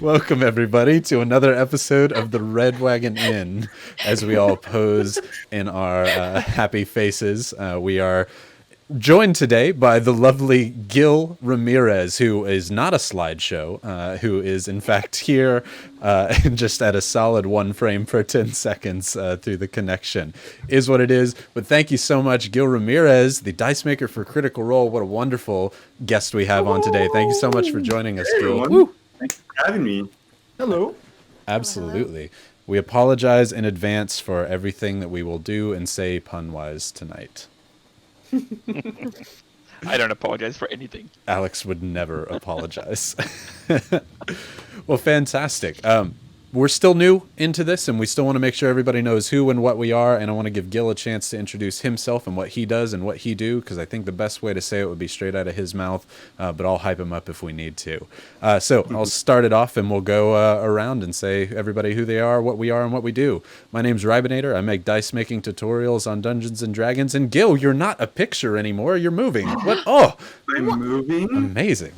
Welcome, everybody, to another episode of the Red Wagon Inn. As we all pose in our happy faces, we are joined today by the lovely Gil Ramirez, who is not a slideshow, who is in fact here just at a solid 1 frame per 10 seconds through the connection. Is what it is. But thank you so much, Gil Ramirez, the dice maker for Critical Role. What a wonderful guest we have on today. Thank you so much for joining us, Gil. Woo. Thanks for having me. Hello. Absolutely. We apologize in advance for everything that we will do and say pun-wise tonight. I don't apologize for anything. Alex would never apologize. Well, fantastic. We're still new into this, and we still want to make sure everybody knows who and what we are, and I want to give Gil a chance to introduce himself and what he does and what he do, because I think the best way to say it would be straight out of his mouth, but I'll hype him up if we need to. So I'll start it off, and we'll go around and say everybody who they are, what we are, and what we do. My name's Rybonator. I make dice-making tutorials on Dungeons & Dragons, and Gil, you're not a picture anymore. You're moving. What? Oh! I'm moving. Amazing.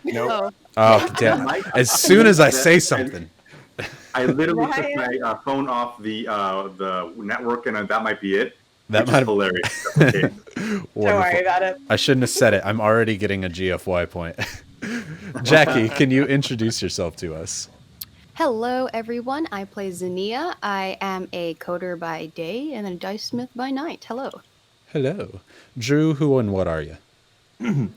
No. Oh, damn. As soon as I say something... I literally took my phone off the network, and that might be it. That might have hilarious. Okay. Don't worry about it. I shouldn't have said it. I'm already getting a GFY point. Jackie, can you introduce yourself to us? Hello, everyone. I play Zania. I am a coder by day and a dice smith by night. Hello. Hello. Drew, who and what are you?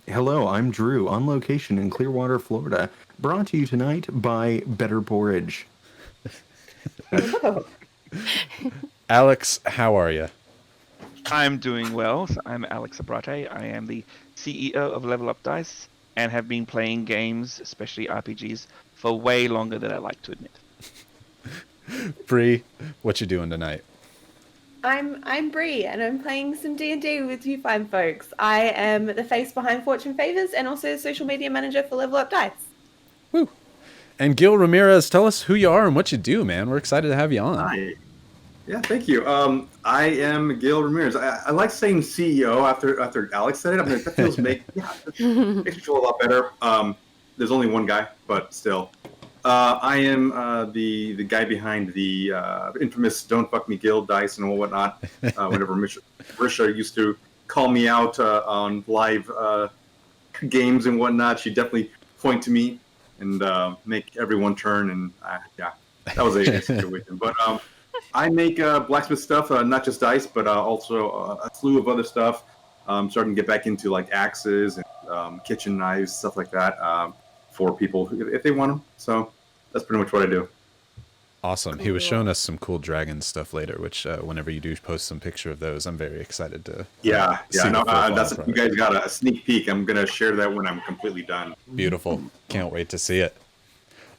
Hello, I'm Drew, on location in Clearwater, Florida. Brought to you tonight by Better Porridge. Alex, how are you? I'm doing well. So I'm Alex Abrate. I am the CEO of Level Up Dice and have been playing games, especially RPGs, for way longer than I like to admit. Bree, what you doing tonight? I'm Bree, and I'm playing some D&D with you fine folks. I am the face behind Fortune Favors and also social media manager for Level Up Dice. Woo! And Gil Ramirez, tell us who you are and what you do, man. We're excited to have you on. Hi. Yeah, thank you. I am Gil Ramirez. I like saying CEO after Alex said it. I mean, that feels makes me feel a lot better. There's only one guy, but still. I am the guy behind the infamous "Don't Fuck Me, Gil" dice and whatnot. Whenever Marisha used to call me out on live games and whatnot, she'd definitely point to me and make everyone turn. And yeah, that was a situation. But I make blacksmith stuff, not just dice, but also a slew of other stuff. Starting to get back into like axes and kitchen knives, stuff like that. For people if they want them. So that's pretty much what I do. Awesome. Cool. He was showing us some cool dragon stuff later, which whenever you do post some picture of those, I'm very excited to that's you guys got a sneak peek. I'm going to share that when I'm completely done. Beautiful. Can't wait to see it.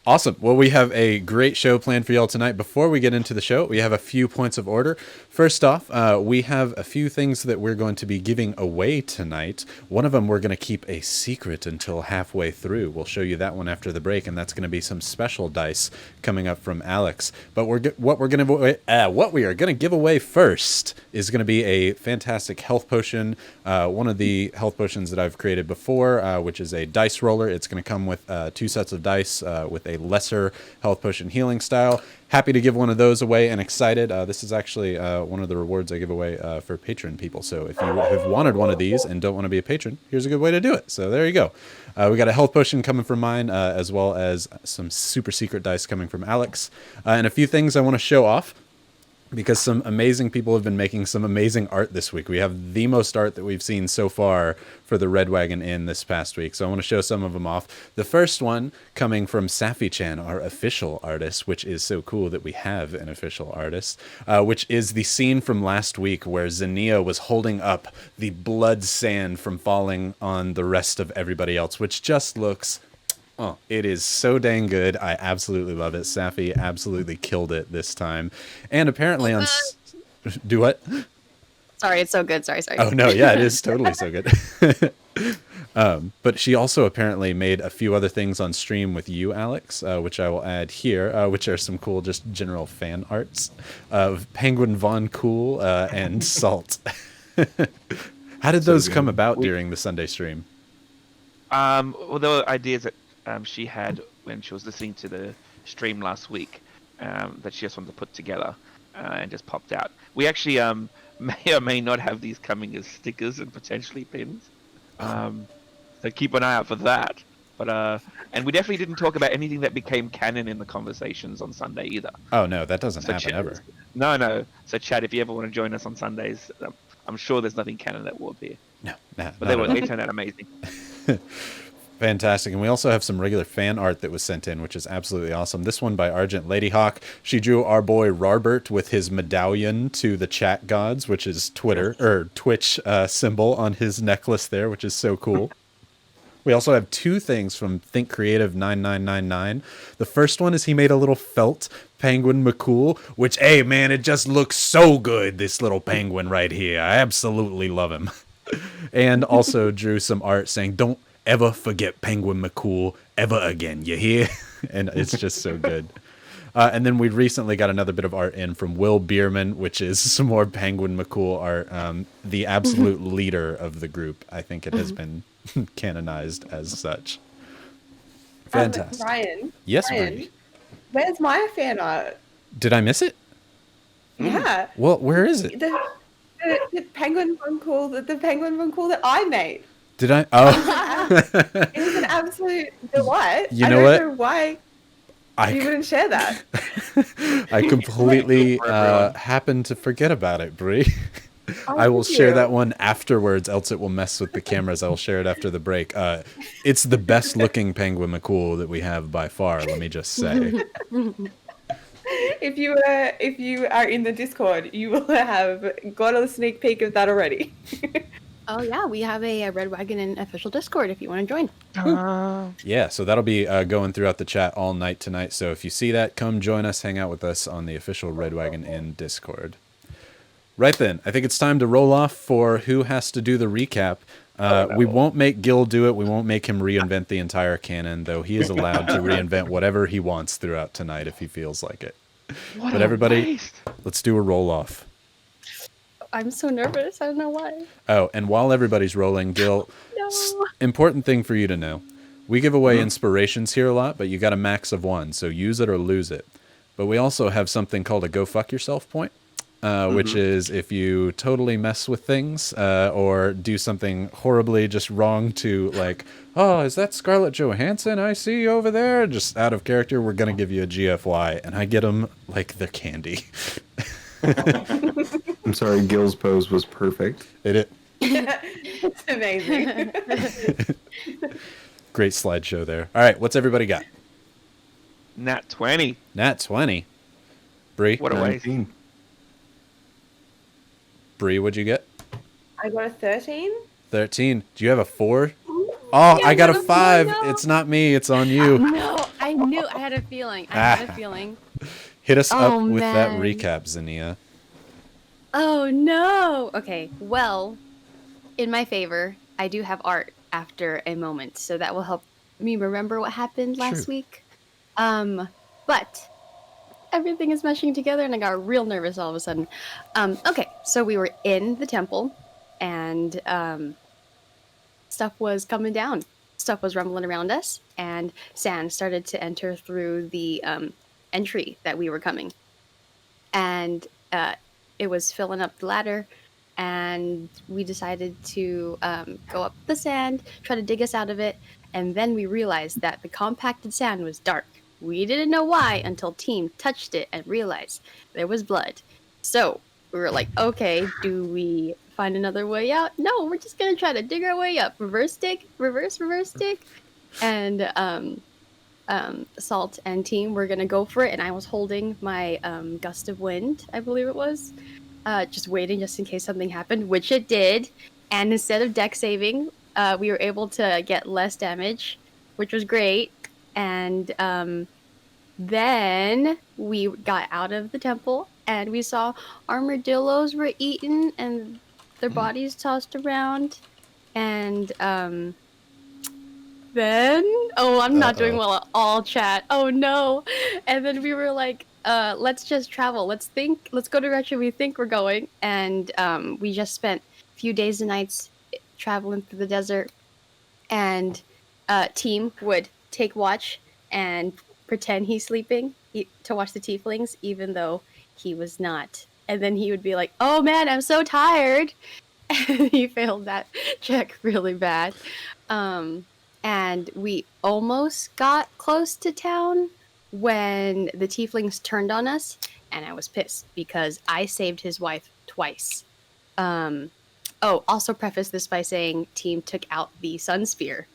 Awesome. Well, we have a great show planned for y'all tonight. Before we get into the show, we have a few points of order. First off, we have a few things that we're going to be giving away tonight. One of them we're going to keep a secret until halfway through. We'll show you that one after the break, and that's going to be some special dice coming up from Alex. But what we are going to give away first is going to be a fantastic health potion. One of the health potions that I've created before, which is a dice roller. It's going to come with 2 sets of dice with a lesser health potion healing style. Happy to give one of those away and excited. This is actually one of the rewards I give away for patron people. So if you have wanted one of these and don't want to be a patron, here's a good way to do it. So there you go. We got a health potion coming from mine, as well as some super secret dice coming from Alex. And a few things I want to show off, because some amazing people have been making some amazing art this week. We have the most art that we've seen so far for the Red Wagon Inn this past week. So I want to show some of them off. The first one coming from Safi-chan, our official artist, which is so cool that we have an official artist, which is the scene from last week where Zania was holding up the blood sand from falling on the rest of everybody else, which just looks... Oh, it is so dang good. I absolutely love it. Safi absolutely killed it this time. And apparently on... Do what? Sorry, it's so good. Sorry. Oh, no, yeah, it is totally so good. But she also apparently made a few other things on stream with you, Alex, which I will add here, which are some cool just general fan arts of Penguin Von Cool and Salt. How did those come about during the Sunday stream? Well, there were ideas that she had when she was listening to the stream last week that she just wanted to put together and just popped out. We actually may or may not have these coming as stickers and potentially pins. So keep an eye out for that. But and we definitely didn't talk about anything that became canon in the conversations on Sunday either. Oh no, that doesn't happen Chad, ever. No. So Chad, if you ever want to join us on Sundays, I'm sure there's nothing canon that will appear. No, But not at all. they turned out amazing. Fantastic. And we also have some regular fan art that was sent in, which is absolutely awesome. This one by Argent Ladyhawk. She drew our boy Rarbert with his medallion to the chat gods, which is Twitch symbol on his necklace there, which is so cool. We also have two things from Think Creative 9999. The first one is he made a little felt penguin McCool, which, hey man, it just looks so good, this little penguin right here. I absolutely love him. And also drew some art saying, don't ever forget Penguin McCool ever again, you hear? And it's just so good. And then we recently got another bit of art in from Will Bierman, which is some more Penguin McCool art. The absolute leader of the group. I think it has been canonized as such. Fantastic. Ryan. Yes, Ryan, Marie. where's my fan art? Did I miss it? Yeah. Well, where is it? The penguin one call that I made. Did I? Oh. It was an absolute delight. You I know don't what? know why you wouldn't share that. I completely For everyone. happened to forget about it, Bree. Oh, I will thank share you. that one afterwards, else it will mess with the cameras. I will share it after the break. It's the best looking Penguin McCool that we have by far, let me just say. If you are in the Discord, you will have got a sneak peek of that already. Oh yeah, we have a Red Wagon in official Discord if you want to join. Yeah, so that'll be going throughout the chat all night tonight. So if you see that, come join us, hang out with us on the official Red Wagon in Discord. Right then, I think it's time to roll off for who has to do the recap. We won't make Gil do it. We won't make him reinvent the entire canon, though he is allowed to reinvent whatever he wants throughout tonight if he feels like it. What But a everybody, waste. let's do a roll off. I'm so nervous. I don't know why. Oh, and while everybody's rolling, Gil, No. important thing for you to know. We give away inspirations here a lot, but you got a max of 1, so use it or lose it. But we also have something called a go fuck yourself point, which is if you totally mess with things or do something horribly just wrong to like, oh, is that Scarlett Johansson I see over there? Just out of character, we're going to give you a GFY, and I get them like they're candy. I'm sorry, Gil's pose was perfect. It's amazing. Great slideshow there. All right, what's everybody got? Nat 20. Nat 20. Bree? What a waste. 19. Bree, what'd you get? I got a 13. 13. Do you have a 4? Oh, Yeah, I got a no, 5. no. It's not me. It's on you. No, I knew. I had a feeling. I had a feeling. Hit us up Oh, with that man. recap, Zania. Oh no. Okay. Well, in my favor, I do have art after a moment, so that will help me remember what happened last True. week. But everything is meshing together, and I got real nervous all of a sudden. Okay, so we were in the temple, and stuff was coming down. Stuff was rumbling around us, and sand started to enter through the entry that we were coming. And it was filling up the ladder, and we decided to go up the sand, try to dig us out of it, and then we realized that the compacted sand was dark. We didn't know why until Team touched it and realized there was blood. So we were like, okay, do we find another way out? No, we're just gonna try to dig our way up. Reverse dig, reverse dig. And Salt and Team were gonna go for it, and I was holding my gust of wind, I believe it was, just waiting just in case something happened, which it did. And instead of deck saving, we were able to get less damage, which was great. And then we got out of the temple, and we saw armadillos were eaten and their bodies tossed around. And then I'm not doing well at all, chat. Oh no. And then we were like, let's just travel. Let's go direction we think we're going. And we just spent a few days and nights traveling through the desert. And Team would take watch and pretend he's sleeping to watch the tieflings, even though he was not. And then he would be like, "Oh man, I'm so tired." And he failed that check really bad. And we almost got close to town when the tieflings turned on us, and I was pissed because I saved his wife twice. Also preface this by saying team took out the sun spear,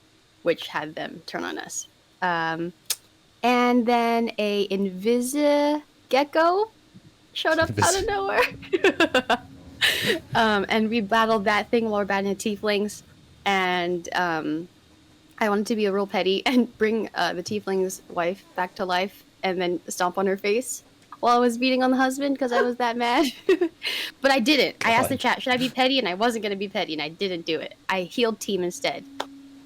which had them turn on us. And then a invisi gecko showed up out of nowhere. And we battled that thing while we're battling the tieflings. And I wanted to be a real petty and bring the tiefling's wife back to life and then stomp on her face while I was beating on the husband because I was that mad. But I didn't. I asked the chat, should I be petty? And I wasn't going to be petty, and I didn't do it. I healed team instead.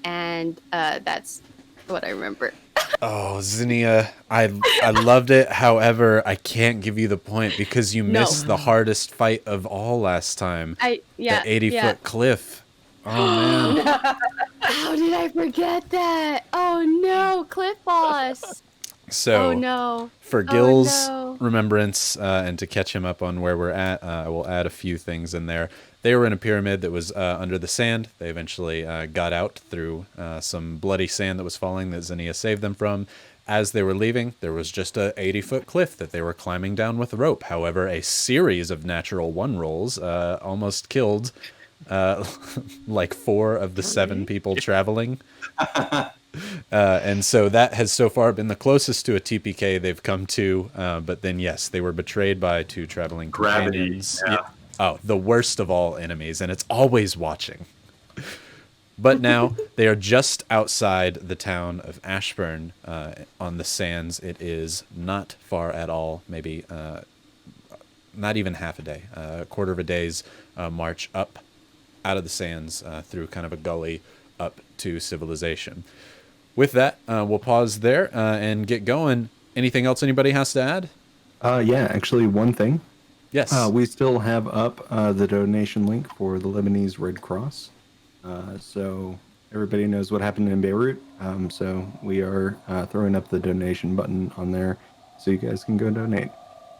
And that's what I remember. Oh, Zinnia, I loved it. However, I can't give you the point because you missed the hardest fight of all last time. The 80-foot cliff. Oh, man. How did I forget that? Oh, no. Cliff boss. So, for Gil's remembrance and to catch him up on where we're at, I will add a few things in there. They were in a pyramid that was under the sand. They eventually got out through some bloody sand that was falling that Zinnia saved them from. As they were leaving, there was just a 80-foot cliff that they were climbing down with a rope. However, a series of natural one rolls almost killed like 4 of the 7 people traveling. And so that has so far been the closest to a TPK they've come to. But then, yes, they were betrayed by 2 traveling companions. Yeah. Oh, the worst of all enemies, and it's always watching. But now they are just outside the town of Ashborne on the sands. It is not far at all, maybe not even half a day, a quarter of a day's march up out of the sands through kind of a gully up to civilization. With that, we'll pause there and get going. Anything else anybody has to add? Yeah, actually, one thing. Yes. We still have up the donation link for the Lebanese Red Cross. So everybody knows what happened in Beirut. So we are throwing up the donation button on there so you guys can go donate.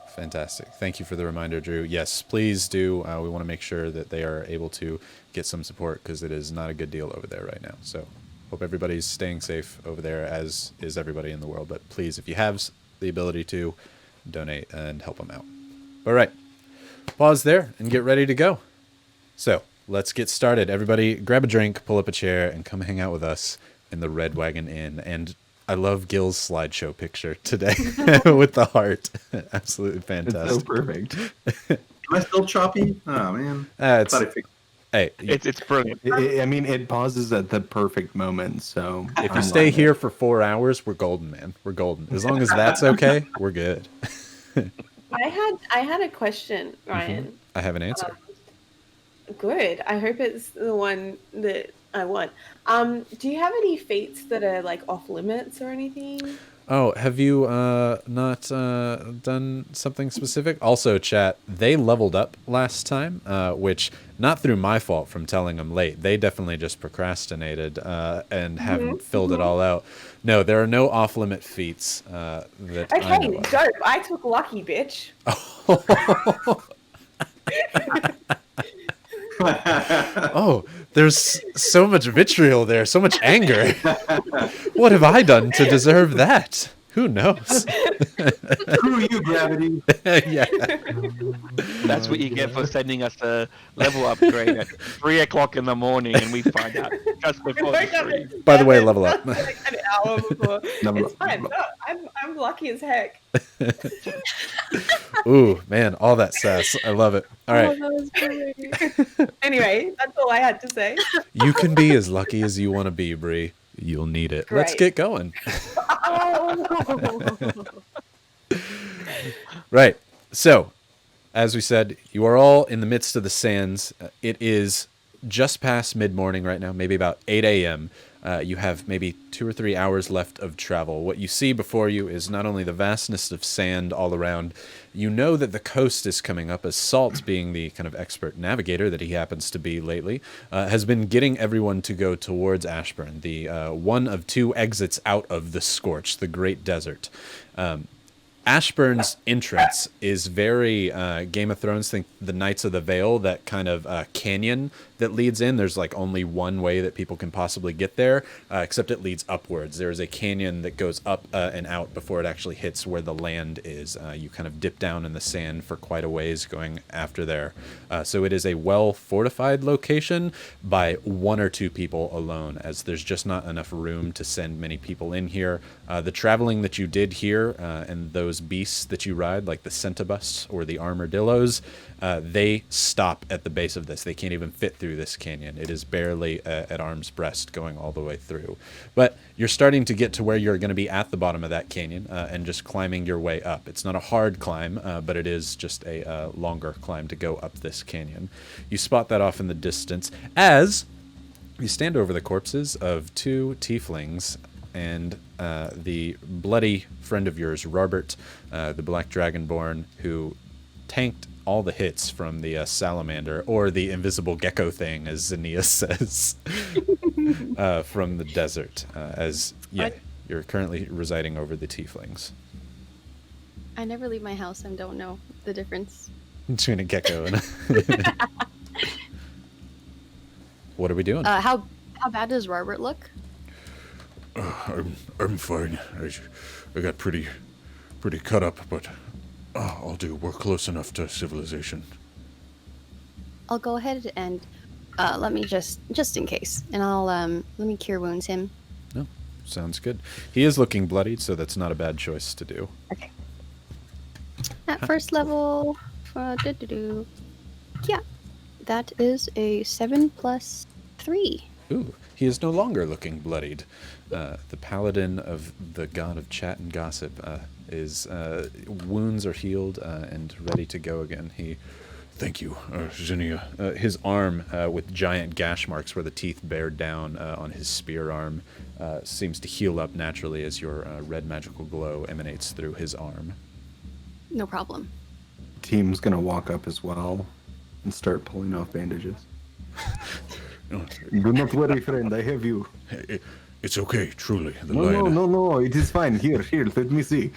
Fantastic. Thank you for the reminder, Drew. Yes, please do. We want to make sure that they are able to get some support because it is not a good deal over there right now. So hope everybody's staying safe over there, as is everybody in the world. But please, if you have the ability to, donate and help them out. All right. Pause there and get ready to go. So let's get started. Everybody grab a drink, pull up a chair, and come hang out with us in the Red Wagon Inn. And I love Gil's slideshow picture today with the heart. Absolutely fantastic. It's so perfect. Am I still choppy? Oh, man. It's brilliant. I mean, it pauses at the perfect moment. So if you stay here for 4 hours, we're golden, man. We're golden. As long as that's okay, we're good. I had a question, Ryan. Mm-hmm. I have an answer. Good. I hope it's the one that I want. Do you have any fates that are like off limits or anything? Oh, have you not done something specific? Also, chat, they leveled up last time, which not through my fault from telling them late. They definitely just procrastinated and haven't filled it all out. No, there are no off-limit feats that I know of. Dope. I took lucky, bitch. Oh, there's so much vitriol there, so much anger. What have I done to deserve that? Who knows? Screw you, Gravity. Yeah. That's what you get for sending us a level upgrade at 3 o'clock in the morning, and we find out just before the stream. By the way, level up. Like an hour before. It's fine. No, I'm lucky as heck. Ooh, man, all that sass. I love it. All right. Oh, that was great. Anyway, that's all I had to say. You can be as lucky as you want to be, Bree. You'll need it. Let's get going. Right. So, as we said, you are all in the midst of the sands. It is just past mid-morning right now, maybe about 8 a.m. You have maybe 2 or 3 hours left of travel. What you see before you is not only the vastness of sand all around, you know that the coast is coming up, as Salt, being the kind of expert navigator that he happens to be lately, has been getting everyone to go towards Ashborne, the one of 2 exits out of the Scorch, the Great Desert. Ashburne's entrance is very Game of Thrones. Think the Knights of the Vale, that kind of canyon that leads in. There's like only one way that people can possibly get there, except it leads upwards. There is a canyon that goes up and out before it actually hits where the land is. You kind of dip down in the sand for quite a ways going after there. So it is a well-fortified location by 1 or 2 people alone, as there's just not enough room to send many people in here. The traveling that you did here and those beasts that you ride, like the centibus or the armadillos, they stop at the base of this. They can't even fit through this canyon. It is barely at arm's breadth going all the way through. But you're starting to get to where you're going to be at the bottom of that canyon and just climbing your way up. It's not a hard climb, but it is just a longer climb to go up this canyon. You spot that off in the distance as you stand over the corpses of 2 tieflings and the bloody friend of yours, Robert, the Black Dragonborn, who tanked all the hits from the salamander, or the invisible gecko thing, as Zinnia says, from the desert, you're currently residing over the tieflings. I never leave my house and don't know the difference Between a gecko and What are we doing? How bad does Robert look? I'm fine. I got pretty cut up, but I'll do. We're close enough to civilization. I'll go ahead and let me just in case, and I'll let me cure wounds him. No, sounds good. He is looking bloodied, so that's not a bad choice to do. Okay. At first level, yeah, that is a 7 + 3. Ooh, he is no longer looking bloodied. The paladin of the god of chat and gossip is wounds are healed and ready to go again. Thank you, Zinnia. His arm with giant gash marks where the teeth bared down on his spear arm seems to heal up naturally as your red magical glow emanates through his arm. No problem. Team's gonna walk up as well and start pulling off bandages. Do not worry, friend. I have you. It's okay, truly. No. It is fine. Here. Let me see.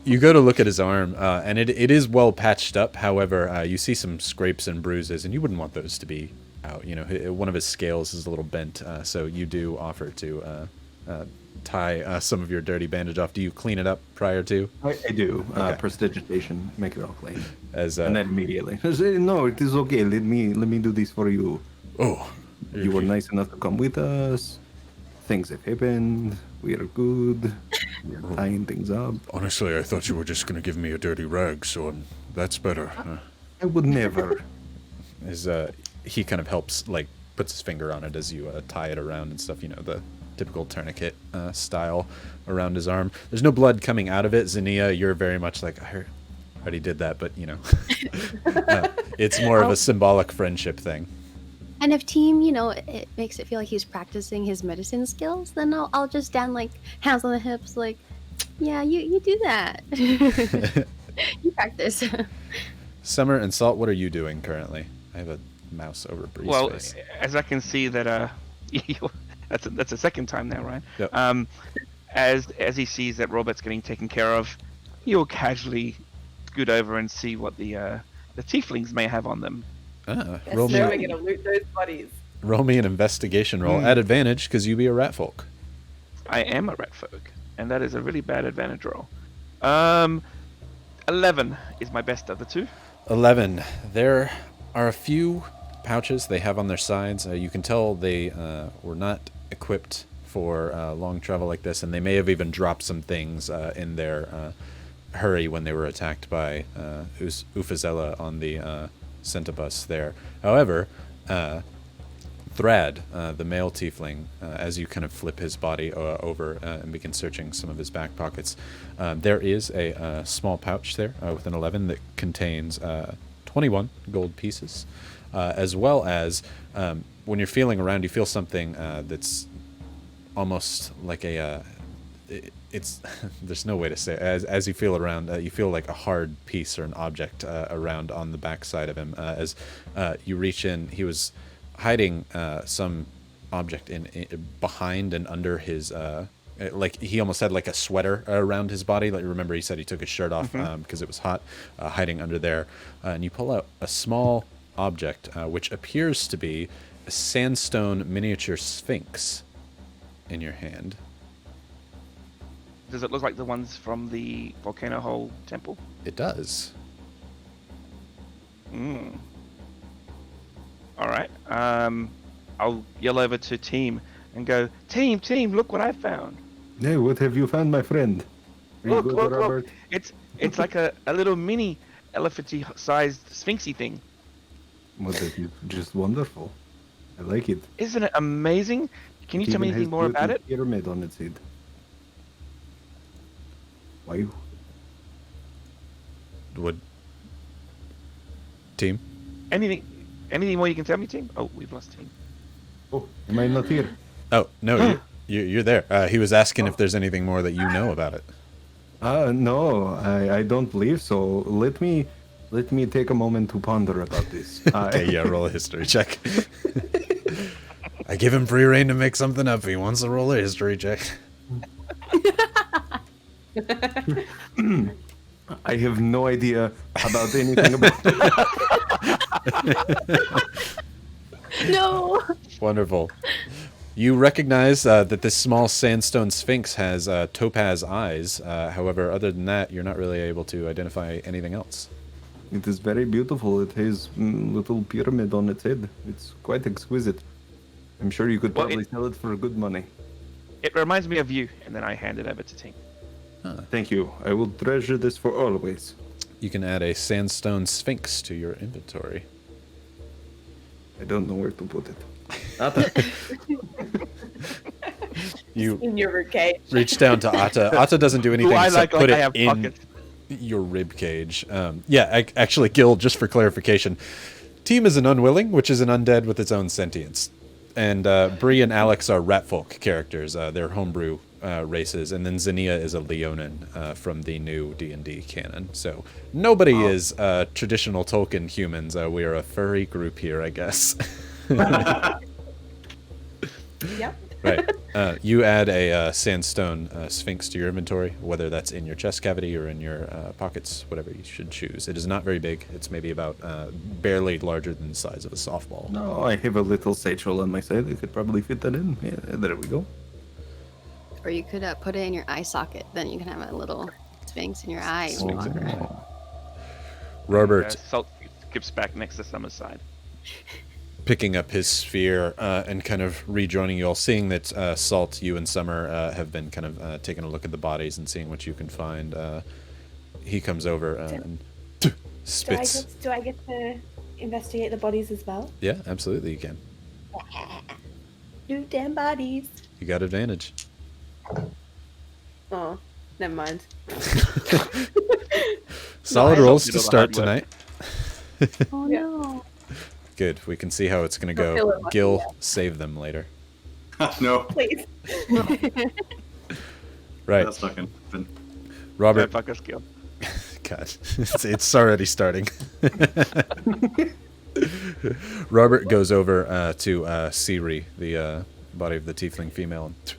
You go to look at his arm, and it is well patched up. However, you see some scrapes and bruises, and you wouldn't want those to be out. You know, one of his scales is a little bent, so you do offer to tie some of your dirty bandage off. Do you clean it up prior to? I do. Okay. Prestidigitation, make it all clean. And then immediately. No, it is okay. Let me do this for you. Oh. You were nice enough to come with us. Things have happened. We are good. We are tying things up. Honestly, I thought you were just going to give me a dirty rag, so that's better. I would never. He kind of helps, like, puts his finger on it as you tie it around and stuff, you know, the typical tourniquet style around his arm. There's no blood coming out of it. Zinnia, you're very much like, I already did that, but, you know, it's more of a symbolic friendship thing. And if Team, you know, it makes it feel like he's practicing his medicine skills, then I'll just stand like hands on the hips, like, yeah, you do that. You practice. Summer and Salt, what are you doing currently? I have a mouse over Bree's face. Well, as I can see that that's the second time now, right? Yep. As he sees that Robert's getting taken care of, he'll casually scoot over and see what the tieflings may have on them. Roll me. We're gonna loot those bodies. Roll me an investigation roll at advantage because you be a rat folk. I am a rat folk, and that is a really bad advantage roll. 11 is my best of the 2. 11. There are a few pouches they have on their sides. You can tell they were not equipped for long travel like this, and they may have even dropped some things in their hurry when they were attacked by Ufazella on the centibus there. However, Thrad, the male tiefling, as you kind of flip his body over and begin searching some of his back pockets, there is a small pouch there with an 11 that contains 21 gold pieces. as well as when you're feeling around, you feel something that's almost like it's there's no way to say it. As you feel around, you feel like a hard piece or an object around on the backside of him. As you reach in, he was hiding some object in behind and under his like he almost had like a sweater around his body. Like remember he said he took his shirt off because it was hot, hiding under there. And you pull out a small object which appears to be a sandstone miniature sphinx in your hand. Does it look like the ones from the Volcano Hole temple? It does. All right. I'll yell over to Team and go, Team, look what I found. Hey, what have you found, my friend? Are you Look, good, look. Robert? It's like a little mini elephant-sized sphinxy thing. Well, that is just wonderful. I like it. Isn't it amazing? Can you tell me Even anything has more about beautiful it? Pyramid on its head. Wow. Would Team? Anything more you can tell me, Team? Oh, we've lost Team. Oh, am I not here? Oh no, you're there. He was asking if there's anything more that you know about it. No, I don't believe so. Let me take a moment to ponder about this. Okay, yeah, roll a history check. I give him free reign to make something up. He wants to roll a history check. I have no idea about anything about No. Wonderful. You recognize that this small sandstone sphinx has topaz eyes. However, other than that, you're not really able to identify anything else. It is very beautiful. It has little pyramid on its head. It's quite exquisite. I'm sure you could Well, probably sell it for good money. It reminds me of you, and then I hand it over to Team. Thank you. I will treasure this for always. You can add a sandstone sphinx to your inventory. I don't know where to put it. You In your ribcage. reach down to Atta. Atta doesn't do anything I except like put I it have in pockets. your rib cage. Actually, Gil, just for clarification, Team is an unwilling, which is an undead with its own sentience. And Bree and Alex are ratfolk characters. They're homebrew races. And then Xenia is a Leonin from the new D&D canon. So nobody is traditional Tolkien humans. We are a furry group here, I guess. Yep. Right. You add a sandstone sphinx to your inventory, whether that's in your chest cavity or in your pockets, whatever you should choose. It is not very big. It's maybe about barely larger than the size of a softball. No, I have a little satchel on my side. I could probably fit that in. Yeah, there we go. Or you could put it in your eye socket. Then you can have a little sphinx in your eye. when you walk around. Robert, Salt skips back next to Summer's side. picking up his sphere and kind of rejoining you all, seeing that Salt, you and Summer have been kind of taking a look at the bodies and seeing what you can find. He comes over and spits. Do I get to investigate the bodies as well? Yeah, absolutely you can. New damn bodies. You got advantage. Oh, never mind. Solid I rolls hope you to do the start hard work. tonight. Oh no. Good. We can see how it's going to Don't feel go. it much Gil, yet. save them later. No, Please. Right. that's not gonna happen. Robert. Fuck us, Gil. God, it's already starting. Robert goes over to Siri, the body of the tiefling female, and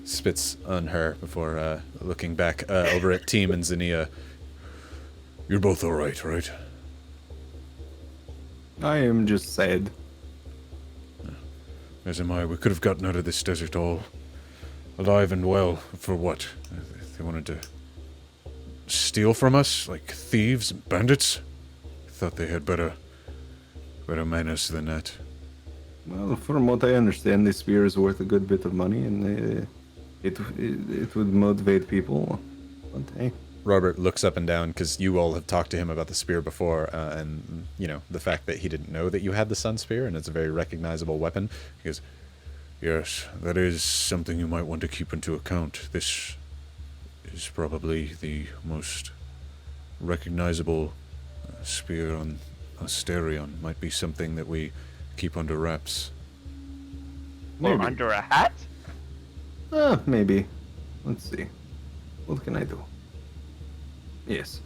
spits on her before looking back over at Team and Xenia. You're both all right, right? I am just sad. As am I. We could have gotten out of this desert all alive and well. For what? They wanted to steal from us, like thieves and bandits? Thought they had better manners than that. Well, from what I understand, this spear is worth a good bit of money, and it would motivate people. But hey, Robert looks up and down because you all have talked to him about the spear before, and the fact that he didn't know that you had the sun spear, and it's a very recognizable weapon. He goes, Yes, that is something you might want to keep into account. This is probably the most recognizable spear on Asterion might be something that we keep under wraps. Or Maybe. under a hat? Maybe. Let's see. What can I do? Yes.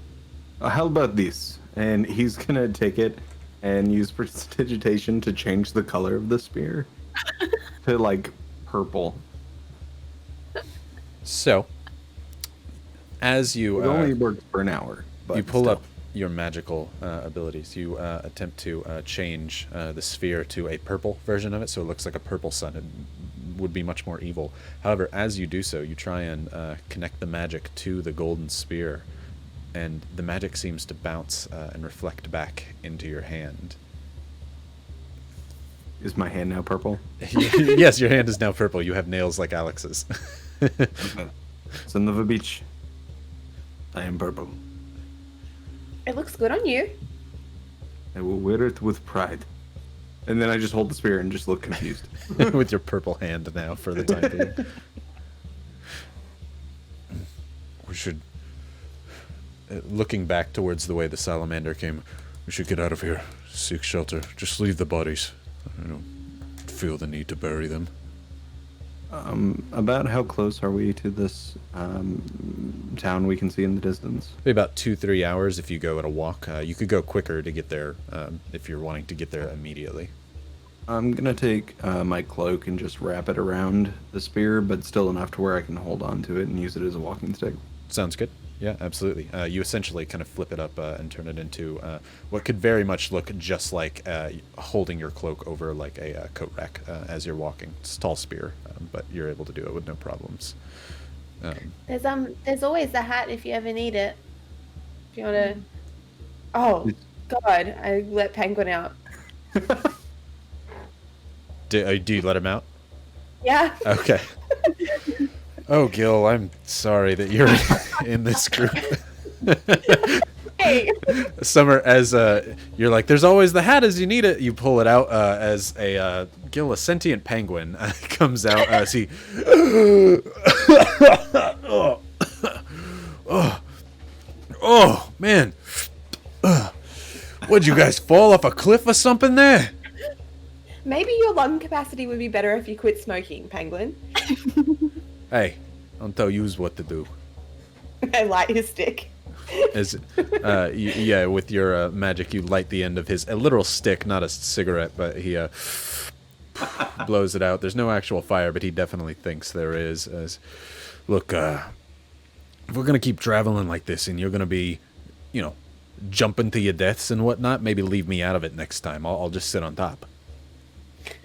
How about this? And he's gonna take it and use prestidigitation to change the color of the spear to like purple. So, as you It only works for an hour. But you pull still. up your magical abilities, you attempt to change the sphere to a purple version of it, so it looks like a purple sun. It would be much more evil. However, as you do so, you try and connect the magic to the golden spear, and the magic seems to bounce and reflect back into your hand. Is my hand now purple? Yes, your hand is now purple. You have nails like Alex's. Son of a bitch. I am purple. It looks good on you. I will wear it with pride. And then I just hold the spear and just look confused. With your purple hand now for the time being. We should, looking back towards the way the salamander came, we should get out of here, seek shelter. Just leave the bodies. I don't feel the need to bury them. About how close are we to this town we can see in the distance? Be about 2-3 hours if you go at a walk. You could go quicker to get there if you're wanting to get there immediately. I'm gonna take my cloak and just wrap it around the spear, but still enough to where I can hold on to it and use it as a walking stick. Sounds good. Yeah, absolutely. You essentially kind of flip it up and turn it into what could very much look just like holding your cloak over like a coat rack as you're walking. It's a tall spear, but you're able to do it with no problems. There's always the hat if you ever need it. If you wanna. Oh God! I let Penguin out. Do you let him out? Yeah. Okay. Oh, Gil, I'm sorry that you're in this group. Hey. Summer, as you're like, there's always the hat as you need it. You pull it out as a Gil, a sentient penguin, comes out as he. Oh, man. What'd you guys fall off a cliff or something there? Maybe your lung capacity would be better if you quit smoking, Penguin. Hey, don't tell yous what to do. I light his stick. As yeah, with your magic, you light the end of his a literal stick, not a cigarette, but he blows it out. There's no actual fire, but he definitely thinks there is. As look, if we're gonna keep traveling like this, and you're gonna be, jumping to your deaths and whatnot, maybe leave me out of it next time. I'll just sit on top.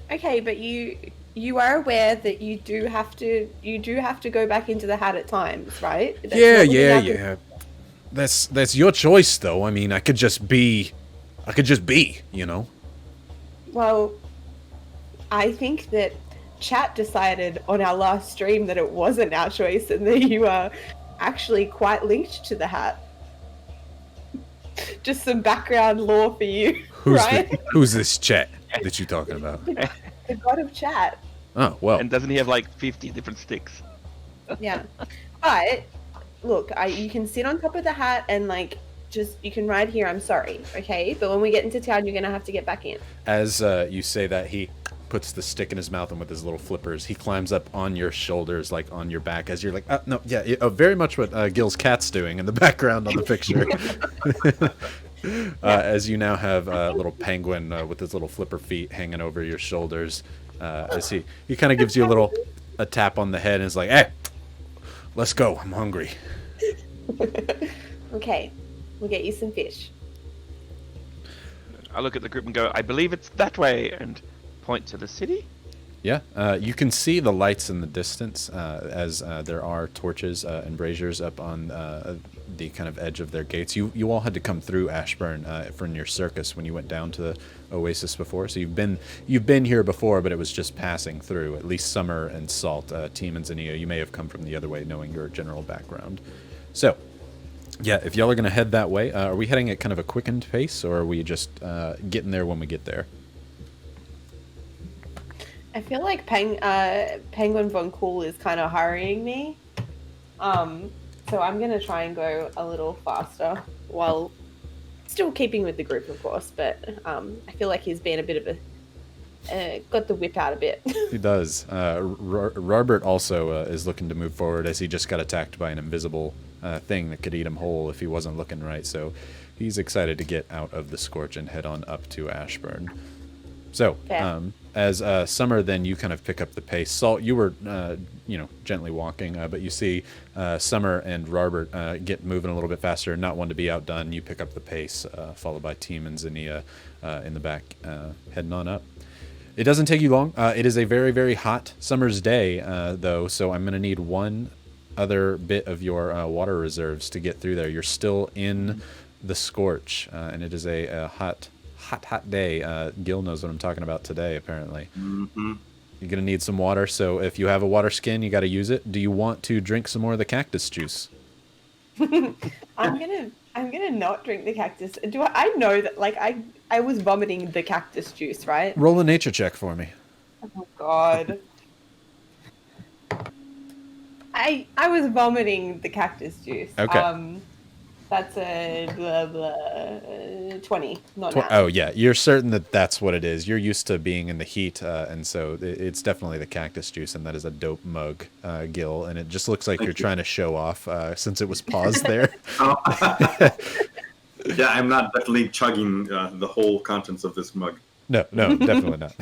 Okay, but you are aware that you do have to go back into the hat at times, right? That's not what you have to- Yeah. That's your choice, though. I mean, I could just be, Well, I think that chat decided on our last stream that it wasn't our choice and that you are actually quite linked to the hat. Just some background lore for you, right? Who's this chat that you're talking about? The god of chat. Oh, well. And doesn't he have like 50 different sticks? Yeah. But look, you can sit on top of the hat and you can ride here. I'm sorry, okay? But when we get into town, you're gonna have to get back in. As you say that, he puts the stick in his mouth, and with his little flippers, he climbs up on your shoulders, like on your back, as you're like, no, yeah, very much what Gil's cat's doing in the background on the picture. As you now have a little penguin with his little flipper feet hanging over your shoulders, as he kind of gives you a tap on the head and is like, hey, let's go, I'm hungry. Okay, we'll get you some fish. I look at the group and go, I believe it's that way, and point to the city. Yeah, you can see the lights in the distance as there are torches and braziers up on the kind of edge of their gates. You all had to come through Ashborne from your circus when you went down to the Oasis before, so you've been here before, but it was just passing through. At least Summer and Salt, Team and Zinnia, you may have come from the other way, knowing your general background. So, yeah, if y'all are gonna head that way, are we heading at kind of a quickened pace, or are we just getting there when we get there? I feel like Penguin Von Cool is kind of hurrying me. So I'm going to try and go a little faster while Still keeping with the group, of course, but I feel like he's been a bit of a got the whip out a bit. He does. Robert also is looking to move forward as he just got attacked by an invisible thing that could eat him whole if he wasn't looking right. So he's excited to get out of the Scorch and head on up to Ashburn. So as Summer, then you kind of pick up the pace. Salt, you were gently walking, but you see Summer and Robert get moving a little bit faster, not one to be outdone. You pick up the pace, followed by Team and Zania in the back, heading on up. It doesn't take you long. It is a very, very hot summer's day, though, so I'm going to need one other bit of your water reserves to get through there. You're still in the Scorch, and it is a hot day. Gil knows what I'm talking about today, apparently. Mm-hmm. You're going to need some water, so if you have a water skin, you got to use it. Do you want to drink some more of the cactus juice? I'm gonna not drink the cactus. I know that, like, I was vomiting the cactus juice, right? Roll a nature check for me. Oh God. I was vomiting the cactus juice. Okay. That's a blah, blah, 20, not nat. Oh, yeah. You're certain that that's what it is. You're used to being in the heat, and so it's definitely the cactus juice, and that is a dope mug, Gil. And it just looks like you're trying to show off since it was paused there. Yeah, I'm not definitely chugging the whole contents of this mug. No, definitely not.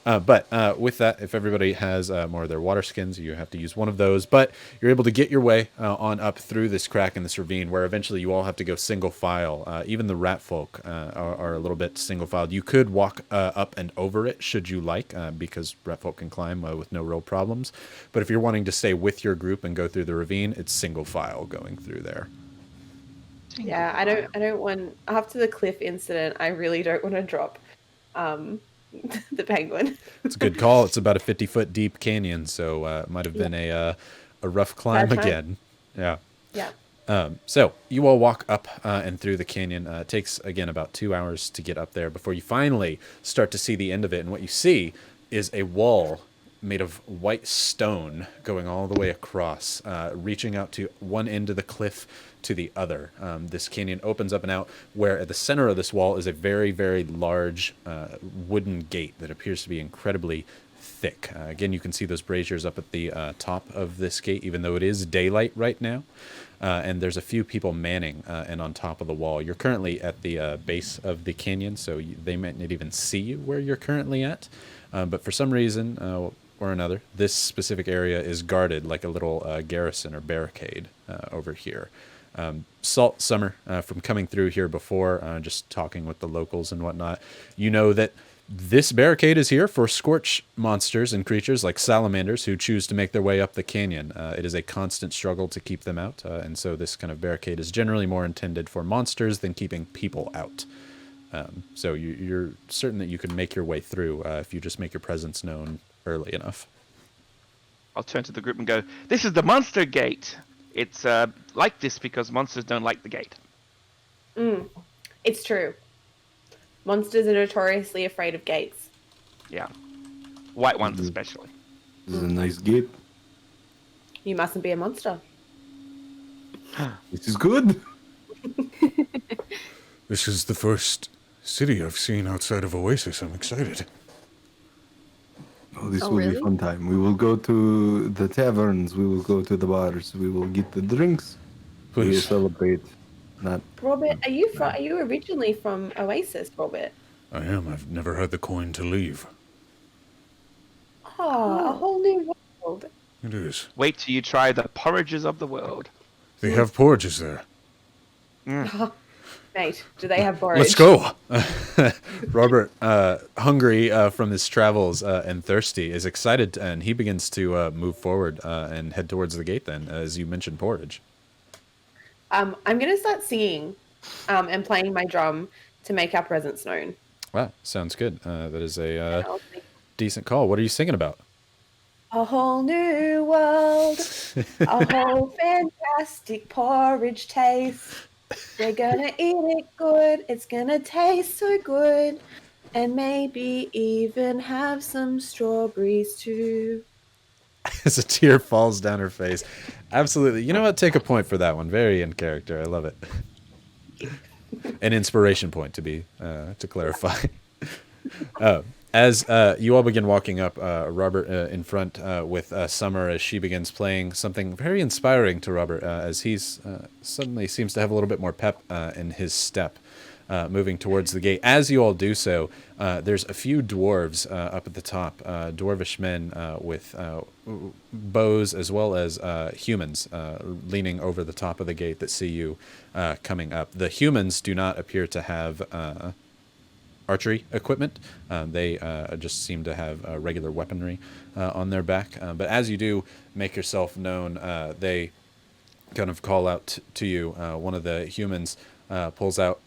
But with that, if everybody has more of their water skins, you have to use one of those. But you're able to get your way on up through this crack in this ravine, where eventually you all have to go single file. Even the rat folk are a little bit single filed. You could walk up and over it, should you like, because rat folk can climb with no real problems. But if you're wanting to stay with your group and go through the ravine, it's single file going through there. Yeah, I don't want, after the cliff incident, I really don't want to drop the penguin. It's a good call. It's about a 50-foot deep canyon, so it might have been a rough climb again. Yeah. Yeah. So you all walk up and through the canyon. It takes, again, about 2 hours to get up there before you finally start to see the end of it. And what you see is a wall made of white stone going all the way across, reaching out to one end of the cliff to the other. This canyon opens up and out, where at the center of this wall is a very, very large wooden gate that appears to be incredibly thick. Again, you can see those braziers up at the top of this gate, even though it is daylight right now. And there's a few people manning and on top of the wall. You're currently at the base of the canyon, so they might not even see you where you're currently at. But for some reason or another, this specific area is guarded like a little garrison or barricade over here. Salt, Summer, from coming through here before, just talking with the locals and whatnot, you know that this barricade is here for scorch monsters and creatures like salamanders who choose to make their way up the canyon. It is a constant struggle to keep them out, and so this kind of barricade is generally more intended for monsters than keeping people out. So you're certain that you can make your way through if you just make your presence known early enough. I'll turn to the group and go, "This is the monster gate. It's like this because monsters don't like the gate." It's true. Monsters are notoriously afraid of gates. Yeah. White ones especially. This is a nice gate. You mustn't be a monster. This is good. This is the first city I've seen outside of Oasis. I'm excited. Oh, this Oh, will be really? a fun time. We will go to the taverns. We will go to the bars. We will get the drinks. We will Please. celebrate. Not Robert, are you originally from Oasis, Robert? I am. I've never had the coin to leave. Oh, a whole new world. It is. Wait till you try the porridges of the world. They have porridges there. Mate, do they have borage? Let's go. Robert, hungry from his travels and thirsty, is excited, and he begins to move forward and head towards the gate then, as you mentioned porridge. I'm going to start singing and playing my drum to make our presence known. Wow, sounds good. That is a I'll sing. decent call. What are you singing about? A whole new world, a whole fantastic porridge taste. We're gonna eat it good, it's gonna taste so good, and maybe even have some strawberries too. As a tear falls down her face. Absolutely. You know what? Take a point for that one. Very in character. I love it. An inspiration point to clarify. As you all begin walking up, Robert in front with Summer as she begins playing something very inspiring to Robert as he's suddenly seems to have a little bit more pep in his step, moving towards the gate. As you all do so, there's a few dwarves up at the top, dwarvish men with bows as well as humans leaning over the top of the gate that see you coming up. The humans do not appear to have archery equipment. They just seem to have regular weaponry on their back. But as you do make yourself known, they kind of call out to you. One of the humans pulls out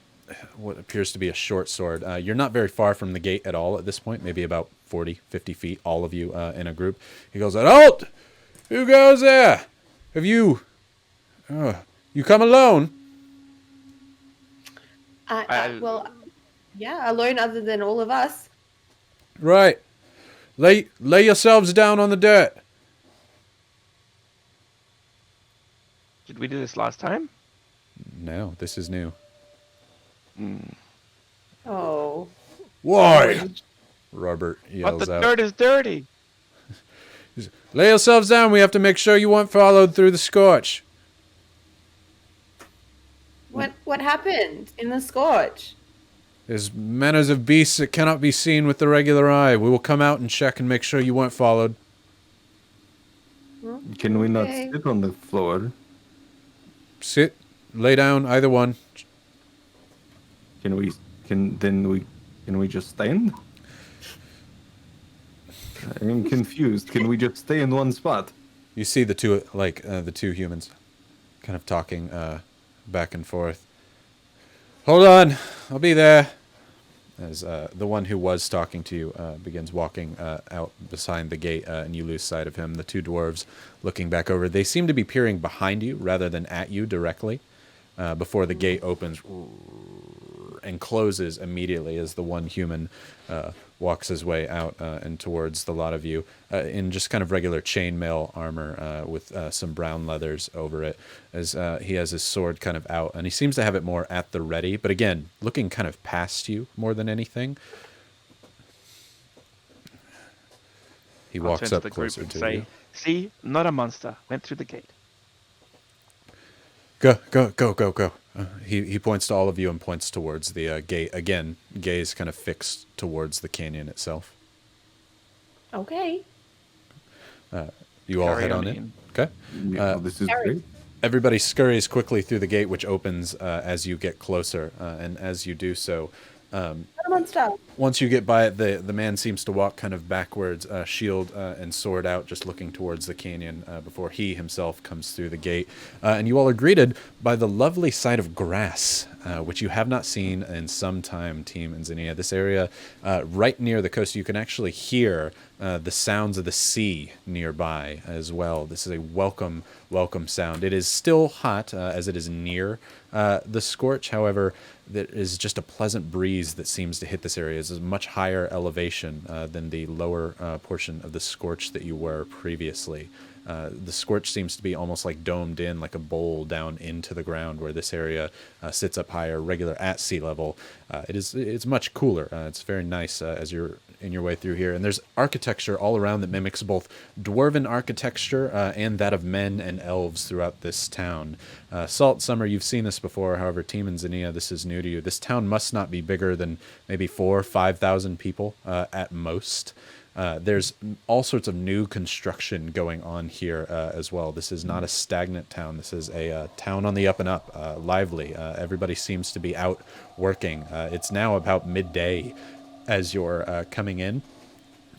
what appears to be a short sword. You're not very far from the gate at all at this point, maybe about 40, 50 feet, all of you in a group. He goes, "Halt! Who goes there? Have you... you come alone?" Well, yeah, alone other than all of us. "Right. Lay yourselves down on the dirt." Did we do this last time? No, this is new. Oh. "Why?" Robert But yells the out. dirt is dirty. "Lay yourselves down. We have to make sure you weren't followed through the scorch." What happened in the scorch? "There's manners of beasts that cannot be seen with the regular eye. We will come out and check and make sure you weren't followed." Can we not Okay. sit on the floor? "Sit, lay down, either one." Can we just stand? I am confused. Can we just stay in one spot? You see the two humans kind of talking back and forth. "Hold on, I'll be there." As the one who was talking to you begins walking out beside the gate, and you lose sight of him. The two dwarves looking back over. They seem to be peering behind you rather than at you directly before the gate opens and closes immediately as the one human walks his way out and towards the lot of you in just kind of regular chainmail armor with some brown leathers over it, as he has his sword kind of out, and he seems to have it more at the ready, but again, looking kind of past you more than anything. He I'll walks turn up to the group closer and to say, you. "See, not a monster. Went through the gate." Go. He points to all of you and points towards the gate. Again, gaze kind of fixed towards the canyon itself. Okay. You all Carry head on on in. in. Okay. Yeah, this is Harry. great. Everybody scurries quickly through the gate, which opens as you get closer. And as you do so, Not a monster. once you get by it, the man seems to walk kind of backwards, shield and sword out, just looking towards the canyon before he himself comes through the gate. And you all are greeted by the lovely sight of grass, which you have not seen in some time, Team and Zinnia. This area, right near the coast, you can actually hear the sounds of the sea nearby as well. This is a welcome sound. It is still hot as it is near the scorch. However, there is just a pleasant breeze that seems to hit this area. It's a much higher elevation than the lower portion of the scorch that you were previously. The scorch seems to be almost like domed in, like a bowl down into the ground, where this area sits up higher, regular at sea level. It's much cooler. It's very nice as you're in your way through here. And there's architecture all around that mimics both dwarven architecture and that of men and elves throughout this town. Salt, Summer, you've seen this before. However, Team and Zinnia, this is new to you. This town must not be bigger than maybe 4,000 or 5,000 people at most. There's all sorts of new construction going on here as well. This is not a stagnant town. This is a town on the up and up, lively. Everybody seems to be out working. It's now about midday as you're coming in.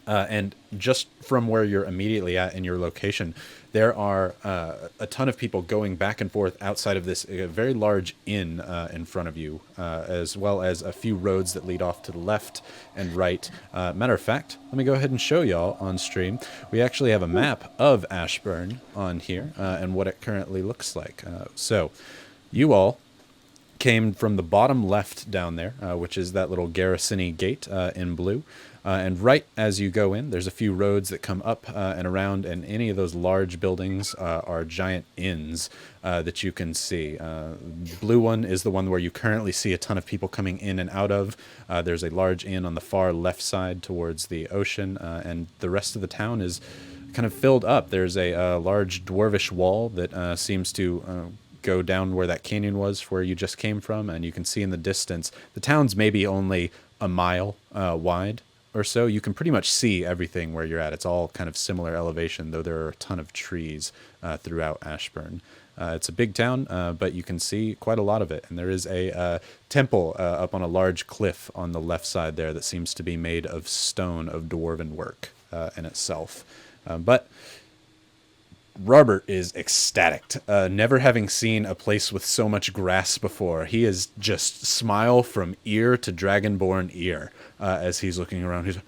And just from where you're immediately at in your location, there are a ton of people going back and forth outside of this very large inn in front of you, as well as a few roads that lead off to the left and right. Matter of fact, let me go ahead and show y'all on stream. We actually have a map of Ashborne on here and what it currently looks like. So you all came from the bottom left down there, which is that little garrisony gate in blue. And right as you go in, there's a few roads that come up and around, and any of those large buildings are giant inns that you can see. Blue one is the one where you currently see a ton of people coming in and out of. There's a large inn on the far left side towards the ocean, and the rest of the town is kind of filled up. There's a large dwarvish wall that seems to go down where that canyon was, where you just came from, and you can see in the distance, the town's maybe only a mile wide or so. You can pretty much see everything where you're at. It's all kind of similar elevation, though there are a ton of trees throughout Ashburn. It's a big town, but you can see quite a lot of it. And there is a temple up on a large cliff on the left side there that seems to be made of stone of dwarven work in itself. But Robert is ecstatic, never having seen a place with so much grass before. He is just smile from ear to dragonborn ear as he's looking around. He's like,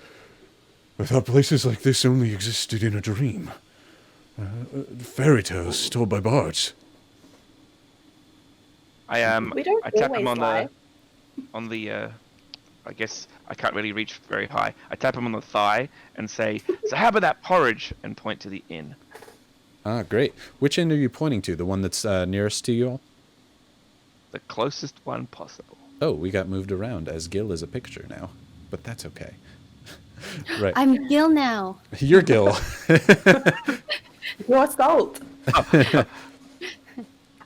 I thought places like this only existed in a dream. Fairy tales told by bards. We don't I tap him always on the I guess I can't really reach very high. I tap him on the thigh and say, "So how about that porridge?" and point to the inn. Ah, great. Which end are you pointing to? The one that's nearest to you all? The closest one possible. Oh, we got moved around as Gil is a picture now, but that's okay. Right. I'm Gil now. You're Gil. You're salt.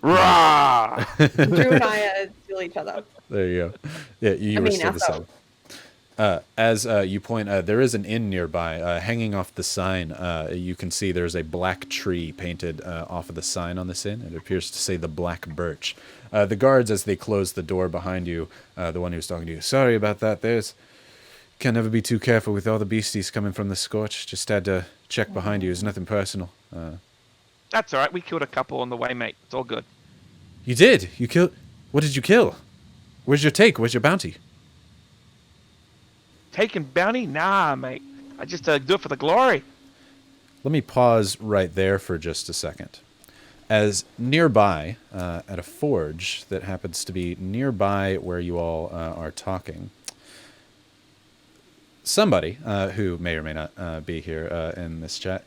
Rah! Drew and I steal each other. There you go. Yeah, you were still the same. As you point, there is an inn nearby. Hanging off the sign, you can see there's a black tree painted off of the sign on this inn. It appears to say the Black Birch. The guards, as they close the door behind you, the one who's talking to you, sorry about that. Can never be too careful with all the beasties coming from the scorch. Just had to check behind you. It's nothing personal. That's all right. We killed a couple on the way, mate. It's all good. You did? You killed? What did you kill? Where's your take? Where's your bounty? Taking bounty? Nah, mate. I just do it for the glory. Let me pause right there for just a second. As nearby, at a forge that happens to be nearby where you all are talking, somebody who may or may not be here in this chat,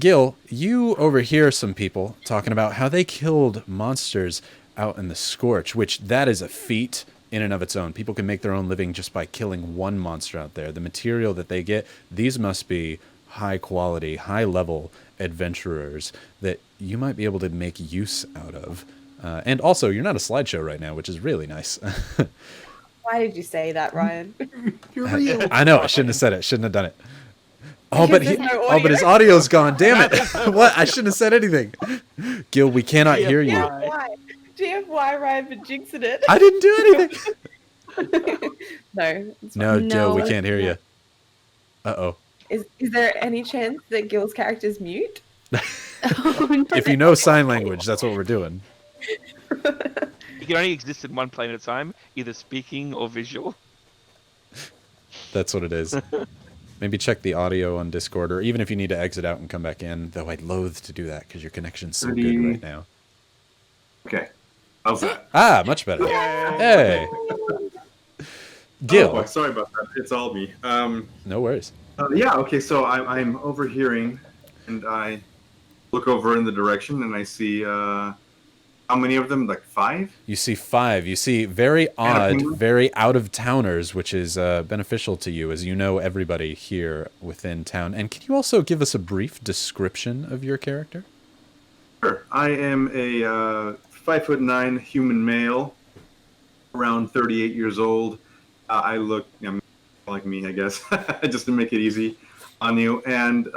Gil, you overhear some people talking about how they killed monsters out in the Scorch, which that is a feat in and of its own. People can make their own living just by killing one monster out there. The material that they get, these must be high quality, high level adventurers that you might be able to make use out of. And also, you're not a slideshow right now, which is really nice. Why did you say that, Ryan? You're real. I know, I shouldn't have said it. Shouldn't have done it. Oh, but Because there's no audio. but his audio's gone. Damn it! What? I shouldn't have said anything. Gil, we cannot hear you. GFY, Ryan, for jinxing it. I didn't do anything. No. it's No, fine. Gil, we can't hear you. Uh-oh. Is there any chance that Gil's character's mute? If you know sign language, that's what we're doing. You can only exist in one plane at a time, either speaking or visual. That's what it is. Maybe check the audio on Discord, or even if you need to exit out and come back in, though I'd loathe to do that because your connection's so good right now. Okay. How's that? Ah, much better. Hey. Gil. Oh, sorry about that. It's all me. No worries. Yeah, okay, so I'm overhearing, and I look over in the direction, and I see, how many of them? Like 5? You see 5. You see very odd, very out-of-towners, which is beneficial to you, as you know everybody here within town. And can you also give us a brief description of your character? Sure. I am a 5'9" human male, around 38 years old. I look like me, I guess, just to make it easy on you. And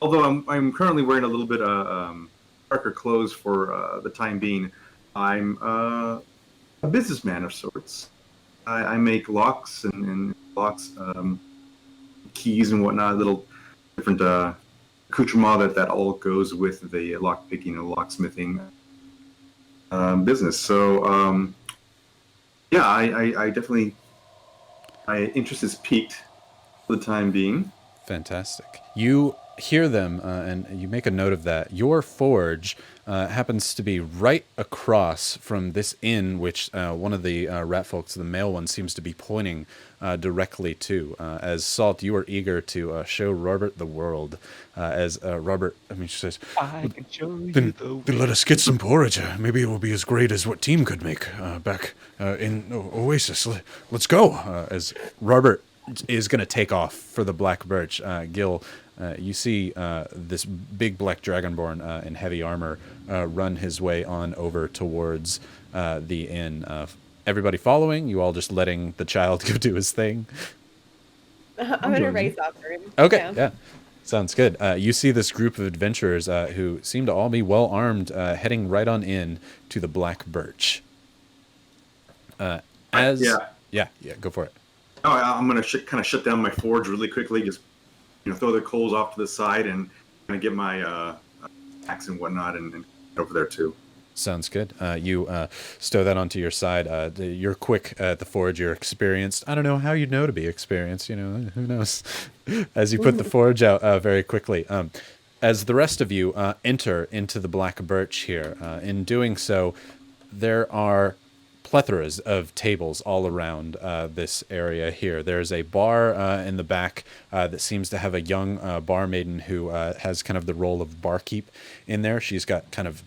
although I'm currently wearing a little bit darker clothes for the time being, I'm a businessman of sorts. I make locks and locks, keys and whatnot, little different accoutrement that all goes with the lock picking and locksmithing business. So yeah, I definitely, my interest is peaked for the time being. Fantastic. You hear them, and you make a note of that. Your forge happens to be right across from this inn, which one of the rat folks, the male one, seems to be pointing directly to. As Salt, you are eager to show Robert the world. As Robert, she says, I can show you Then, the then let us get some porridge. Maybe it will be as great as what Team could make back in Oasis. Let's go. as Robert is going to take off for the Black Birch. Gil, you see this big black dragonborn in heavy armor run his way on over towards the inn. Everybody following, you all just letting the child go do his thing? I'm gonna race after him. Okay, yeah. Sounds good. You see this group of adventurers who seem to all be well armed, heading right on in to the Black Birch. Yeah, go for it. Oh, I'm gonna kind of shut down my forge really quickly. Just throw the coals off to the side and kind of get my axe and whatnot and get over there too. Sounds good. You stow that onto your side. You're quick at the forge. You're experienced. I don't know how you know to be experienced. Who knows? As you put the forge out very quickly. As the rest of you enter into the Black Birch here, in doing so, there are plethoras of tables all around this area here. There's a bar in the back that seems to have a young barmaiden who has kind of the role of barkeep in there. She's got kind of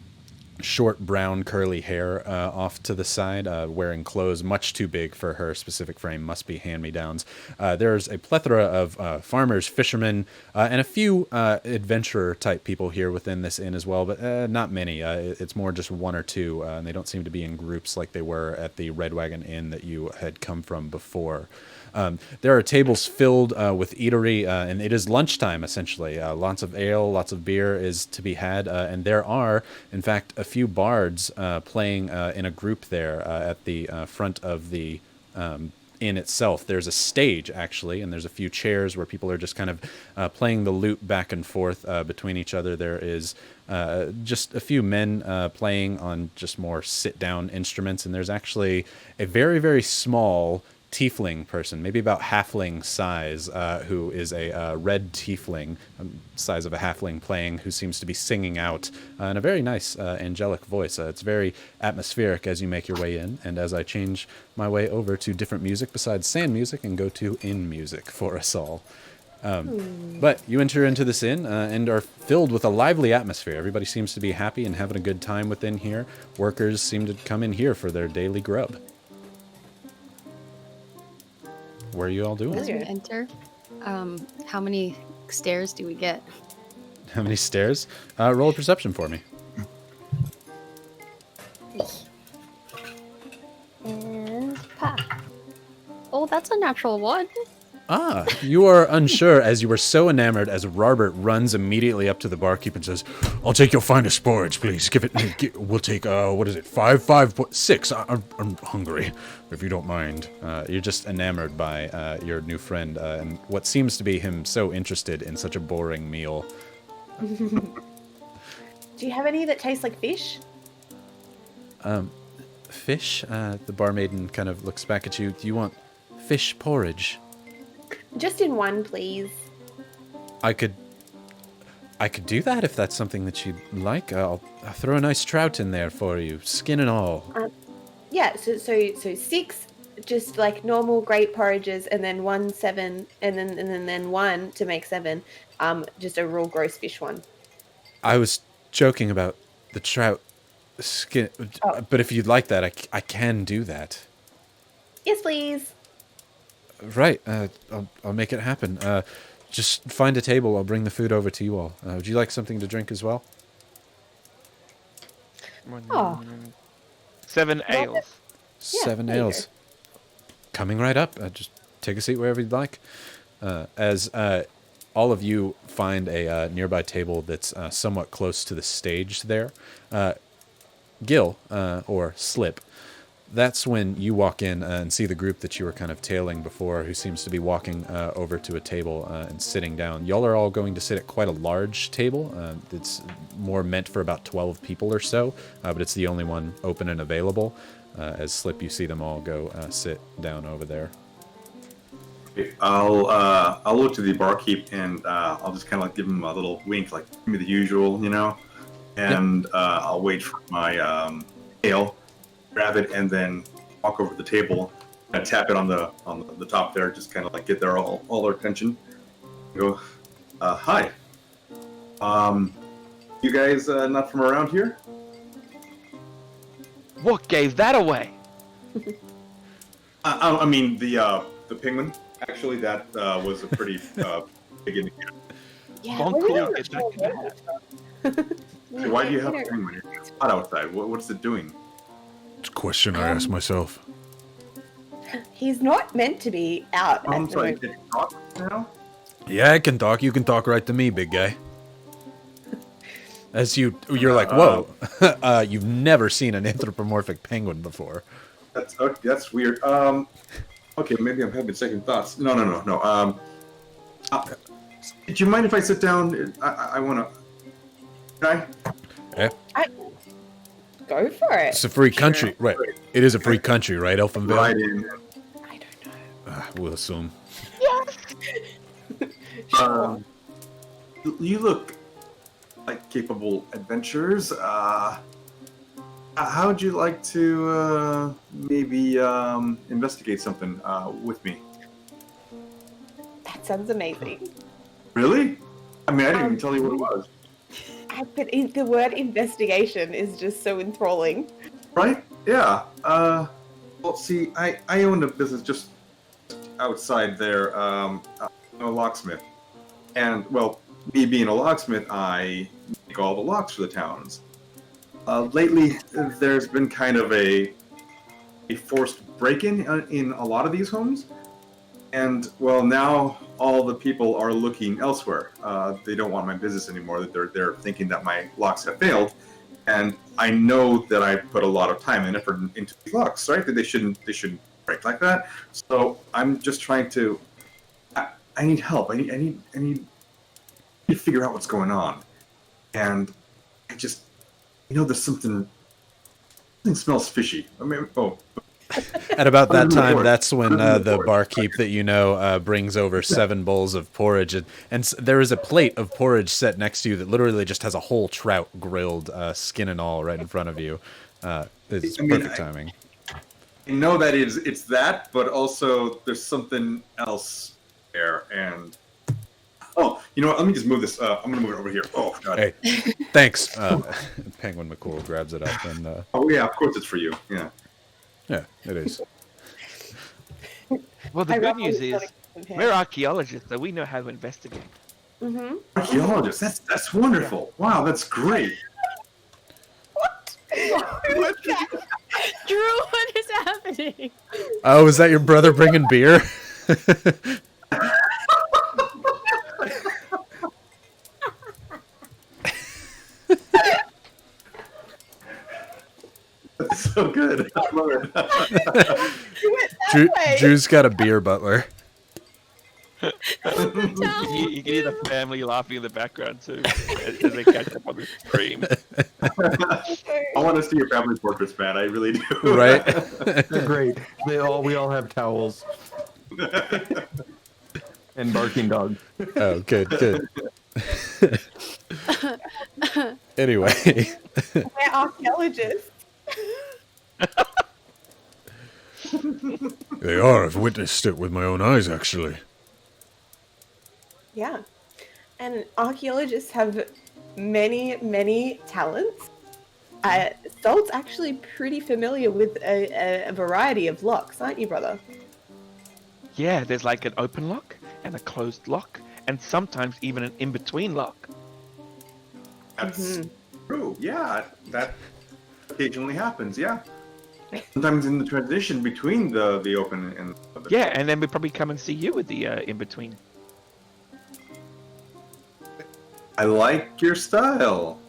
short brown curly hair off to the side, wearing clothes much too big for her specific frame, must be hand-me-downs. There's a plethora of farmers, fishermen, and a few adventurer type people here within this inn as well, but not many. It's more just one or two, and they don't seem to be in groups like they were at the Red Wagon Inn that you had come from before. There are tables filled with eatery, and it is lunchtime, essentially. Lots of ale, lots of beer is to be had, and there are, in fact, a few bards playing in a group there at the front of the inn itself. There's a stage, actually, and there's a few chairs where people are just kind of playing the lute back and forth between each other. There is just a few men playing on just more sit-down instruments, and there's actually a very, very small tiefling person, maybe about halfling size, who is a red tiefling, size of a halfling, playing, who seems to be singing out in a very nice angelic voice. It's very atmospheric as you make your way in, and as I change my way over to different music besides sand music and go to inn music for us all. But you enter into this inn and are filled with a lively atmosphere. Everybody seems to be happy and having a good time within here. Workers seem to come in here for their daily grub. What are you all doing? As we enter, how many stairs do we get? How many stairs? Roll a perception for me. And pa. Oh, that's a natural one. You are unsure as you were so enamored as Robert runs immediately up to the barkeep and says, I'll take your finest porridge, please. We'll take, 6. I'm hungry, if you don't mind. You're just enamored by your new friend and what seems to be him so interested in such a boring meal. Do you have any that taste like fish? Fish? The barmaiden kind of looks back at you. Do you want fish porridge? Just in one, please. I could do that if that's something that you'd like. I'll throw a nice trout in there for you, skin and all. Yeah, so 6 just like normal great porridges, and then 1 7, and then 1 to make 7. Just a real gross fish one. I was joking about the trout skin, but if you'd like that, I can do that. Yes, please. Right, I'll make it happen. Just find a table. I'll bring the food over to you all. Would you like something to drink as well? Oh. 7 ales. 7 there you ales. Coming right up. Just take a seat wherever you'd like. As all of you find a nearby table that's somewhat close to the stage there. Gil, or Slip, that's when you walk in and see the group that you were kind of tailing before, who seems to be walking over to a table and sitting down. Y'all are all going to sit at quite a large table. It's more meant for about 12 people or so, but it's the only one open and available. As Slip, you see them all go sit down over there. I'll look to the barkeep and I'll just kind of like give him a little wink, like give me the usual, and I'll wait for my ale, grab it, and then walk over to the table and tap it on the top there, just kind of like get their all their attention. Go, hi. You guys not from around here? What gave that away? I mean the penguin. Actually, that was a pretty big indicator. Yeah, Bonk we're cool, not get sure back where to it's So why do you have from. a penguin? It's hot outside. What's it doing? It's a question I ask myself. He's not meant to be out. Oh, I'm at the sorry. moment. Did you talk now? Yeah, I can talk. You can talk right to me, big guy. As you're like, whoa, you've never seen an anthropomorphic penguin before. That's weird. Okay, maybe I'm having second thoughts. No. Do you mind if I sit down? I want to. Can I? Yeah, Go for it. it's a free country, right? It is a free country, right, Elfinville? Right in. I don't know. We'll assume. Um, you look like capable adventurers. How would you like to maybe investigate something with me? That sounds amazing. Really? I mean, I didn't even tell you what it was. But the word investigation is just so enthralling. Right? Yeah. Well, see, I owned a business just outside there, a locksmith. And, well, me being a locksmith, I make all the locks for the towns. Lately, there's been kind of a forced break-in in a lot of these homes. And, well, now all the people are looking elsewhere. They don't want my business anymore. They're thinking that my locks have failed. And I know that I put a lot of time and effort into these locks, right? That they shouldn't break like that. So I'm just trying to. I need help. I need to figure out what's going on. And I just, there's something smells fishy. I mean, At about that time, that's when the barkeep that brings over 7 bowls of porridge, and there is a plate of porridge set next to you that literally just has a whole trout grilled, skin and all, right in front of you. It's perfect timing. I know that it's that, but also there's something else there. And you know what? Let me just move this. I'm gonna move it over here. Oh God. Hey, thanks. Penguin McCool grabs it up and. Oh yeah, of course it's for you. Yeah. Yeah, it is. Well, the I good love news how is he's got it we're archaeologists, so we know how to investigate. Mm-hmm. Archaeologist. That's wonderful. Wow, that's great. Drew, what is happening? Oh, is that your brother bringing beer? That's so good. I love it. Drew's got a beer butler. You can hear the family laughing in the background too as they catch up on the stream. I want to see your family portraits, man. I really do. Right? They're great. We all have towels and barking dogs. Oh, good. Anyway. We're archaeologists. They are. I've witnessed it with my own eyes, actually. Yeah. And archaeologists have many talents. Salt's actually pretty familiar with a variety of locks, aren't you, brother? Yeah, there's like an open lock and a closed lock, and sometimes even an in-between lock. That's true. Yeah, that occasionally happens. Yeah. Sometimes in the transition between the open and the Yeah, and then we probably come and see you with the in-between. I like your style.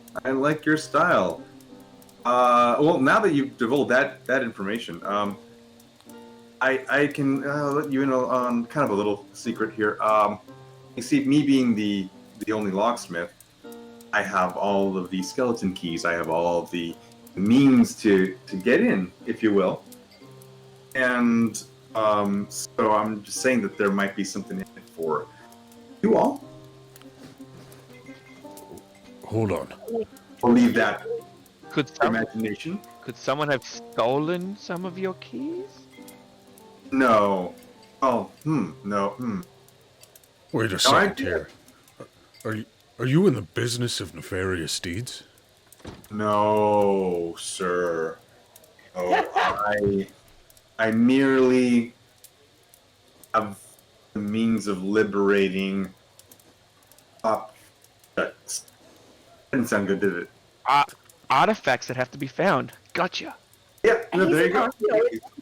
Well, now that you've divulged that information, I can let you in on kind of a little secret here. You see, me being the only locksmith, I have all of the skeleton keys. I have all of the means to get in, if you will. And So I'm just saying that there might be something in it for you all. Hold on. I'll leave that Could to imagination. could someone have stolen some of your keys? No. Oh, no. Wait a second here. Are you in the business of nefarious deeds? No, sir. Oh, I merely have the means of liberating objects. Didn't sound good, did it? Artifacts that have to be found. Gotcha. Yeah, no, He's there you go. an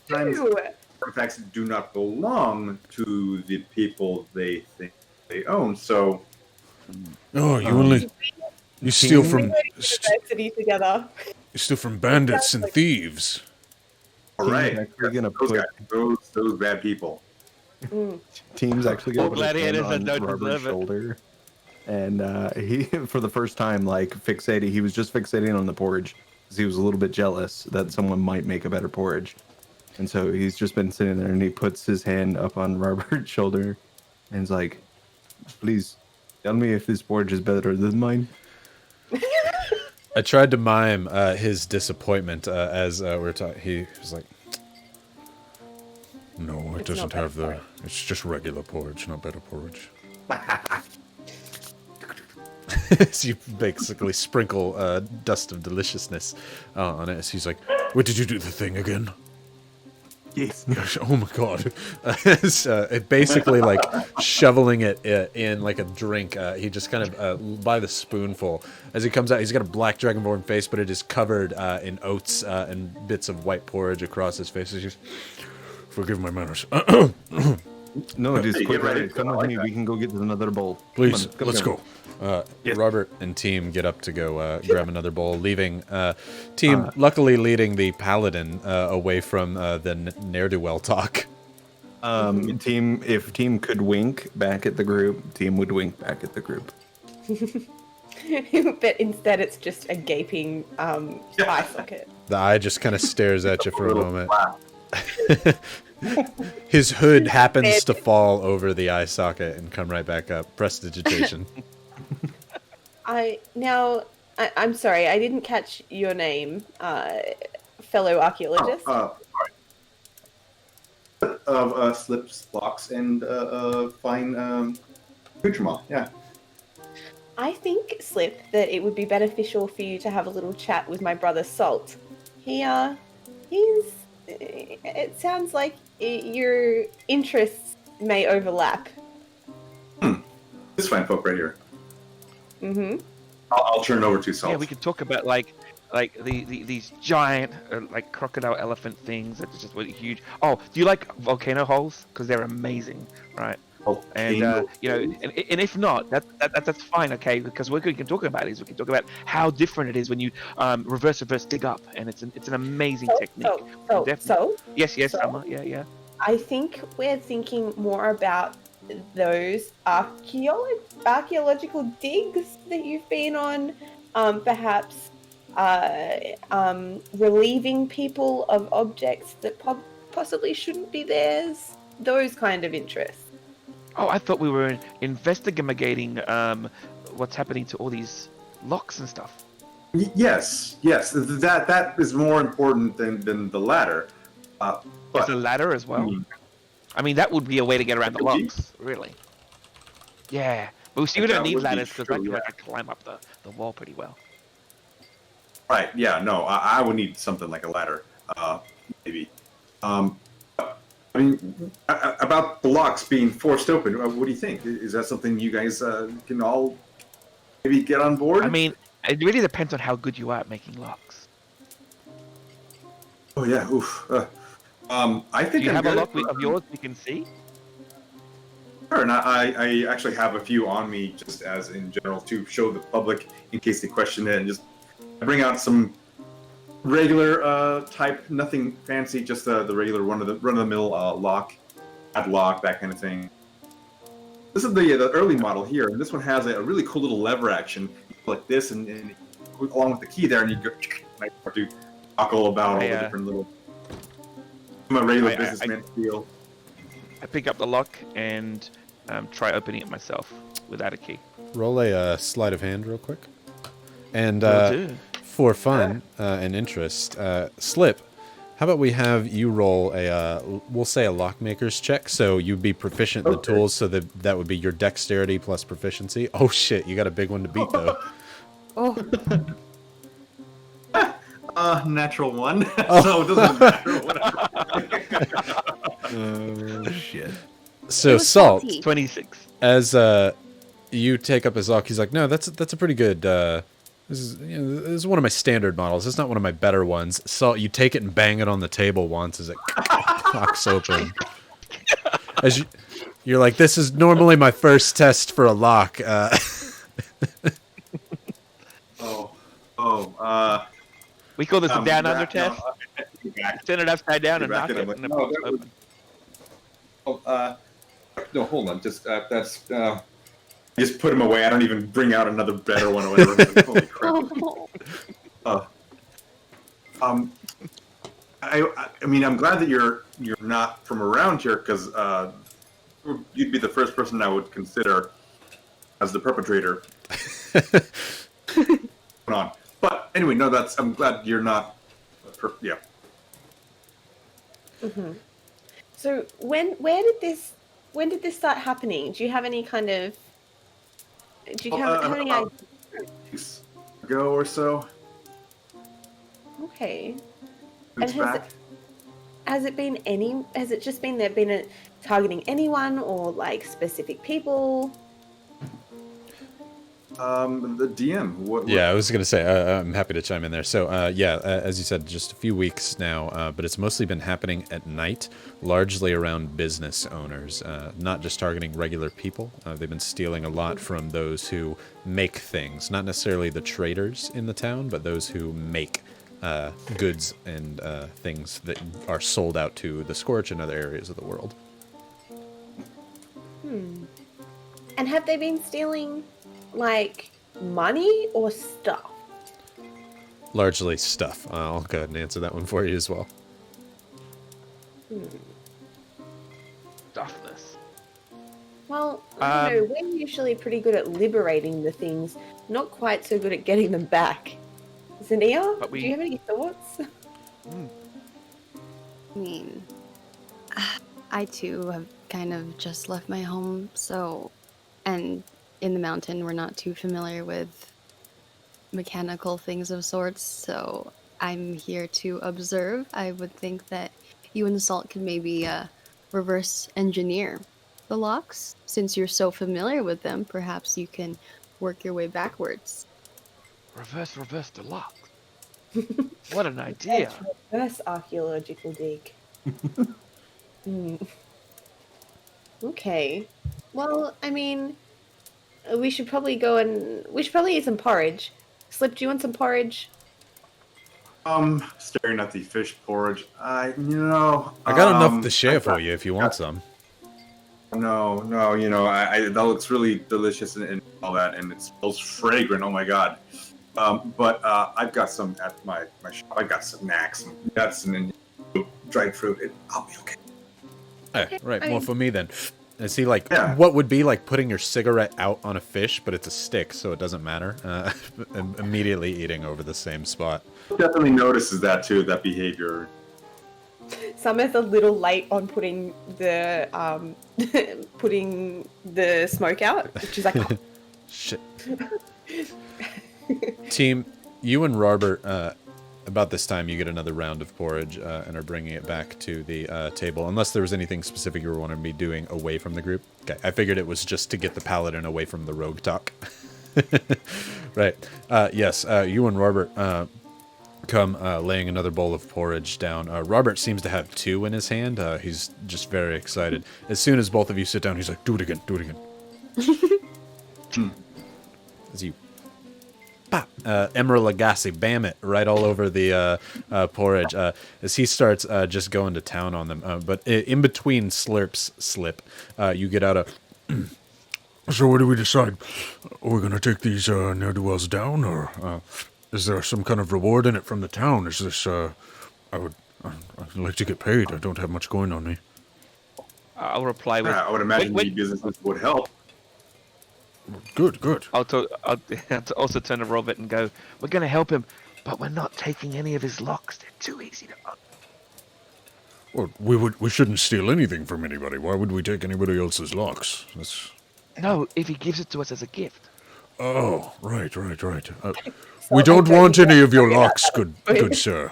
Sometimes Ew. artifacts do not belong to the people they think they own. So, Oh, you steal from University together. you steal from bandits and thieves. all right, actually gonna those put- guys, those bad people. Team's actually going to Oh, put his hand gladiators that on don't Robert's deserve it. shoulder. And he, for the first time, like, he was just fixating on the porridge. Because he was a little bit jealous that someone might make a better porridge. And so he's just been sitting there and he puts his hand up on Robert's shoulder. And he's like, please, tell me if this porridge is better than mine. I tried to mime his disappointment as we were talking. He was like, No, it doesn't have the. It's just regular porridge, not better porridge. so you basically sprinkle dust of deliciousness on it. So he's like, Wait, did you do the thing again? Yes. Oh my god. it basically like shoveling it in like a drink. He just kind of by the spoonful as he comes out. He's got a black dragonborn face, but it is covered in oats and bits of white porridge across his face. He's just, Forgive my manners. No, just Hey, quick, get ready. right? Come I with like me. that. We can go get another bowl. Please, Come on, let's go. Yes. Robert and Team get up to go grab another bowl, leaving Team luckily leading the paladin away from the ne'er-do-well talk. Team, if Team could wink back at the group, Team would wink back at the group. But instead, it's just a gaping eye socket. The eye just kind of stares at you for a moment. His hood happens to fall over the eye socket and come right back up. Prestidigitation. I'm sorry, I didn't catch your name, fellow archaeologist. Of slips, locks, and fine accoutrement. Yeah. I think, Slip, that it would be beneficial for you to have a little chat with my brother Salt. It sounds like your interests may overlap. This fine folk right here. Mm-hmm. I'll turn it over to Salt. Yeah, we could talk about like these giant like crocodile elephant things that are just really huge. Oh, do you like volcano holes? Because they're amazing, right? And you know, and if not, that's fine, okay? Because what we can talk about is we can talk about how different it is when you reverse dig up, and it's an amazing technique. So Yes, Emma, yeah. I think we're thinking more about those archaeological digs that you've been on, perhaps relieving people of objects that possibly shouldn't be theirs. Those kind of interests. Oh, I thought we were investigating what's happening to all these locks and stuff. Yes. That is more important than the latter. There's a ladder as well. I mean, that would be a way to get around the locks, really. Yeah, but we don't That need would be ladders because I true, can climb up the wall pretty well. Right. Yeah. No. I would need something like a ladder. Maybe. I mean, about the locks being forced open. What do you think? Is that something you guys can all maybe get on board? I mean, it really depends on how good you are at making locks. Oh yeah. Oof. I think Do you I'm have a good. lock of yours we can see? Sure, and I actually have a few on me just as in general to show the public in case they question it, and just bring out some regular type, nothing fancy, just the regular run of the mill lock, padlock, that kind of thing. This is the early model here, and this one has a really cool little lever action like this, and along with the key there, and you go I start to talk all about all the different little. I'm a regular businessman feel. I pick up the lock and try opening it myself without a key. Roll a sleight of hand real quick. And Will do. for fun and interest, Slip, how about we have you roll we'll say a lockmaker's check, so you'd be proficient in the tools, so that would be your dexterity plus proficiency. Oh shit, you got a big one to beat though. Oh, Natural 1. So it doesn't matter. Oh shit. So was Salt, salty. 26. as you take up his lock, he's like, no, that's a pretty good. This is one of my standard models. It's not one of my better ones. Salt, you take it and bang it on the table once as it cocks open. As you're like, this is normally my first test for a lock. We call this a down under no, test. back. Turn it upside down and knock Back it, it, I'm and it like, pops no, open. No, hold on. Just that's just put him away. I don't even bring out another better one or whatever. Holy crap. I mean, I'm glad that you're not from around here, because you'd be the first person I would consider as the perpetrator. On. But anyway, no, I'm glad you're not. Yeah. Mm-hmm. So when did this start happening? Do you have any kind of? Do you have any idea? Weeks ago or so. Okay. It's And back. has it just been there been targeting anyone or like specific people? The DM. What, Yeah, I was going to say, I'm happy to chime in there. So, as you said, just a few weeks now, but it's mostly been happening at night, largely around business owners, not just targeting regular people. They've been stealing a lot from those who make things, not necessarily the traders in the town, but those who make goods and things that are sold out to the Scorch and other areas of the world. And have they been stealing like money or stuff? Largely stuff. I'll go ahead and answer that one for you as well. Stuffness. Well, I don't know, we're usually pretty good at liberating the things, not quite so good at getting them back. Zania, But do you have any thoughts? I mean, I too have kind of just left my home, and in the mountain we're not too familiar with mechanical things of sorts, so I'm here to observe. I would think that you and Salt could maybe reverse engineer the locks. Since you're so familiar with them, perhaps you can work your way backwards. Reverse the lock. What an idea. Reverse archaeological dig. Okay. Well, I mean, we should probably eat some porridge. Slip, do you want some porridge? Staring at the fish porridge. I got enough to share for you if you want some. No, that looks really delicious and all that, and it smells fragrant. Oh my god! But I've got some at my shop. I got some snacks, some nuts, and then dried fruit. I'll be okay. Right, I well, mean- for me then. I see, like, Yeah. what would be like putting your cigarette out on a fish, but it's a stick, so it doesn't matter. Immediately eating over the same spot. Definitely notices that too. That behavior. Summer's a little late on putting the smoke out. She's like, oh, Shit. Team, you and Robert, about this time, you get another round of porridge and are bringing it back to the table. Unless there was anything specific you were wanting to be doing away from the group. Okay, I figured it was just to get the paladin away from the rogue talk. Right. Yes, you and Robert come laying another bowl of porridge down. Robert seems to have two in his hand. He's just very excited. As soon as both of you sit down, he's like, do it again, do it again. As you pop, Emerald Lagasse, bam it, right all over the porridge. As he starts just going to town on them. But in between slurps, Slip, you get out a... So what do we decide? Are we going to take these ne'er-do-wells down, or is there some kind of reward in it from the town? Is this, I'd like to get paid. I don't have much going on me. I'll reply with. I would imagine Wait, the businesses would help. Good, good. I'll also turn to Robert and go, we're going to help him, but we're not taking any of his locks. They're too easy to Well, we shouldn't steal anything from anybody. Why would we take anybody else's locks? That's... No, if he gives it to us as a gift. Oh, right. So We don't I don't want think any of your that's locks, about good sir.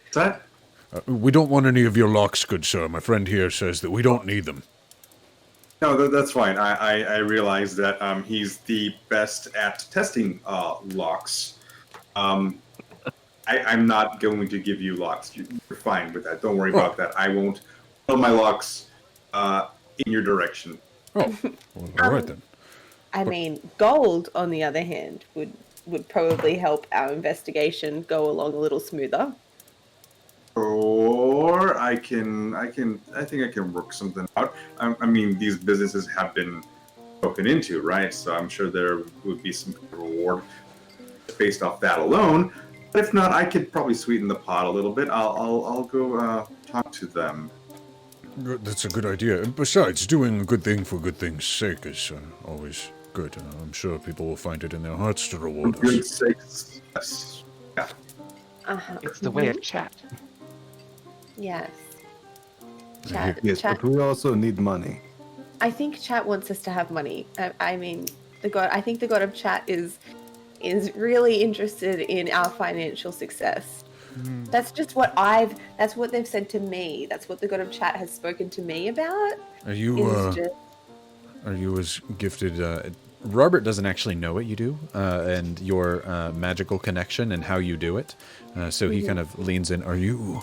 What's that? We don't want any of your locks, good sir. My friend here says that we don't need them. No, that's fine. I realize that he's the best at testing locks. I'm not going to give you locks. You're fine with that. Don't worry about that. I won't put my locks in your direction. Oh, well, all right then. I mean, gold, on the other hand, would probably help our investigation go along a little smoother. Or I think I can work something out. I mean, these businesses have been broken into, right? So I'm sure there would be some reward based off that alone. But if not, I could probably sweeten the pot a little bit. I'll go talk to them. That's a good idea. And besides, doing a good thing for good thing's sake is always good. I'm sure people will find it in their hearts to reward For good us. sakes, yes. Yeah. It's the way of chat. Yes. Chat. Yes, Chat. but we also need money. I think Chat wants us to have money. I mean, I think the God of Chat is really interested in our financial success. That's just that's what they've said to me. That's what the God of Chat has spoken to me about. Are you as gifted? Robert doesn't actually know what you do and your magical connection and how you do it. So he kind of leans in. Are you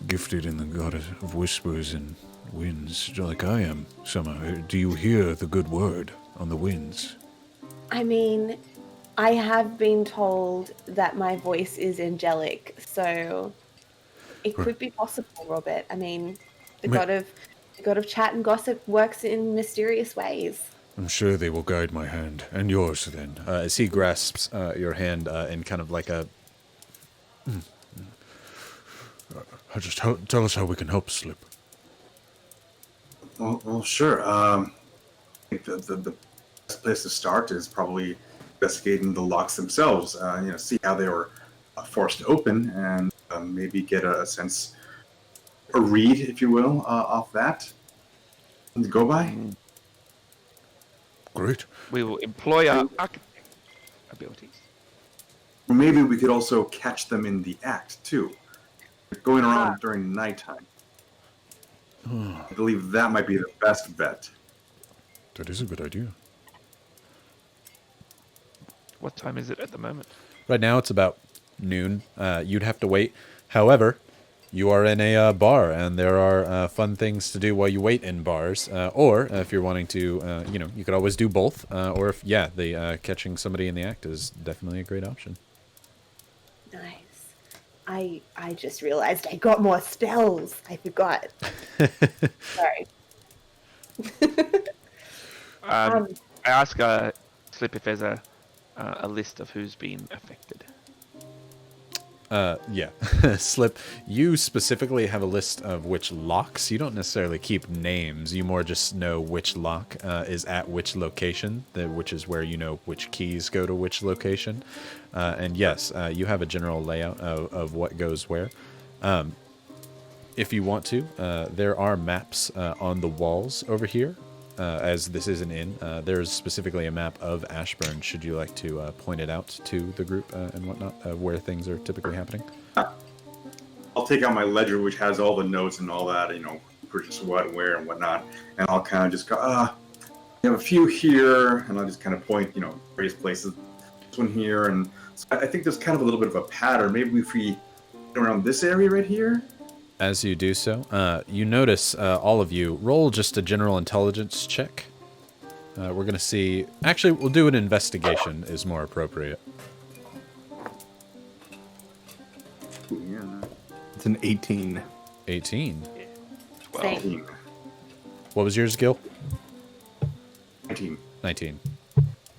gifted in the god of whispers and winds, like I am somehow? Do you hear the good word on the winds? I mean, I have been told that my voice is angelic, so it could be possible, Robert. I mean, the god of Chat and gossip works in mysterious ways. I'm sure they will guide my hand, and yours then. As he grasps your hand in kind of like a... Tell us how we can help, Slip. Well, sure. I think the best place to start is probably investigating the locks themselves. See how they were forced open, and maybe get a sense, a read, if you will, off that. To go by. Great. We will employ our architect abilities. Or maybe we could also catch them in the act too, going around during nighttime. I believe that might be the best bet. That is a good idea. What time is it at the moment? Right now it's about noon. You'd have to wait. However, you are in a bar, and there are fun things to do while you wait in bars. Or if you're wanting to, you could always do both. Or if, the catching somebody in the act is definitely a great option. Nice. I just realized I got more spells. I forgot. Sorry. I ask Slip if there's a list of who's been affected. Yeah. Slip, you specifically have a list of which locks. You don't necessarily keep names. You more just know which lock is at which location, which is where you know which keys go to which location. And yes, you have a general layout of what goes where. If you want to, there are maps on the walls over here. As this is an inn, there's specifically a map of Ashborne, should you like to point it out to the group and whatnot, where things are typically happening. I'll take out my ledger, which has all the notes and all that, purchase what, where, and whatnot, and I'll kind of just go, you have a few here, and I'll just kind of point, various places. This one here, and so I think there's kind of a little bit of a pattern. Maybe if we go around this area right here. As you do so, you notice, all of you, roll just a general intelligence check. We're going to see... Actually, we'll do an investigation is more appropriate. Yeah. It's an 18. 18. 12. Same. What was yours, Gil? 19. 19.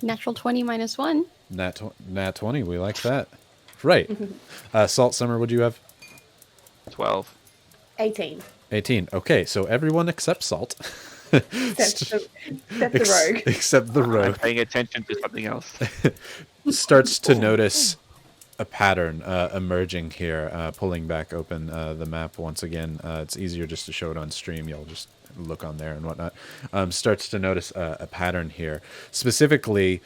Natural 20 minus 1. Nat 20, we like that. Right. Salt Summer, what'd you have? 12. 18. 18. Okay, so everyone except Salt. Except the rogue. Except the I'm rogue paying attention to something else. starts to notice a pattern emerging here. Pulling back open the map once again. It's easier just to show it on stream. You'll just look on there and whatnot. Starts to notice a pattern here. Specifically,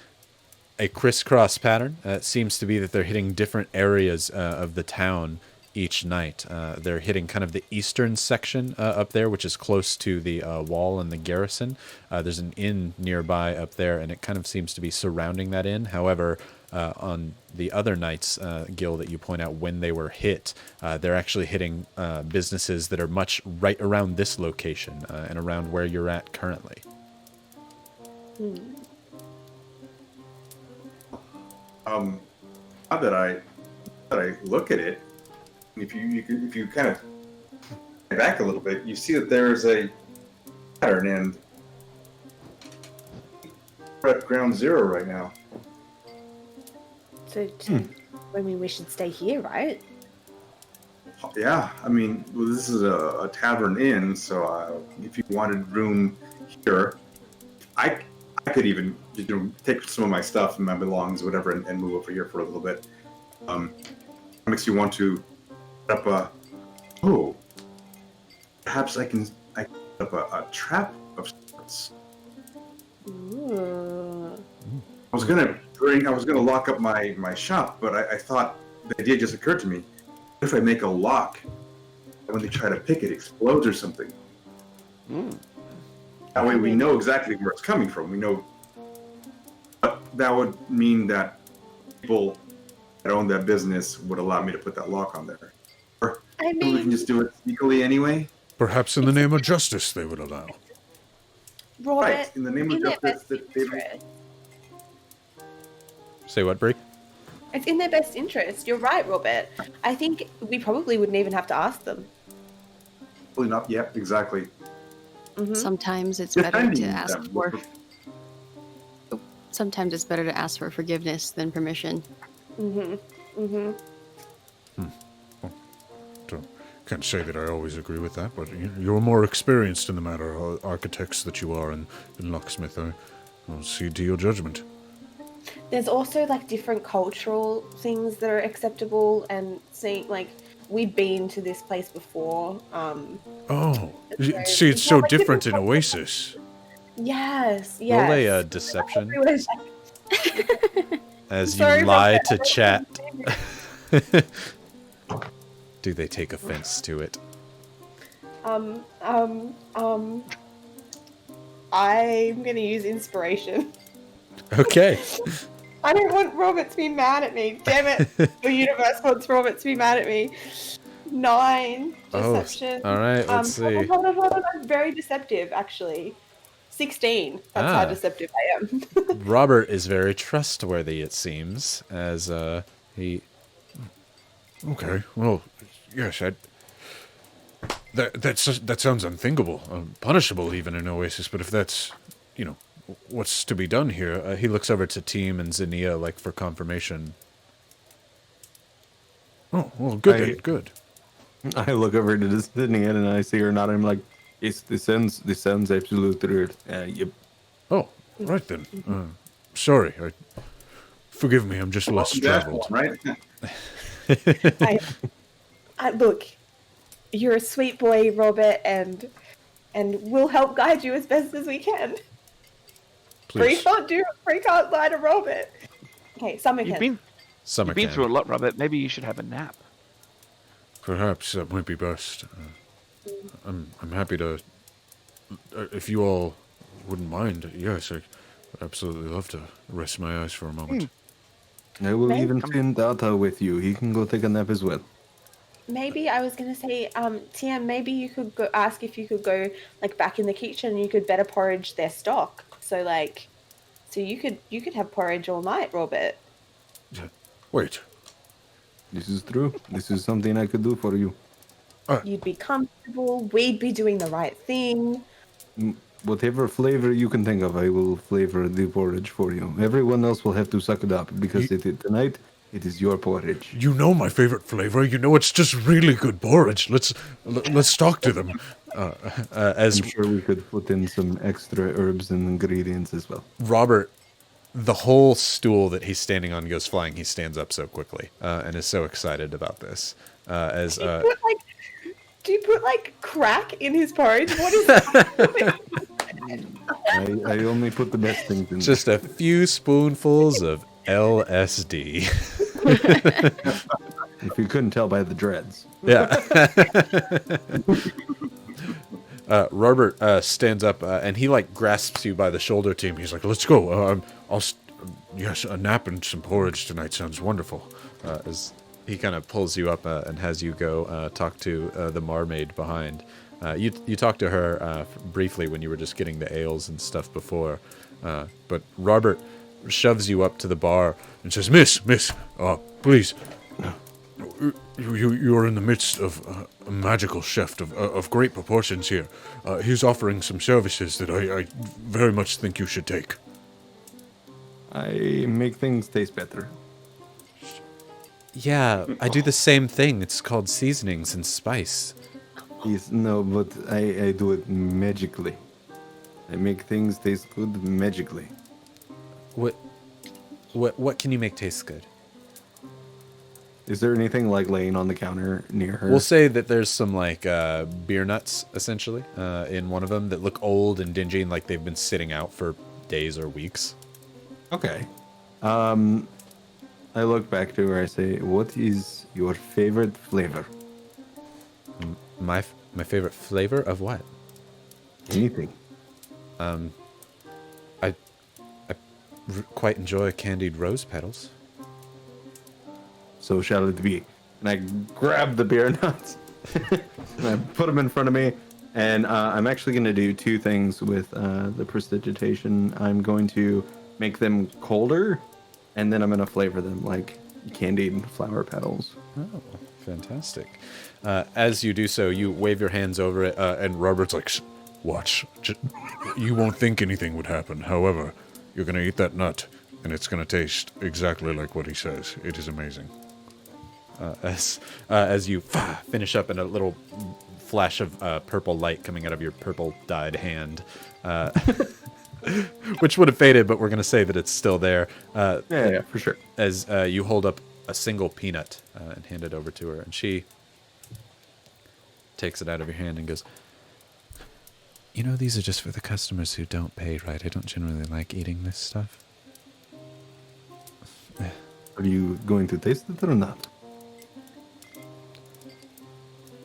a crisscross pattern. It seems to be that they're hitting different areas of the town each night. They're hitting kind of the eastern section up there, which is close to the wall and the garrison. There's an inn nearby up there, and it kind of seems to be surrounding that inn. However, on the other nights, Gil, that you point out when they were hit, they're actually hitting businesses that are much right around this location and around where you're at currently. Now that I look at it, if you kind of go back a little bit, you see that there's a pattern, and we're at ground zero right now. So, I mean, we should stay here, right? Yeah, I mean, well, this is a tavern inn, so if you wanted room here, I could even take some of my stuff and my belongings, whatever, and move over here for a little bit. Makes you want to set up perhaps I can set up a trap of sorts. Ooh. I was gonna lock up my shop, but I thought the idea just occurred to me. What if I make a lock, and when they try to pick it, explodes or something? That way we know exactly where it's coming from. We know, but that would mean that people that own that business would allow me to put that lock on there. Or I we can mean, just do it sneakily anyway. Perhaps in the name of justice they would allow. Robert, Right, in the name of their justice, best that they interest. Say what, Bree? It's in their best interest. You're right, Robert. I think we probably wouldn't even have to ask them. probably not. Yeah, exactly. Mhm. Sometimes it's better to Defending ask them. for. Sometimes it's better to ask for forgiveness than permission. Mhm. Mhm. Can't say that I always agree with that, but you're more experienced in the matter, architects that you are, and locksmith. I'll cede to your judgment. There's also like different cultural things that are acceptable, and seeing like we've been to this place before. Oh, So- see, it's Yeah, so like different in different Oasis. Yes. Roll a Yes. deception Everywhere- as you Sorry, lie Robert, to I don't chat. understand. Do they take offense to it? I'm gonna use inspiration. Okay. I don't want Robert to be mad at me. Damn it! The universe wants Robert to be mad at me. 9 Oh, deception. all right, let's see. Hold on. I'm very deceptive, actually. 16. That's Ah. how deceptive I am. Robert is very trustworthy, it seems, as he. Okay, well, yes, that sounds unthinkable, punishable even in Oasis. But if that's, what's to be done here? He looks over to Team and Zinnia, like for confirmation. Oh, well, good, good. I look over to this Sydney and I see her nodding. I'm like, yes, this sounds absolutely right. Yep. Oh, Right then. Sorry, forgive me. I'm just less traveled. right? I look, you're a sweet boy, Robert, and we'll help guide you as best as we can. Bree please. can't lie to Robert. Okay, Summer You've can. been Summer you've been can. through a lot, Robert. Maybe you should have a nap. Perhaps that might be best. I'm happy to. If you all wouldn't mind, yes, I would absolutely love to rest my eyes for a moment. I will Maybe- even send Data with you. He can go take a nap as well. Maybe I was gonna say, TM, maybe you could go ask if you could go like back in the kitchen and you could better porridge their stock. So you could have porridge all night, Robert. Wait, This is true. This is something I could do for you. You'd be comfortable. We'd be doing the right thing. Whatever flavor you can think of, I will flavor the porridge for you. Everyone else will have to suck it up because tonight It is your porridge. You know my favorite flavor. You know it's just really good porridge. Let's talk to them. As I'm sure we could put in some extra herbs and ingredients as well. Robert, the whole stool that he's standing on goes flying. He stands up so quickly and is so excited about this. Do you put like crack in his porridge? What is that? I only put the best things in. Just a few spoonfuls of LSD. If you couldn't tell by the dreads. Yeah. Robert stands up and he like grasps you by the shoulder team. He's like, "Let's go. Yes, a nap and some porridge tonight sounds wonderful." As he kind of pulls you up and has you go talk to the barmaid behind. You talked to her briefly when you were just getting the ales and stuff before, but Robert shoves you up to the bar and says, Miss, please, you're in the midst of a magical chef of great proportions here. He's offering some services that I very much think you should take." I make things taste better. Yeah, I do the same thing. It's called seasonings and spice. Yes, no, but I do it magically. I make things taste good magically. What can you make taste good? Is there anything like laying on the counter near her? We'll say that there's some like beer nuts essentially in one of them that look old and dingy and like they've been sitting out for days or weeks. Okay. I look back to her. I say, "What is your favorite flavor?" My favorite flavor of what? Anything. I quite enjoy candied rose petals. So shall it be. And I grab the beer nuts and I put them in front of me. And I'm actually going to do two things with the prestidigitation. I'm going to make them colder, and then I'm going to flavor them like candied flower petals. Oh, fantastic. As you do so, you wave your hands over it, and Robert's like, watch. You won't think anything would happen. However, you're going to eat that nut, and it's going to taste exactly like what he says. It is amazing. As you finish up in a little flash of purple light coming out of your purple dyed hand, which would have faded, but we're going to say that it's still there. Yeah, for sure. As you hold up a single peanut and hand it over to her, and she takes it out of your hand and goes, "You know, these are just for the customers who don't pay, right? I don't generally like eating this stuff." Are you going to taste it or not?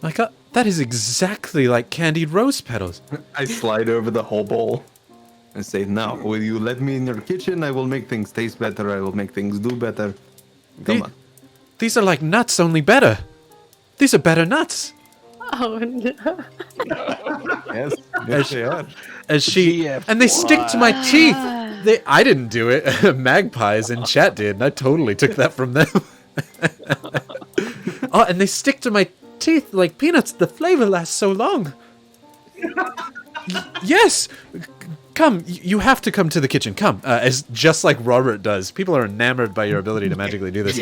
My God, that is exactly like candied rose petals. I slide over the whole bowl and say, "Now, will you let me in your kitchen? I will make things taste better. I will make things do better. Come on." These are like nuts, only better. These are better nuts. Oh no. Yes, yes they are. As she and they stick to my teeth. I didn't do it. Magpies in chat did, and I totally took that from them. Oh, and they stick to my teeth like peanuts. The flavor lasts so long. Yes. Come, you have to come to the kitchen. Come, as just like Robert does. People are enamored by your ability to magically do this.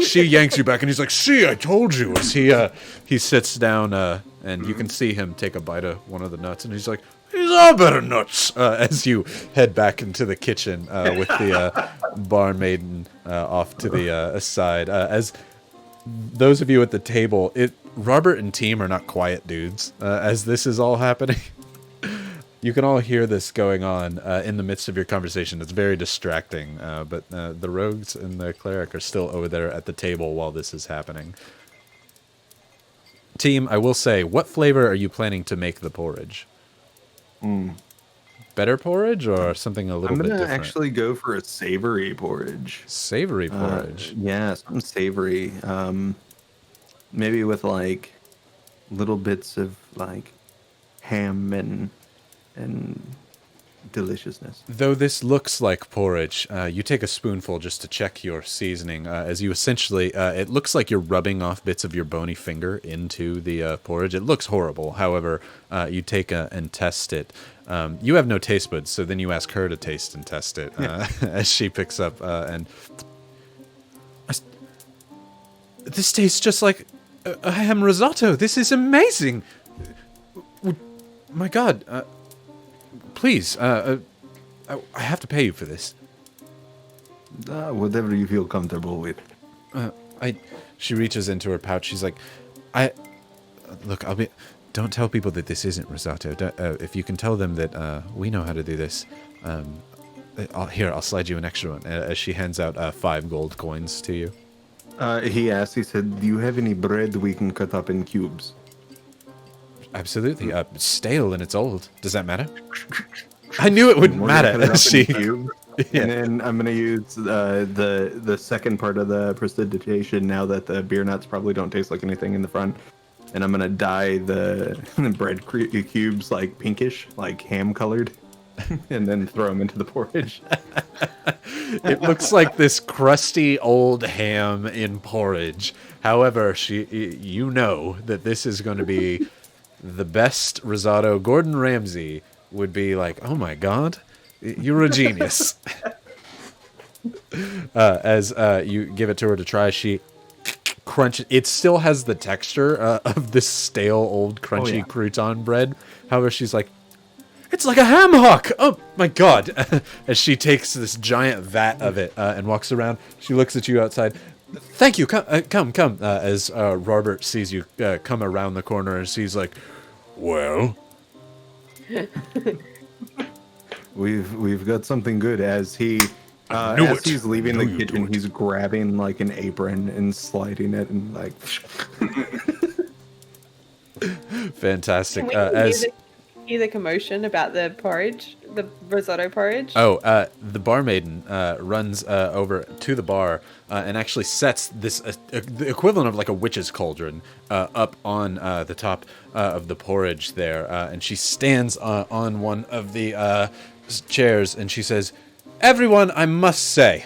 She yanks you back, and he's like, "See, I told you." As he sits down, and you can see him take a bite of one of the nuts, and he's like, "These are better nuts." As you head back into the kitchen with the barmaid off to the side. As those of you at the table, Robert and team are not quiet dudes. As this is all happening. You can all hear this going on in the midst of your conversation. It's very distracting, but the rogues and the cleric are still over there at the table while this is happening. Team, I will say, what flavor are you planning to make the porridge? Better porridge or something a little bit different? I'm going to actually go for a savory porridge. Savory porridge? Yeah, something savory. Maybe with like little bits of like ham and deliciousness. Though this looks like porridge, you take a spoonful just to check your seasoning. As you essentially, it looks like you're rubbing off bits of your bony finger into the porridge. It looks horrible. However, you take and test it. You have no taste buds, so then you ask her to taste and test it as she picks up and This tastes just like a ham risotto. This is amazing. My God. Please, I have to pay you for this. Whatever you feel comfortable with. She reaches into her pouch. She's like, look, don't tell people that this isn't risotto. If you can tell them that we know how to do this, I'll slide you an extra one. As she hands out 5 gold coins to you. He asked, he said, do you have any bread we can cut up in cubes? Absolutely. Stale and it's old. Does that matter? I knew it wouldn't matter. Yeah. And then I'm gonna use the second part of the prestidigitation now that the beer nuts probably don't taste like anything in the front, and I'm gonna dye the bread cubes like pinkish, like ham colored, and then throw them into the porridge. It looks like this crusty old ham in porridge. However, you know that this is going to be the best risotto. Gordon Ramsay would be like, "Oh my God, you're a genius." As you give it to her to try, she crunches. It still has the texture of this stale old crunchy crouton bread. However, she's like, "It's like a ham hock! Oh my God!" As she takes this giant vat of it and walks around, she looks at you outside. "Thank you. Come." As Robert sees you come around the corner, and she's like, "Well." We've got something good. As he's leaving the kitchen, he's grabbing like an apron and sliding it and like. Fantastic. Can we hear the commotion about the porridge, the risotto porridge? Oh, the barmaiden runs over to the bar and actually sets this the equivalent of like a witch's cauldron up on the top of the porridge there, and she stands on one of the chairs and she says, "Everyone, I must say,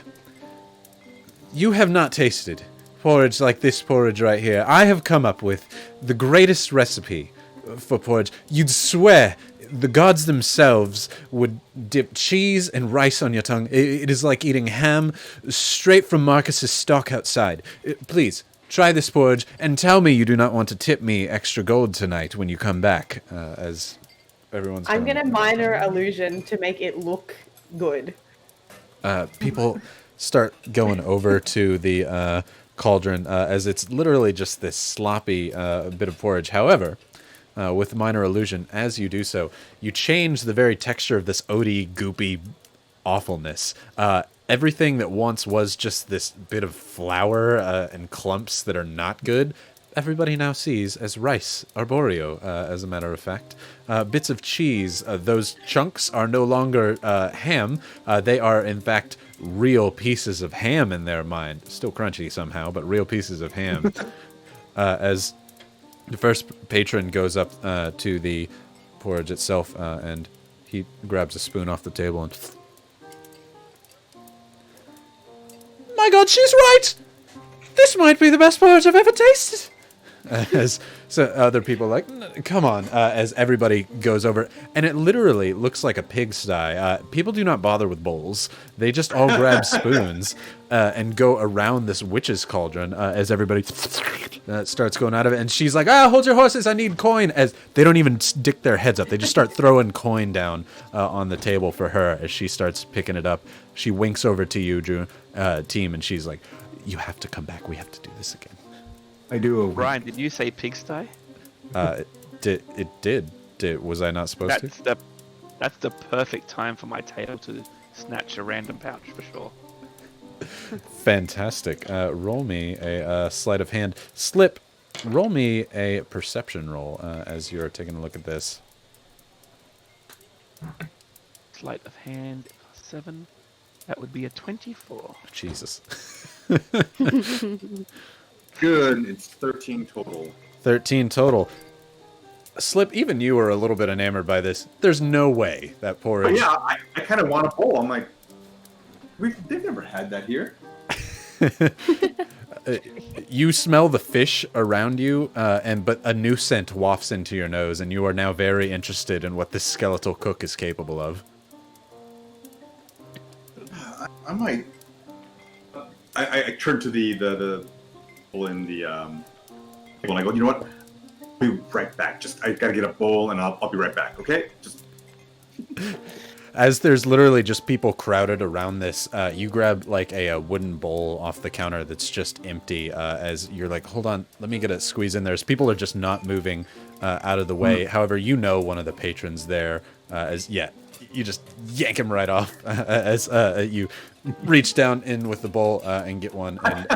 you have not tasted porridge like this porridge right here. I have come up with the greatest recipe for porridge. You'd swear the gods themselves would dip cheese and rice on your tongue. It is like eating ham straight from Marcus's stock outside. Please, try this porridge and tell me you do not want to tip me extra gold tonight when you come back." As everyone's I'm going to minor illusion to make it look good. people start going over to the cauldron as it's literally just this sloppy bit of porridge. However, with minor illusion, as you do so, you change the very texture of this oaty, goopy awfulness. Everything that once was just this bit of flour and clumps that are not good, everybody now sees as rice, arborio, as a matter of fact. Bits of cheese, those chunks are no longer ham. They are, in fact, real pieces of ham in their mind. Still crunchy somehow, but real pieces of ham. As the first patron goes up to the porridge itself, and he grabs a spoon off the table and... "My God, she's right! This might be the best porridge I've ever tasted!" As so other people are like, "Come on," as everybody goes over. And it literally looks like a pigsty. People do not bother with bowls. They just all grab spoons and go around this witch's cauldron as everybody starts going out of it. And she's like, "Hold your horses, I need coin." As they don't even stick their heads up. They just start throwing coin down on the table for her as she starts picking it up. She winks over to you, Drew, team, and she's like, "You have to come back. We have to do this again." I do. Brian, did you say pigsty? It did. Was I not supposed to? That's the perfect time for my tail to snatch a random pouch for sure. Fantastic. Roll me a sleight of hand. Slip, roll me a perception roll as you're taking a look at this. Sleight of hand, 7. That would be a 24. Jesus. Good. It's 13 total. 13 total. Slip, even you were a little bit enamored by this. There's no way that porridge... Yeah, I kind of want a bowl. I'm like, they've never had that here. You smell the fish around you, but a new scent wafts into your nose, and you are now very interested in what this skeletal cook is capable of. I might. I turn to the bowl in the table, and I go, you know what? I'll be right back. I gotta get a bowl, and I'll be right back. Okay? Just As there's literally just people crowded around this, you grab like a wooden bowl off the counter that's just empty. As you're like, hold on, let me get a squeeze in there. As people are just not moving out of the way. However, you know one of the patrons there. You just yank him right off as you reach down in with the bowl and get one and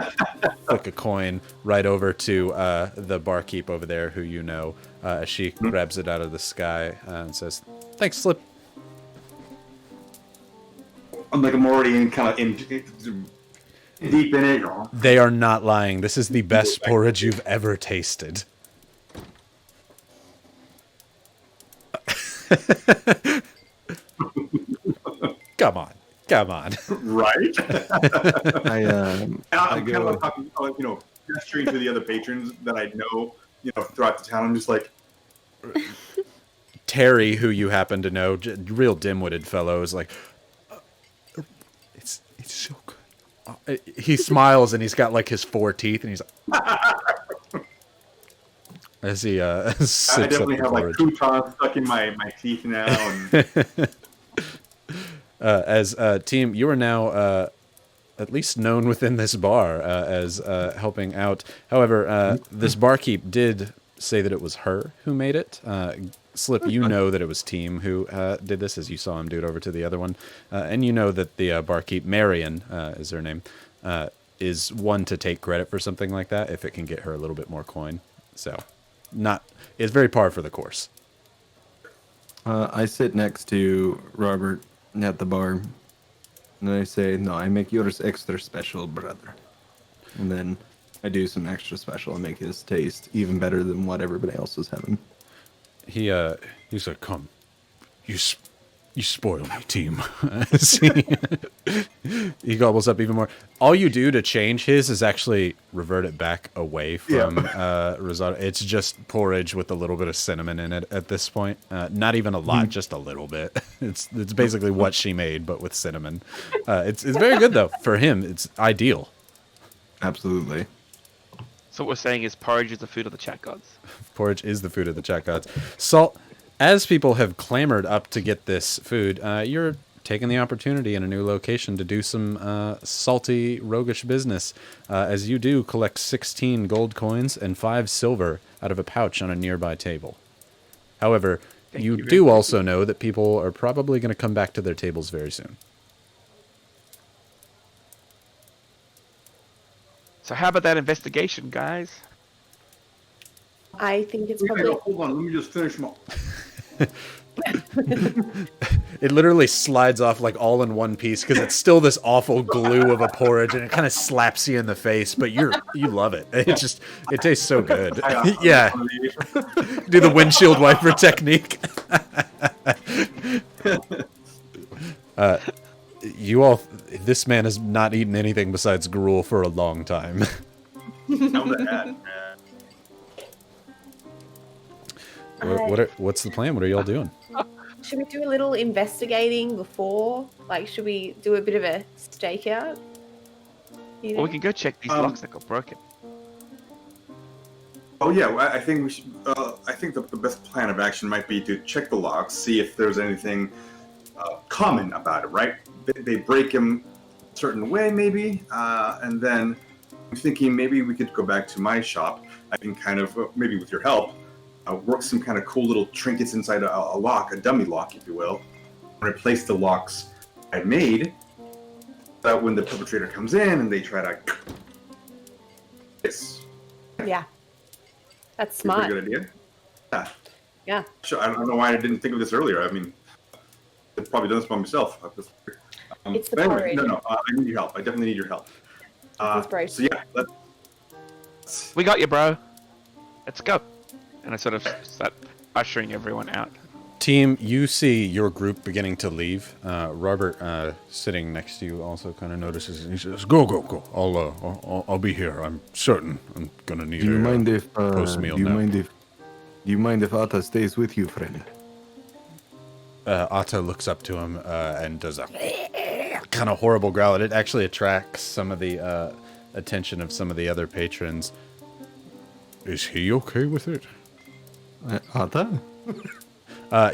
flick a coin right over to the barkeep over there, who you know. She grabs it out of the sky and says, "Thanks, Slip." I'm already in deep in it. They are not lying. This is the best porridge you've ever tasted. Come on. Right? I'm I'm kind of like talking, gesturing to the other patrons that I know, throughout the town. I'm just like, Terry, who you happen to know, real dim-witted fellow, is like, it's so good. He smiles and he's got like his 4 teeth and he's like, as he sips I definitely up the have porridge. croutons stuck in my teeth now. And As team, you are now at least known within this bar as helping out. However, this barkeep did say that it was her who made it. Slip, you know that it was Team who did this, as you saw him do it over to the other one. And you know that the barkeep, Marion is her name, is one to take credit for something like that if it can get her a little bit more coin. So, it's very par for the course. I sit next to Robert at the bar, and I say, "No, I make yours extra special, brother." And then I do some extra special and make his taste even better than what everybody else is having. He's like, come, you spoil me, Team. He gobbles up even more. All you do to change his is actually revert it back away from risotto. It's just porridge with a little bit of cinnamon in it at this point. Not even a lot, just a little bit. It's basically what she made, but with cinnamon. It's very good though. For him, it's ideal. Absolutely. So what we're saying is porridge is the food of the chat gods. Porridge is the food of the chat gods. Salt. As people have clamored up to get this food, you're taking the opportunity in a new location to do some salty, roguish business. As you do, collect 16 gold coins and 5 silver out of a pouch on a nearby table. However, you do also know that people are probably going to come back to their tables very soon. So how about that investigation, guys? I think it's probably. Hold on, let me just finish my. It literally slides off like all in one piece because it's still this awful glue of a porridge, and it kind of slaps you in the face. But you love it. It tastes so good. Yeah, do the windshield wiper technique. This man has not eaten anything besides gruel for a long time. What's the plan? What are y'all doing? Should we do a little investigating before? Like, should we do a bit of a stakeout? Or we can go check these locks that got broken. Oh yeah, well, I think we should. I think the best plan of action might be to check the locks, see if there's anything common about it. Right? They break them a certain way, maybe, and then I'm thinking maybe we could go back to my shop. I can kind of maybe with your help. Work some kind of cool little trinkets inside a lock, a dummy lock, if you will, and replace the locks I made. So that when the perpetrator comes in and they try to, Yeah, that's Pretty smart. good idea. Yeah. Yeah. Sure. I don't know why I didn't think of this earlier. I mean, I've probably done this by myself. It's the but anyway, porridge. No. I need your help. I definitely need your help. So yeah, We got you, bro. Let's go. And I sort of start ushering everyone out. Team, you see your group beginning to leave. Robert, sitting next to you, also kind of notices. He says, go. I'll be here. I'm certain I'm gonna need Do you mind if post-meal do you nap. mind if Atta stays with you, friend? Atta looks up to him and does a kind of horrible growl. It actually attracts some of the attention of some of the other patrons. Is he okay with it? Ata?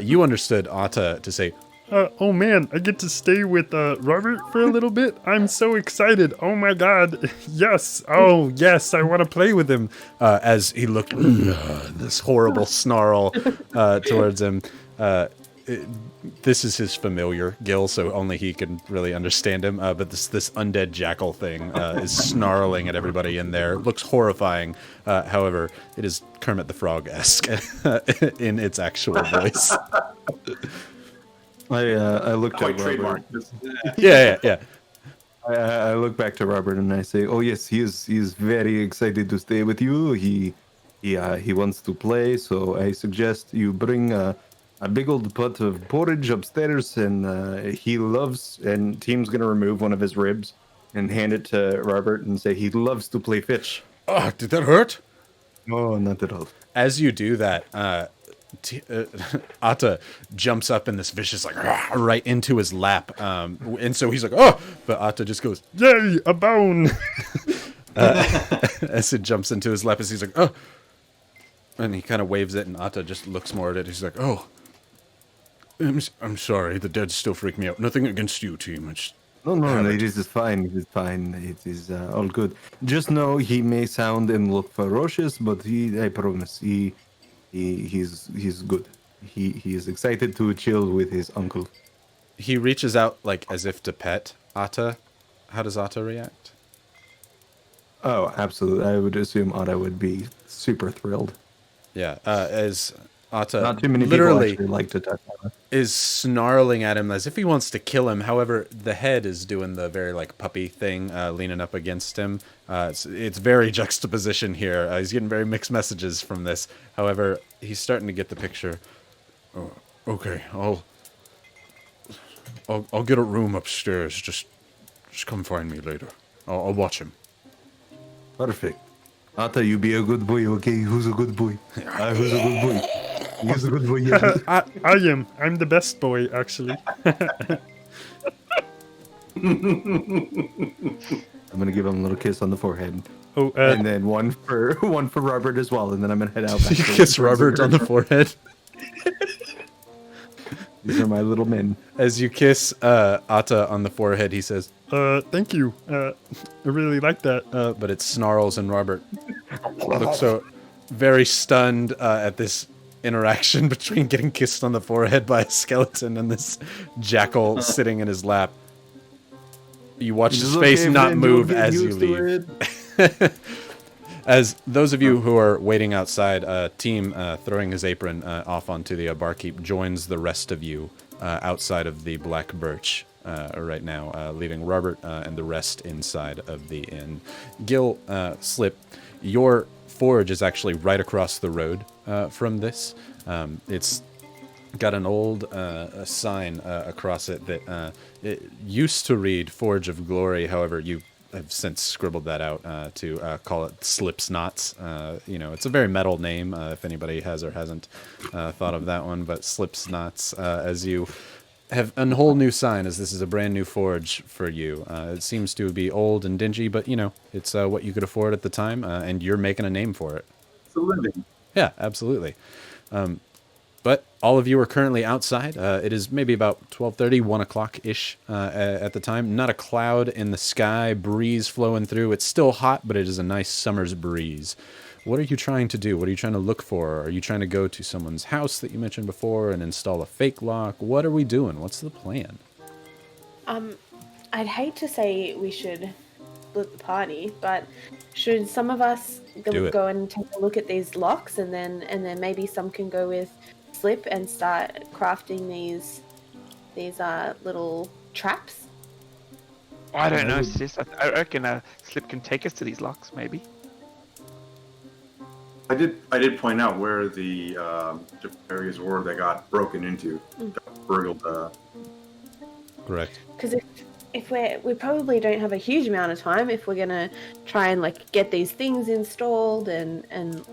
You understood Atta to say, Oh man, I get to stay with Robert for a little bit. I'm so excited. Oh my god. Yes. Oh yes, I want to play with him. as he looked this horrible snarl towards him. This is his familiar, Gil, so only he can really understand him. But this undead jackal thing is snarling at everybody in there. Looks horrifying. However, it is Kermit the Frog-esque in its actual voice. I looked Quite at Robert. trademark. Yeah. I look back to Robert and I say, "Oh yes, he is very excited to stay with you. He wants to play. So I suggest you bring a big old pot of porridge upstairs, and he loves." And Team's gonna remove one of his ribs and hand it to Robert and say he loves to play fetch. Ah, did that hurt? No, not at all. As you do that, Atta jumps up in this vicious, like, right into his lap. And so he's like, oh! But Atta just goes, Yay, a bone. as it jumps into his lap, as he's like, oh! And he kind of waves it, and Atta just looks more at it. He's like, oh, I'm sorry, the dead still freak me out. Nothing against you, Team. It's No, it is fine. It is fine. It is all good. Just know he may sound and look ferocious, but I promise, he's good. He is excited to chill with his uncle. he reaches out, like, as if to pet Atta. How does Atta react? Oh, absolutely. I would assume Otto would be super thrilled. Yeah, as Atta Not too many people literally actually like to touch Otto. is snarling at him as if he wants to kill him. However, the head is doing the very, like, puppy thing, leaning up against him. It's very juxtaposition here. He's getting very mixed messages from this. However, he's starting to get the picture. oh, okay. I'll get a room upstairs. Just come find me later. I'll watch him. Perfect. Otto, you be a good boy, okay? Who's a good boy? Who's a good boy? He's a good boy, yeah. I am. I'm the best boy, actually. I'm gonna give him a little kiss on the forehead. Oh, And then one for Robert as well, and then I'm gonna head out back. You to kiss the Robert on the forehead. These are my little men. As you kiss Atta on the forehead, he says, thank you. I really like that. but it snarls, and Robert looks so very stunned at this interaction between getting kissed on the forehead by a skeleton and this jackal sitting in his lap. You watch his face not move as you leave. As those of you who are waiting outside, Team, throwing his apron off onto the barkeep, joins the rest of you outside of the Black Birch right now, leaving Robert and the rest inside of the inn. Gil, Slip, your forge is actually right across the road from this. It's got an old sign across it that it used to read Forge of Glory. However, you have since scribbled that out to call it Slip's Knots. It's a very metal name if anybody has or hasn't thought of that one, but Slip's Knots, as you have a whole new sign, as this is a brand new forge for you. It seems to be old and dingy, but it's what you could afford at the time, and you're making a name for it. It's a living. Yeah, absolutely. But all of you are currently outside. It is maybe about 12:30, 1 o'clock-ish at the time. Not a cloud in the sky, breeze flowing through. It's still hot, but it is a nice summer's breeze. What are you trying to do? What are you trying to look for? Are you trying to go to someone's house that you mentioned before and install a fake lock? What are we doing? What's the plan? I'd hate to say we should split the party, but should some of us Do it. go and take a look at these locks, and then maybe some can go with Slip and start crafting these little traps? I don't know, sis. I reckon Slip can take us to these locks, maybe. I did point out where the different areas were that got broken into, got burgled. Correct. Because if we probably don't have a huge amount of time if we're gonna try and like get these things installed and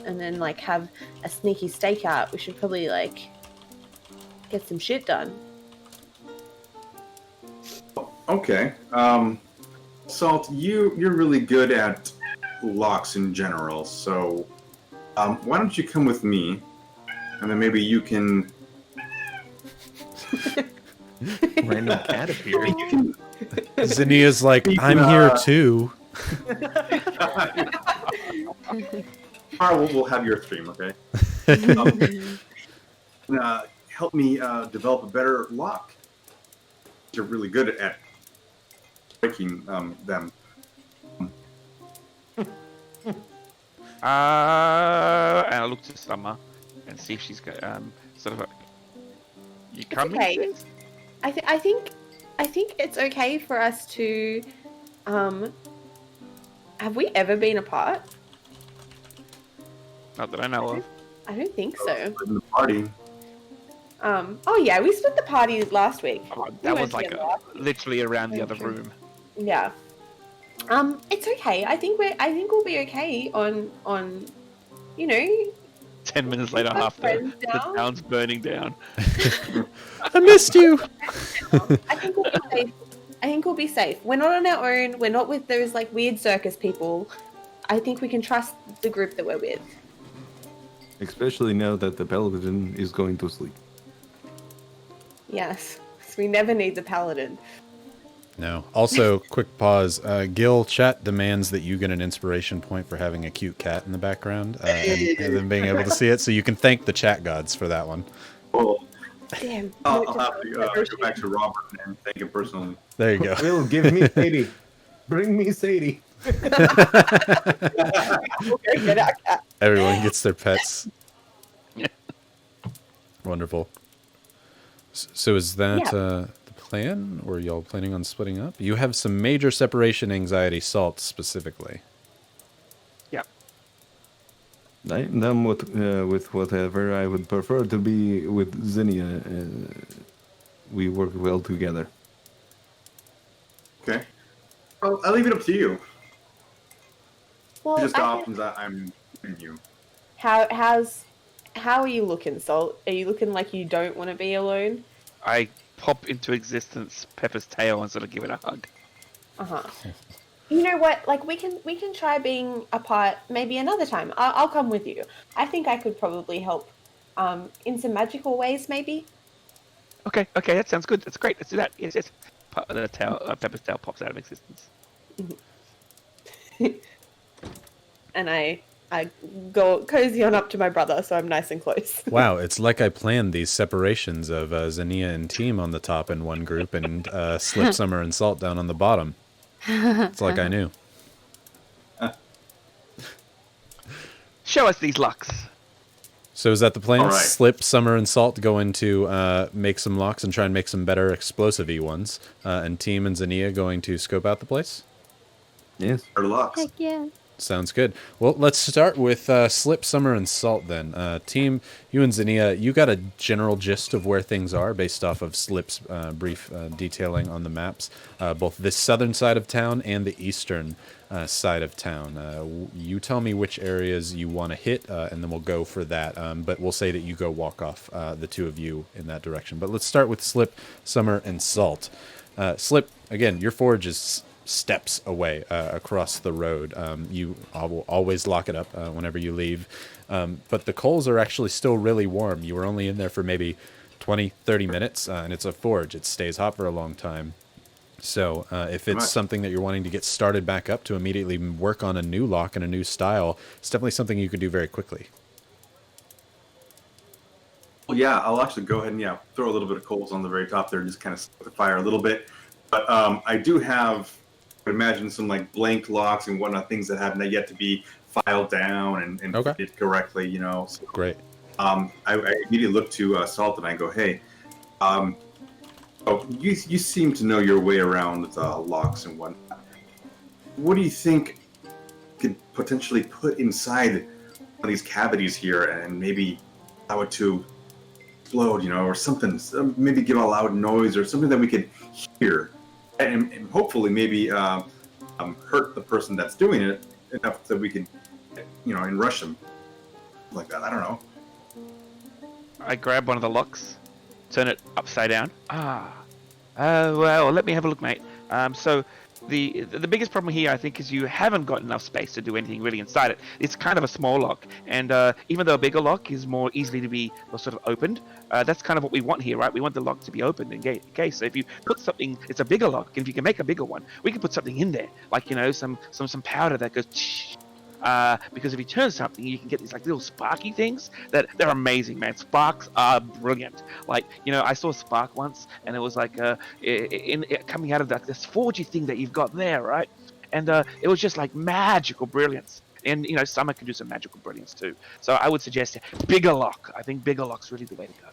then like have a sneaky stakeout, we should probably like get some shit done. Okay. Salt, you're really good at locks in general, so why don't you come with me, and then maybe you can. Random cat appeared. Zinnia's like, I'm here too. Tomorrow we'll have your stream, okay? Help me develop a better lock. You're really good at breaking them. And I look to Summer and see if she's got sort of a. You coming? Okay. I think it's okay for us to. Have we ever been apart? Not that I know of. I don't think so. In the party. Oh yeah, we split the party last week. Oh, We that went was like together. literally around the other room. Yeah. It's okay. I think we'll be okay on, you know. 10 minutes later, Keep our after friends the down. town's burning down. I missed you. I think we'll be safe. I think we'll be safe. We're not on our own. We're not with those like weird circus people. I think we can trust the group that we're with. Especially now that the paladin is going to sleep. Yes. So we never need the paladin. No. Also, quick pause. Gil, chat demands that you get an inspiration point for having a cute cat in the background and then being able to see it, so you can thank the chat gods for that one. Well, Damn. I'll have to go back to Robert and thank him personally. There you go. Will, give me Sadie. Bring me Sadie. Everyone gets their pets. Wonderful. So is that the plan, or are y'all planning on splitting up? You have some major separation anxiety, Salt, specifically. Yeah. I am done with whatever. I would prefer to be with Zinnia. We work well together. Okay. I'll leave it up to you. Well, Just the I options that I'm giving you. How are you looking, Salt? Are you looking like you don't want to be alone? I pop into existence Pepper's tail and sort of give it a hug. Uh-huh. You know what? Like we can try being apart maybe another time. I'll come with you. I think I could probably help in some magical ways maybe. Okay, that sounds good. That's great. Let's do that. Yes. The tail, Pepper's tail pops out of existence. And I go cozy on up to my brother, so I'm nice and close. Wow, it's like I planned these separations of Zania and Team on the top in one group and Slip, Summer, and Salt down on the bottom. It's like I knew. Show us these locks. So is that the plan? All right. Slip, Summer, and Salt go into make some locks and try and make some better explosive-y ones. And Team and Zania going to scope out the place? Yes. Or locks. Heck yeah. Sounds good. Well, let's start with Slip, Summer, and Salt then. Team, you and Zinnia, you got a general gist of where things are based off of Slip's brief detailing on the maps, both this southern side of town and the eastern side of town. You tell me which areas you want to hit, and then we'll go for that. But we'll say that you go walk off, the two of you, in that direction. But let's start with Slip, Summer, and Salt. Slip, again, your forge is steps away across the road. You will always lock it up whenever you leave. But the coals are actually still really warm. You were only in there for maybe 20, 30 minutes, and it's a forge. It stays hot for a long time. So if it's something that you're wanting to get started back up to immediately work on a new lock and a new style, it's definitely something you could do very quickly. Well, yeah, I'll actually go ahead and throw a little bit of coals on the very top there and just kind of set the fire a little bit. But I do have, I would imagine, some like blank locks and whatnot, things that have not yet to be filed down and fitted correctly, you know. So, Great. I immediately look to Salt and I go, hey, you seem to know your way around locks and whatnot. What do you think could potentially put inside one of these cavities here and maybe allow it to explode, you know, or something, maybe give a loud noise or something that we could hear and hopefully maybe hurt the person that's doing it enough that we could, you know, and rush them like that. I don't know. I grab one of the locks, turn it upside down. Well, let me have a look, mate. So the biggest problem here, I think, is you haven't got enough space to do anything really inside it. It's kind of a small lock, and even though a bigger lock is more easily to be sort of opened, that's kind of what we want here, right? We want the lock to be opened in case. So if you put something, it's a bigger lock, and if you can make a bigger one, we can put something in there, like some powder that goes. Because if you turn something, you can get these like little sparky things that they're amazing, man. Sparks are brilliant. Like, I saw a spark once, and it was like coming out of this forgy thing that you've got there, right? And it was just like magical brilliance. And Summer can do some magical brilliance too. So I would suggest bigger lock. I think bigger lock's really the way to go.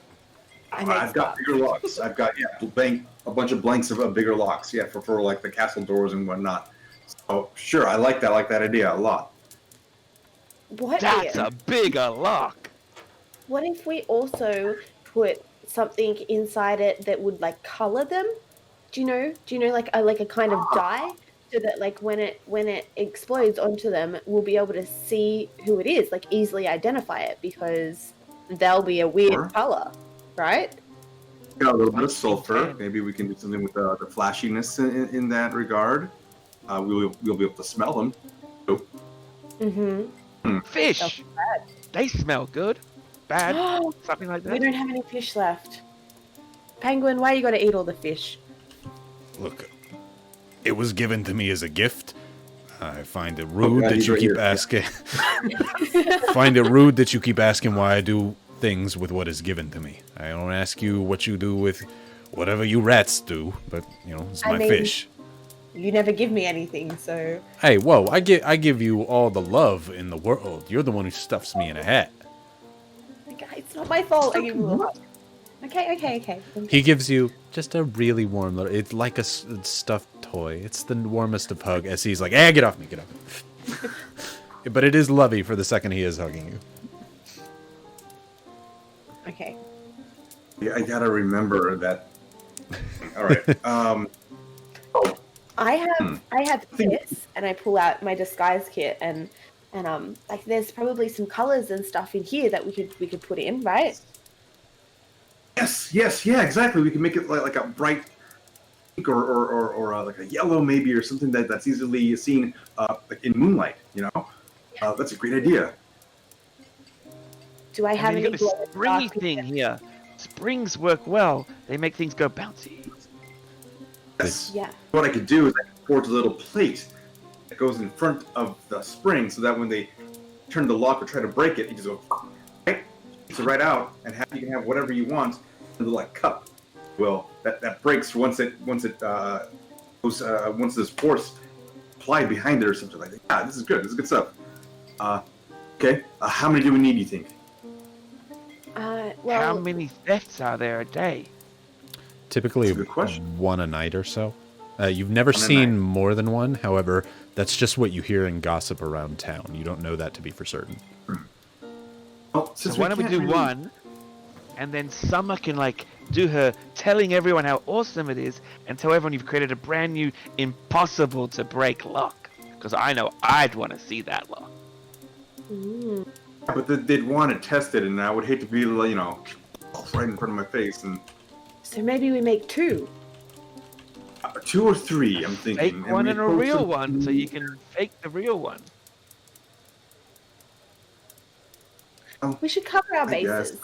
I've got bigger locks. I've got a bunch of blanks of bigger locks. Yeah, for like the castle doors and whatnot. So sure, I like that. I like that idea a lot. That's a bigger lock. What if we also put something inside it that would like color them? Do you know like a kind of dye, so that like when it explodes onto them, we'll be able to see who it is, like easily identify it, because they'll be a weird color, right? Got a little bit of sulfur. Maybe we can do something with the flashiness in that regard. We'll be able to smell them. Oh. Mm-hmm. Fish. They smell good. Bad. Something like that. We don't have any fish left. Penguin, why you gotta eat all the fish? Look, it was given to me as a gift. I find it rude that you keep asking. Find it rude that you keep asking why I do things with what is given to me. I don't ask you what you do with whatever you rats do, but it's my fish. You never give me anything, so. Hey, whoa! I give you all the love in the world. You're the one who stuffs me in a hat. Okay, it's not my fault. I give you a lot. Okay. He gives you just a really warm little. It's like a stuffed toy. It's the warmest of hug. As he's like, get off me, get off me. But it is lovey for the second he is hugging you. Okay. Yeah, I gotta remember that. All right. I have this, and I pull out my disguise kit, and like there's probably some colors and stuff in here that we could put in, right? Yes, yeah, exactly. We can make it like a bright pink or like a yellow maybe, or something that's easily seen like in moonlight. That's a great idea. Do I have any got the springy thing here? Springs work well. They make things go bouncy. Yes. Yeah. What I could do is I could forge a little plate that goes in front of the spring, so that when they turn the lock or try to break it, you just go right, it's right out, and you can have whatever you want in a little like cup. Well, that breaks once there's force applied behind it or something like that. Yeah, this is good. This is good stuff. Okay. How many do we need, you think? Well, how many thefts are there a day? Typically one a night or so. You've never seen more than one. However, that's just what you hear in gossip around town. You don't know that to be for certain. Oh, so why don't we do one, and then Summer can do her telling everyone how awesome it is, and tell everyone you've created a brand new, impossible to break lock. Because I know I'd want to see that lock. Mm. But they'd want to test it, and I would hate to be right in front of my face and. So maybe we make two. 2 or 3, I'm thinking. Fake one and a real one, so you can fake the real one. We should cover our bases.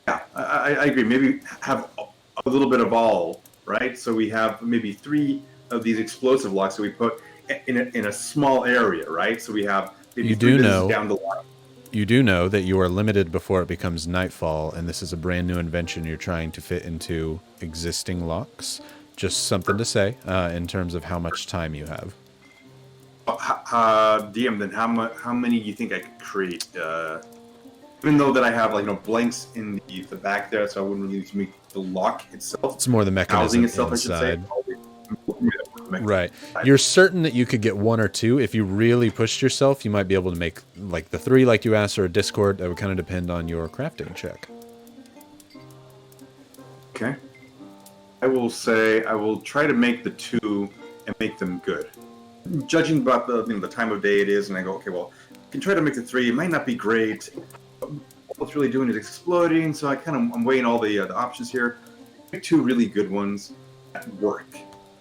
Yeah, I agree. Maybe have a little bit of all, right? So we have maybe 3 of these explosive locks that we put in a small area, right? So we have maybe 3 down the line. You do know that you are limited before it becomes nightfall, and this is a brand new invention you're trying to fit into existing locks. Just something to say in terms of how much time you have. DM, then how many do you think I could create? Even though that I have blanks in the back there, so I wouldn't really need to make the lock itself. It's more the mechanism itself, inside. I should say. Right. You're certain that you could get 1 or 2. If you really pushed yourself, you might be able to make the 3 like you asked, or a Discord. That would kind of depend on your crafting check. Okay. I will say I will try to make the 2 and make them good. Judging about the time of day it is, and I go, okay, well, I can try to make the 3. It might not be great. But what's really doing is exploding, so I'm weighing all the options here. Make 2 really good ones that work.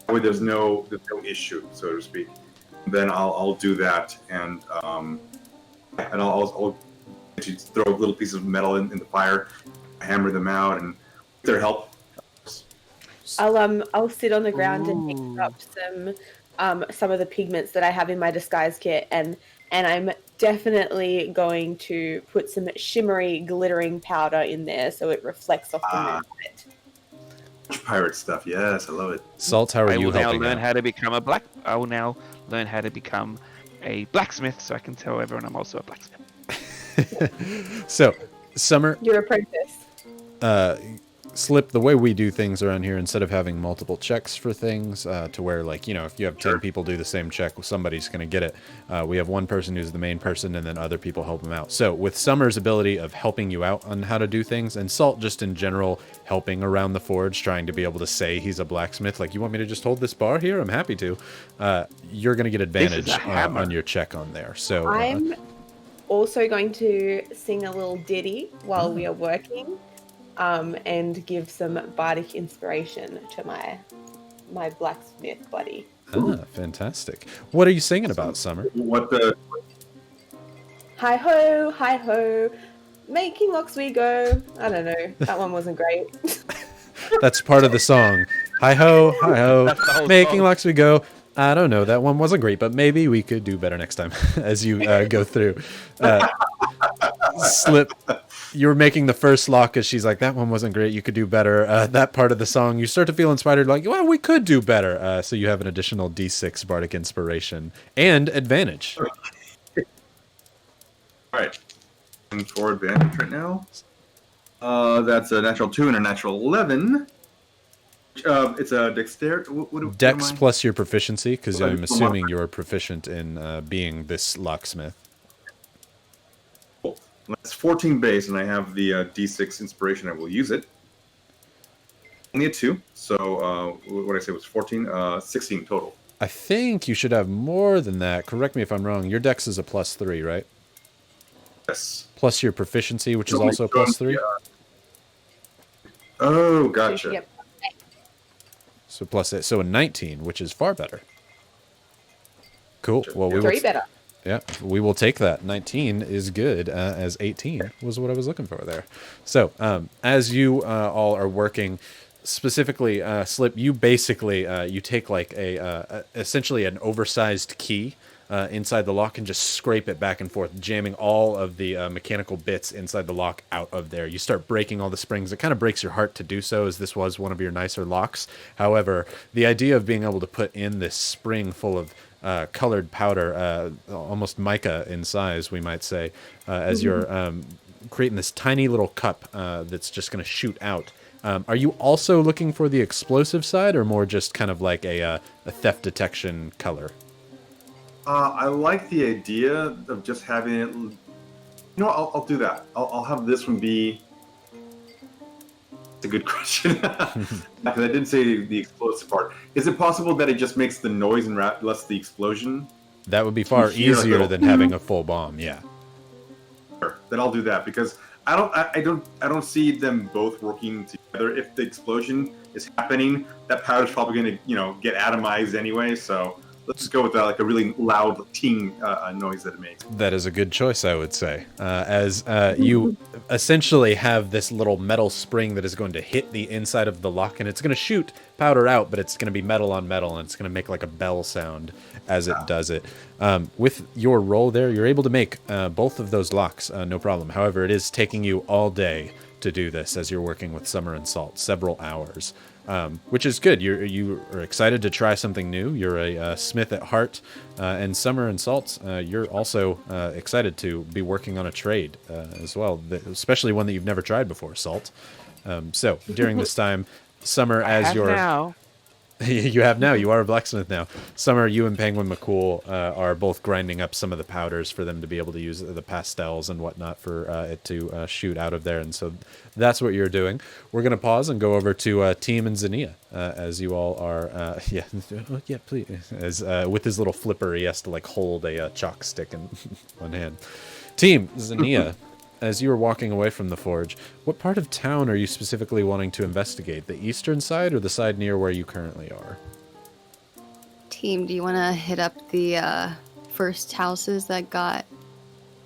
That way there's no issue, so to speak. Then I'll do that, and I'll throw little pieces of metal in the fire, hammer them out, and with their help. I'll sit on the ground and pick up some of the pigments that I have in my disguise kit, and I'm definitely going to put some shimmery, glittering powder in there so it reflects off the moonlight. Pirate stuff, yes, I love it. Salt, how are you helping I will now learn out? how to become I will now learn how to become a blacksmith, so I can tell everyone I'm also a blacksmith. So, Summer, Your apprentice. Slip, the way we do things around here, instead of having multiple checks for things, to where, like, if you have 10 people do the same check, somebody's going to get it. We have one person who's the main person, and then other people help them out. So with Summer's ability of helping you out on how to do things, and Salt just in general helping around the forge, trying to be able to say he's a blacksmith, like, you want me to just hold this bar here? I'm happy to. You're going to get advantage on your check on there. So I'm also going to sing a little ditty while we are working. And give some bardic inspiration to my blacksmith buddy. Fantastic. What are you singing about, Summer? What the? Hi ho, making locks we go. I don't know. That one wasn't great. That's part of the song. Hi ho, That's the whole making song. locks we go. I don't know. That one wasn't great, but maybe we could do better next time as you go through. Slip, you were making the first lock as she's like, that one wasn't great. You could do better. That part of the song, you start to feel inspired, like, well, we could do better. So you have an additional D6 bardic inspiration and advantage. All right. And for advantage right now. That's a natural 2 and a natural 11. It's a dexterity. What Dex am I? plus your proficiency, because Okay, I'm assuming you're proficient in being this locksmith. Cool. That's 14 base, and I have the D6 inspiration. I will use it. Only a 2, so what did I say was 14? 16 total. I think you should have more than that. Correct me if I'm wrong. Your dex is a +3, right? Yes. Plus your proficiency, which is also +3. Oh, gotcha. Yep. So plus it. So a 19, which is far better. Cool. Well, we will, 3 better. yeah, we will take that. 19 is good, as 18 was what I was looking for there. So as you all are working, specifically, Slip, you basically you take like essentially an oversized key inside the lock and just scrape it back and forth, jamming all of the mechanical bits inside the lock out of there. You start breaking all the springs. It kind of breaks your heart to do so, as this was one of your nicer locks. However, the idea of being able to put in this spring full of colored powder, almost mica in size, we might say, as you're creating this tiny little cup that's just going to shoot out. Are you also looking for the explosive side, or more just kind of like a theft detection color? I like the idea of just having it. You know, I'll do that. I'll have this one be. It's a good question because I didn't say the explosive part. Is it possible that it just makes the noise and less the explosion? That would be far You hear like a easier little- than having a full bomb. Yeah. Sure. Then I'll do that because I don't see them both working together. If the explosion is happening, that powder's probably going to get atomized anyway. So let's just go with that, like a really loud ting noise that it makes. That is a good choice, I would say. As you essentially have this little metal spring that is going to hit the inside of the lock, and it's going to shoot powder out, but it's going to be metal on metal, and it's going to make like a bell sound as it does it. With your roll there, you're able to make both of those locks, no problem. However, it is taking you all day to do this as you're working with Summer and Salt, several hours. Which is good. You are excited to try something new. You're a smith at heart, and Summer and Salt, you're also excited to be working on a trade as well, especially one that you've never tried before, Salt. So during this time, Summer, as your now. you have now. You are a blacksmith now. Summer, you and Penguin McCool are both grinding up some of the powders for them to be able to use the pastels and whatnot for it to shoot out of there. And so that's what you're doing. We're going to pause and go over to Team and Zania as you all are, yeah, please. As with his little flipper, he has to like hold a chalk stick in one hand. Team Zania. As you were walking away from the forge, what part of town are you specifically wanting to investigate? The eastern side or the side near where you currently are? Team, do you want to hit up the first houses that got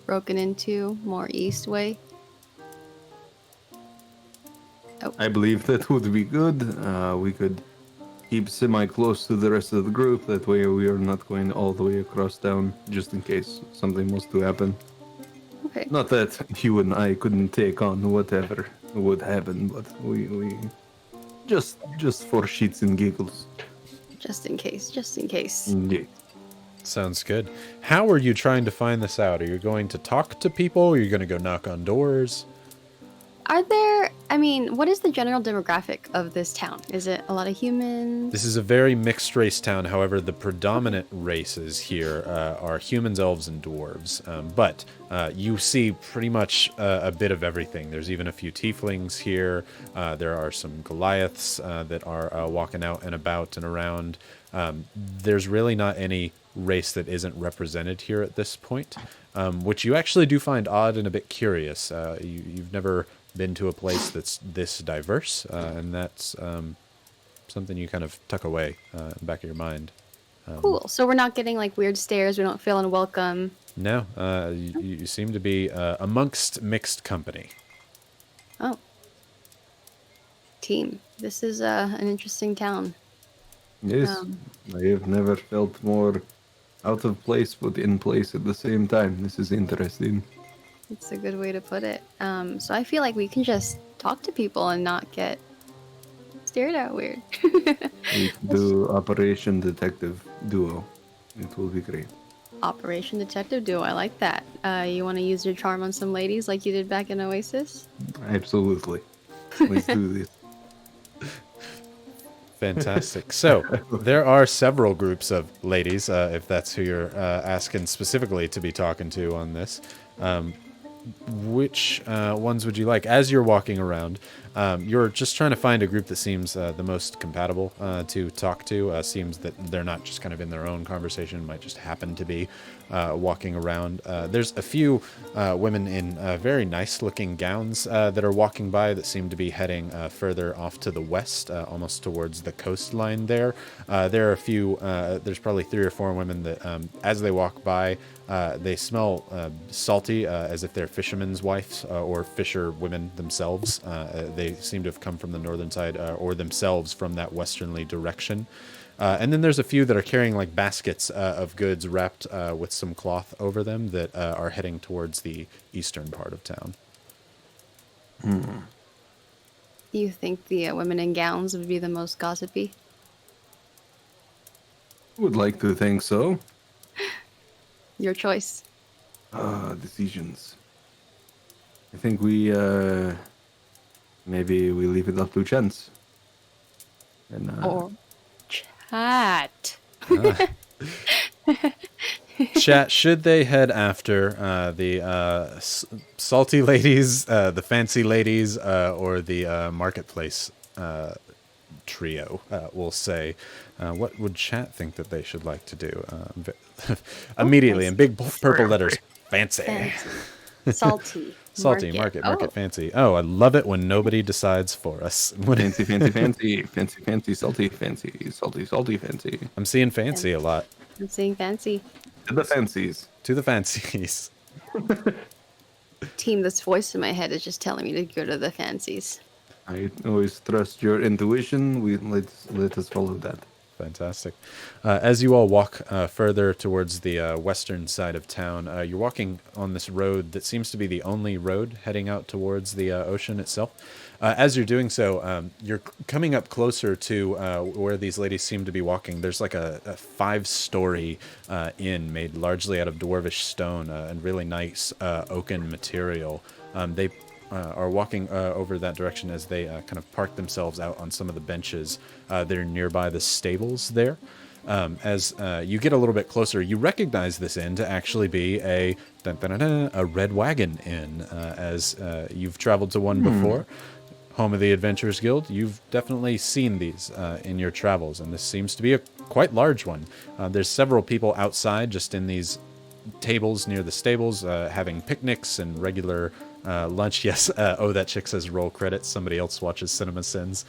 broken into more east way? I believe that would be good. We could keep semi-close to the rest of the group. That way we are not going all the way across town, just in case something was to happen. Okay. Not that you and I couldn't take on whatever would happen, but we just for shits and giggles. Just in case. Just in case. Yeah. Sounds good. How are you trying to find this out? Are you going to talk to people? Are you going to go knock on doors? Are there, I mean, what is the general demographic of this town? Is it a lot of humans? This is a very mixed race town. However, the predominant races here are humans, elves, and dwarves. But you see pretty much a bit of everything. There's even a few tieflings here. There are some Goliaths that are walking out and about and around. There's really not any race that isn't represented here at this point, which you actually do find odd and a bit curious. You've never been to a place that's this diverse, and that's something you kind of tuck away in the back of your mind. Cool. So we're not getting like weird stares. We don't feel unwelcome. No, you seem to be amongst mixed company. Oh. Team, this is an interesting town. Yes, I have never felt more out of place but in place at the same time. This is interesting. It's a good way to put it. So I feel like we can just talk to people and not get stared at weird. We do Operation Detective Duo. It will be great. Operation Detective Duo, I like that. You want to use your charm on some ladies like you did back in Oasis? Absolutely. Let's do this. Fantastic. So there are several groups of ladies, if that's who you're asking specifically to be talking to on this. Which ones would you like? As you're walking around, you're just trying to find a group that seems the most compatible to talk to. Seems that they're not just kind of in their own conversation, might just happen to be walking around. There's a few women in very nice looking gowns that are walking by that seem to be heading further off to the west, almost towards the coastline there. There are a few, there's probably 3 or 4 women that as they walk by, they smell salty, as if they're fishermen's wives or fisher women themselves. They seem to have come from the northern side or themselves from that westernly direction. And then there's a few that are carrying like baskets of goods wrapped with some cloth over them that are heading towards the eastern part of town. You think the women in gowns would be the most gossipy? Would like to think so. Your choice. Decisions. I think we maybe we leave it up to chance. And Or chat. Chat, should they head after the salty ladies, the fancy ladies, or the marketplace trio, we'll say, what would chat think that they should like to do? Immediately, in big purple letters, fancy. Salty. Salty, market, fancy. Oh, I love it when nobody decides for us. fancy, salty, fancy. I'm seeing fancy a lot. I'm saying fancy. To the fancies. To the fancies. Team, this voice in my head is just telling me to go to the fancies. I always trust your intuition. Let us follow that. Fantastic. As you all walk further towards the western side of town, you're walking on this road that seems to be the only road heading out towards the ocean itself. As you're doing so, you're coming up closer to where these ladies seem to be walking. There's like a 5-story inn made largely out of dwarvish stone and really nice oaken material. They are walking over that direction as they kind of park themselves out on some of the benches that are nearby the stables there. As you get a little bit closer, you recognize this inn to actually be a Red Wagon inn. As you've traveled to one before, home of the Adventurers Guild, you've definitely seen these in your travels, and this seems to be a quite large one. There's several people outside just in these tables near the stables having picnics and regular lunch. Yes. Oh, that chick says roll credits. Somebody else watches Cinema Sins.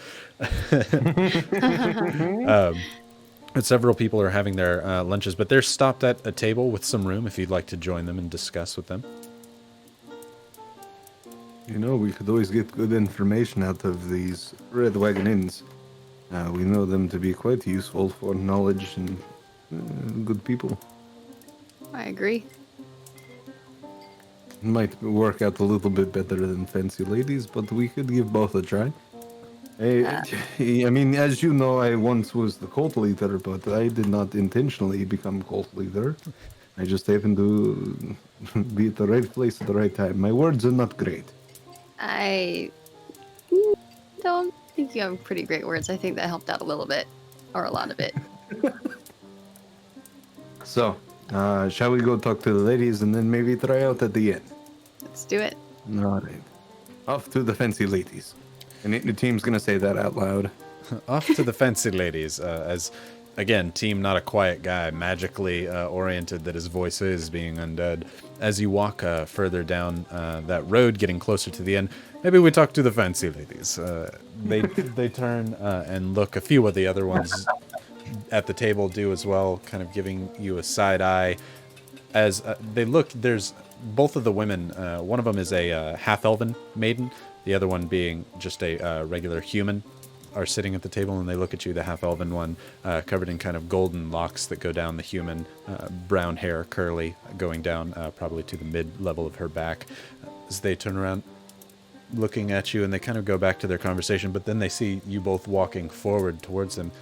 But several people are having their lunches, but they're stopped at a table with some room if you'd like to join them and discuss with them. You know, we could always get good information out of these Red Wagon Inns. We know them to be quite useful for knowledge and good people. I agree. Might work out a little bit better than fancy ladies, but we could give both a try. I mean, as you know, I once was the cult leader, but I did not intentionally become cult leader. I just happened to be at the right place at the right time. My words are not great. I don't think you have pretty great words. I think that helped out a little bit, or a lot of it. So, shall we go talk to the ladies and then maybe try out at the end? Let's do it. All right. Off to the fancy ladies. And the team's going to say that out loud. Off to the fancy ladies, as, again, Team not a quiet guy, magically oriented that his voice is being undead. As you walk further down that road, getting closer to the end, maybe we talk to the fancy ladies. They turn and look. A few of the other ones at the table do as well, kind of giving you a side eye. As they look, there's both of the women. One of them is a half-elven maiden, the other one being just a regular human, are sitting at the table, and they look at you, the half-elven one, covered in kind of golden locks that go down the human, brown hair, curly, going down probably to the mid-level of her back. As they turn around, looking at you, and they kind of go back to their conversation, but then they see you both walking forward towards them.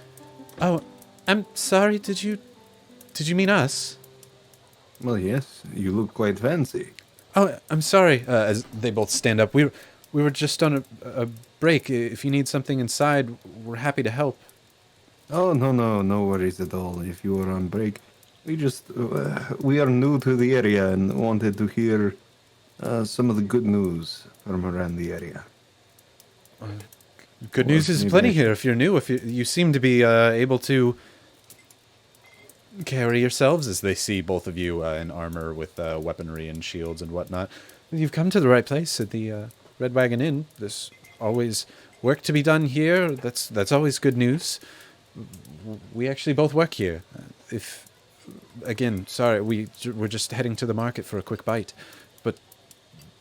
Oh, I'm sorry, did you mean us? Well, yes, you look quite fancy. Oh, I'm sorry, as they both stand up. We were just on a break. If you need something inside, we're happy to help. Oh, no worries at all. If you are on break, we are new to the area and wanted to hear some of the good news from around the area. Good news is plenty here. If you're new, if you seem to be able to carry yourselves, as they see both of you in armor with weaponry and shields and whatnot. You've come to the right place at the Red Wagon Inn. There's always work to be done here. That's always good news. We actually both work here. Sorry, we're just heading to the market for a quick bite. But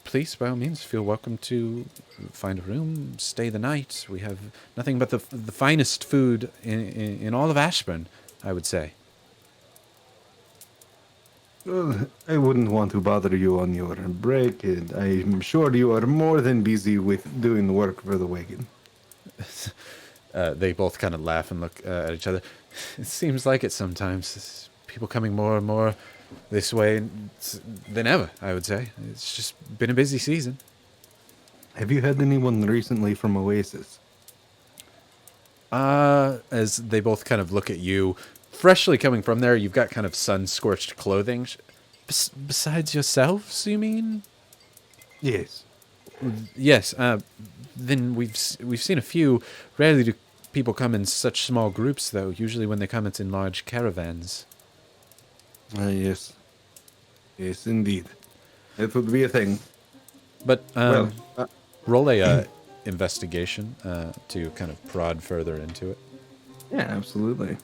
please, by all means, feel welcome to find a room, stay the night. We have nothing but the finest food in all of Ashborne, I would say. Well, I wouldn't want to bother you on your break, and I'm sure you are more than busy with doing the work for the wagon. They both kind of laugh and look at each other. It seems like it sometimes. There's people coming more and more this way than ever, I would say. It's just been a busy season. Have you had anyone recently from Oasis? As they both kind of look at you, freshly coming from there, you've got kind of sun-scorched clothing. Besides yourselves, you mean? Yes. Yes. Then we've seen a few. Rarely do people come in such small groups, though. Usually when they come, it's in large caravans. Yes. Yes, indeed. It would be a thing. But roll a investigation to kind of prod further into it. Yeah, absolutely.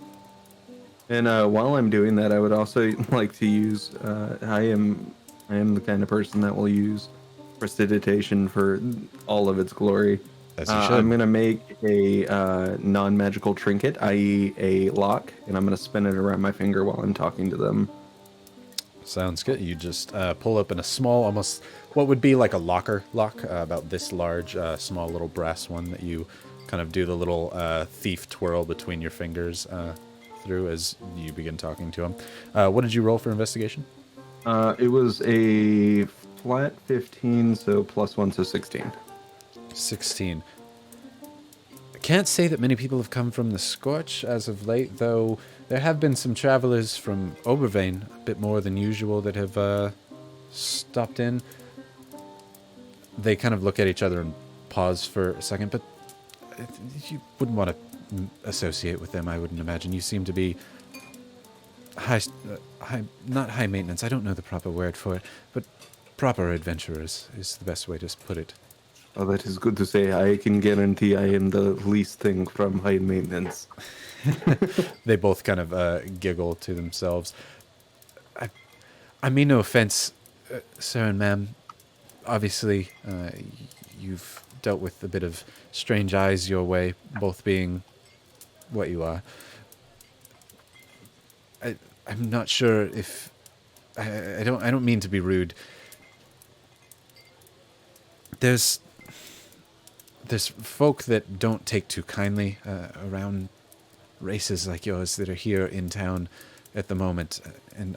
And while I'm doing that, I would also like to use. I am the kind of person that will use prestidigitation for all of its glory. As you should. I'm gonna make a non-magical trinket, i.e., a lock, and I'm gonna spin it around my finger while I'm talking to them. Sounds good. You just pull open a small, almost what would be like a locker lock, about this large, small little brass one that you kind of do the little thief twirl between your fingers through as you begin talking to him. What did you roll for investigation? It was a flat 15, so +1, so 16. 16. I can't say that many people have come from the Scorch as of late, though there have been some travelers from Obervane, a bit more than usual, that have stopped in. They kind of look at each other and pause for a second, but you wouldn't want to associate with them, I wouldn't imagine. You seem to be not high maintenance, I don't know the proper word for it, but proper adventurers is the best way to put it. Oh, that is good to say. I can guarantee I am the least thing from high maintenance. They both kind of giggle to themselves. I mean no offense, sir and ma'am. Obviously, you've dealt with a bit of strange eyes your way, both being what you are. I'm not sure if I don't mean to be rude. There's folk that don't take too kindly around races like yours that are here in town at the moment, and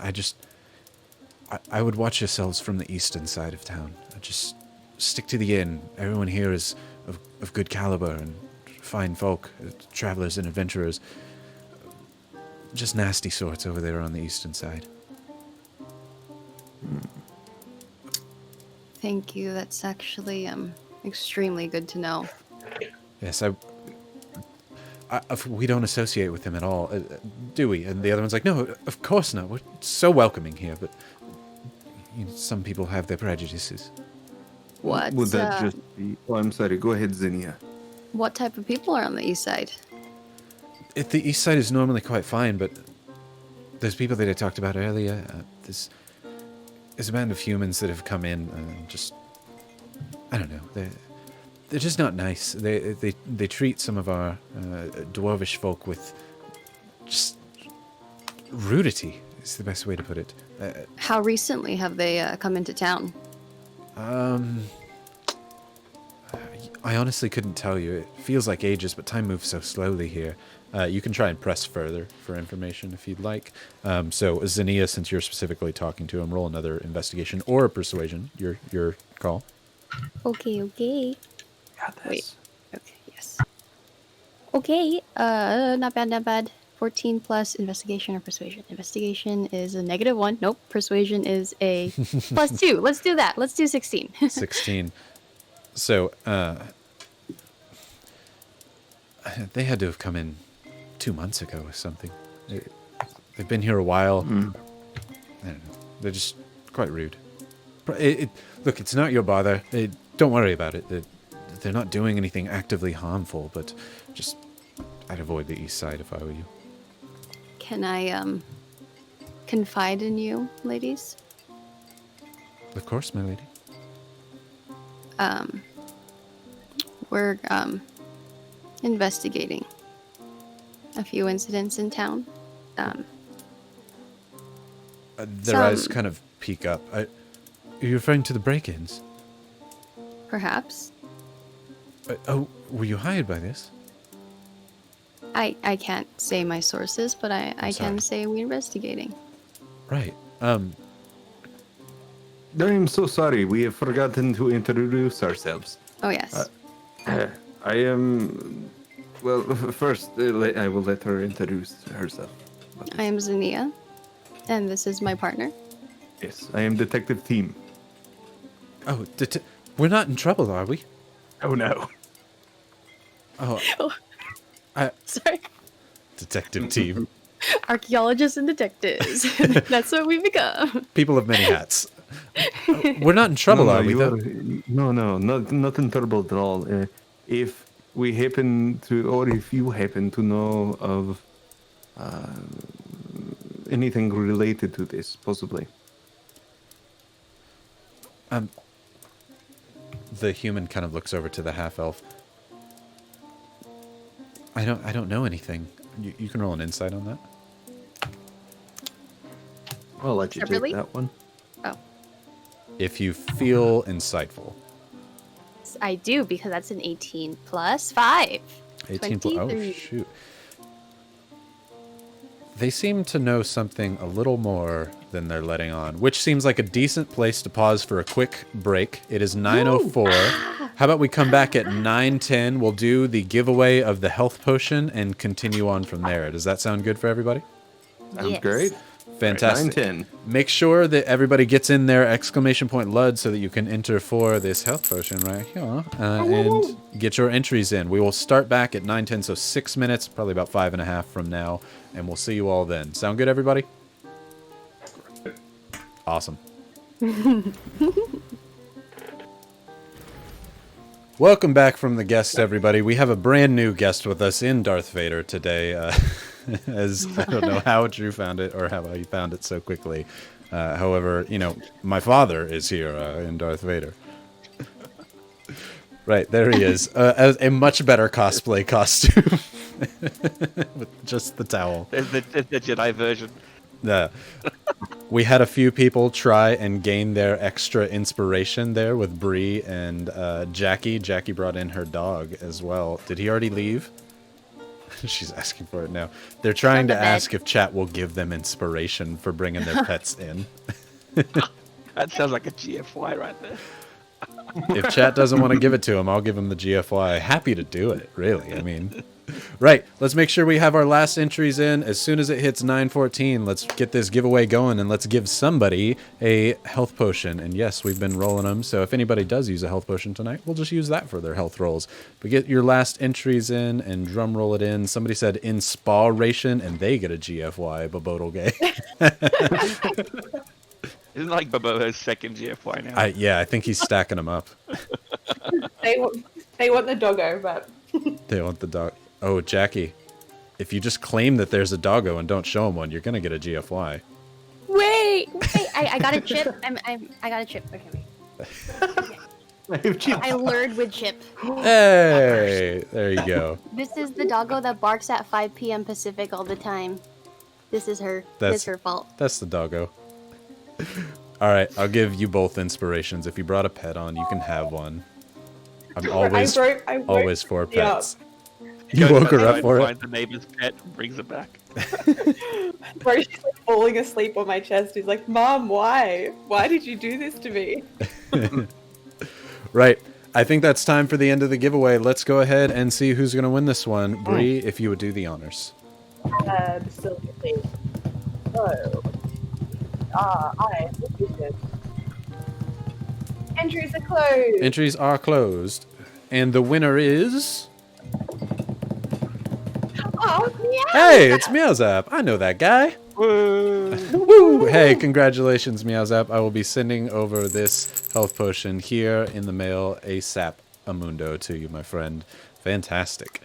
I would watch yourselves from the eastern side of town. Just stick to the inn. Everyone here is of good caliber and fine folk, travelers and adventurers. Just nasty sorts over there on the eastern side. Thank you. That's actually extremely good to know. Yes, we don't associate with them at all, do we? And the other one's like, no, of course not. We're so welcoming here, but some people have their prejudices. What? Would that just be... Oh, I'm sorry. Go ahead, Zinnia. What type of people are on the east side? The east side is normally quite fine, but there's people that I talked about earlier. There's a band of humans that have come in and just... I don't know. They're just not nice. They treat some of our dwarvish folk with just rudity, is the best way to put it. How recently have they come into town? I honestly couldn't tell you. It feels like ages, but time moves so slowly here. You can try and press further for information if you'd like. So, Zinnia, since you're specifically talking to him, roll another investigation or persuasion. Your call. Okay. Got this. Wait. Okay, yes. Okay, not bad. 14 plus investigation or persuasion. Investigation is a -1. Nope. Persuasion is a +2. Let's do that. Let's do 16. 16. So, they had to have come in 2 months ago or something. They've been here a while. I don't know. They're just quite rude. Look, it's not your bother. Don't worry about it. They're not doing anything actively harmful, but just I'd avoid the east side if I were you. Can I confide in you, ladies? Of course, my lady. We're investigating a few incidents in town. Their eyes kind of peek up. Are you referring to the break-ins? Perhaps. Were you hired by this? I can't say my sources, but I can say we're investigating. Right. I am so sorry. We have forgotten to introduce ourselves. Oh, yes. I am... Well, first, I will let her introduce herself. I am Zinnia, and this is my partner. Yes, I am Detective Team. Oh, we're not in trouble, are we? Oh, no. Oh, Sorry. Detective Team. Archaeologists and detectives. That's what we become. People of many hats. We're not in trouble, are we? No, not in trouble at all. If we happen to, or if you happen to know of anything related to this, possibly. The human kind of looks over to the half-elf. I don't know anything. You can roll an insight on that. I'll let you Separately? take that one. Oh, If you feel insightful. I do, because that's an 18 plus 5. 18 plus, oh 23. shoot. They seem to know something a little more than they're letting on, which seems like a decent place to pause for a quick break. It is 9:04. How about we come back at 9:10? We'll do the giveaway of the health potion and continue on from there. Does that sound good for everybody? Sounds Yes. great. Fantastic. 9:10. Make sure that everybody gets in their !Lud so that you can enter for this health potion right here and get your entries in. We will start back at 9:10, so 6 minutes, probably about 5.5 from now, and we'll see you all then. Sound good, everybody? Awesome. Welcome back from the guest, everybody. We have a brand new guest with us in Darth Vader today. As I don't know how Drew found it or how he found it so quickly. However, my father is here in Darth Vader. Right, there he is. A much better cosplay costume. With just the towel. There's the Jedi version. We had a few people try and gain their extra inspiration there with Bree and Jackie. Jackie brought in her dog as well. Did he already leave? She's asking for it now. They're trying to ask if chat will give them inspiration for bringing their pets in. That sounds like a GFY right there. If chat doesn't want to give it to him, I'll give him the GFY. Happy to do it, really. I mean, right. Let's make sure we have our last entries in. As soon as it hits 9:14, let's get this giveaway going and let's give somebody a health potion. And yes, we've been rolling them. So if anybody does use a health potion tonight, we'll just use that for their health rolls. But get your last entries in and drum roll it in. Somebody said inspiration and they get a GFY, Babodal Gay. Isn't like Baboa's second GFY now? I think he's stacking them up. They want the doggo, but They want the dog. Oh, Jackie, if you just claim that there's a doggo and don't show him one, you're gonna get a GFY. Wait! I got a chip. I got a chip. Okay, wait. I lured with chip. Hey, there you go. This is the doggo that barks at 5 p.m. Pacific all the time. This is her. It's her fault. That's the doggo. All right, I'll give you both inspirations. If you brought a pet on, you can have one. I'm always always for pets. You woke her up for it? Finds the neighbor's pet and brings it back. bro, she's like falling asleep on my chest. He's like, Mom, why? Why did you do this to me? Right. I think that's time for the end of the giveaway. Let's go ahead and see who's going to win this one. Bree, if you would do the honors. Absolutely. So, I entries are closed. Entries are closed. And the winner is... Oh, yeah. Hey, it's Meowzap. I know that guy. Woo! Hey, congratulations, Meowzap. I will be sending over this health potion here in the mail ASAP Amundo to you, my friend. Fantastic.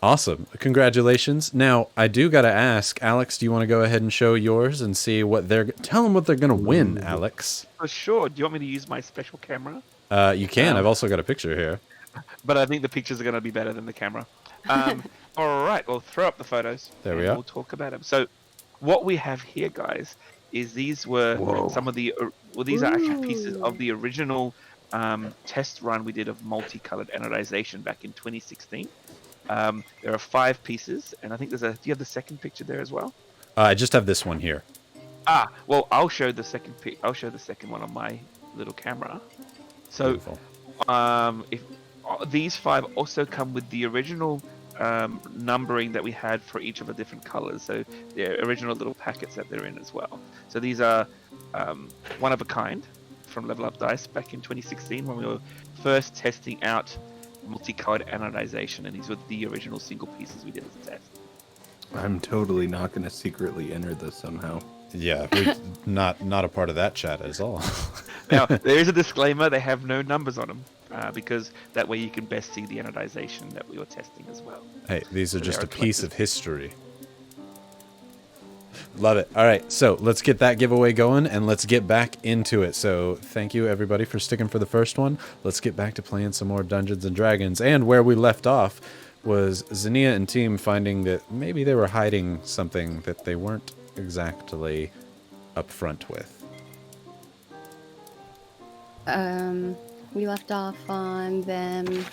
Awesome. Congratulations. Now, I do got to ask, Alex, do you want to go ahead and show yours and see what they're... Tell them what they're going to win, Alex. For sure. Do you want me to use my special camera? You can. I've also got a picture here. But I think the pictures are going to be better than the camera. All right. Well, throw up the photos. There we are. We'll talk about them. So what we have here, guys, is these were some of the... Well, these are actually pieces of the original test run we did of multicolored anodization back in 2016. There are 5 pieces, and I think there's a... Do you have the second picture there as well? I just have this one here. Well, I'll show the second I'll show the second one on my little camera. So, Beautiful. if these 5 also come with the original numbering that we had for each of the different colors. So the original little packets that they're in as well. So these are one of a kind from Level Up Dice back in 2016 when we were first testing out multicolored anodization, and these were the original single pieces we did as a test. I'm totally not going to secretly enter this somehow. Yeah, not a part of that chat at all. Now, there is a disclaimer, they have no numbers on them, because that way you can best see the anodization that we were testing as well. Hey, these are So just they a are piece collected. of history. Love it. All right, so let's get that giveaway going, and let's get back into it. So thank you, everybody, for sticking for the first one. Let's get back to playing some more Dungeons & Dragons. And where we left off was Xenia and team finding that maybe they were hiding something that they weren't exactly upfront with. We left off on them.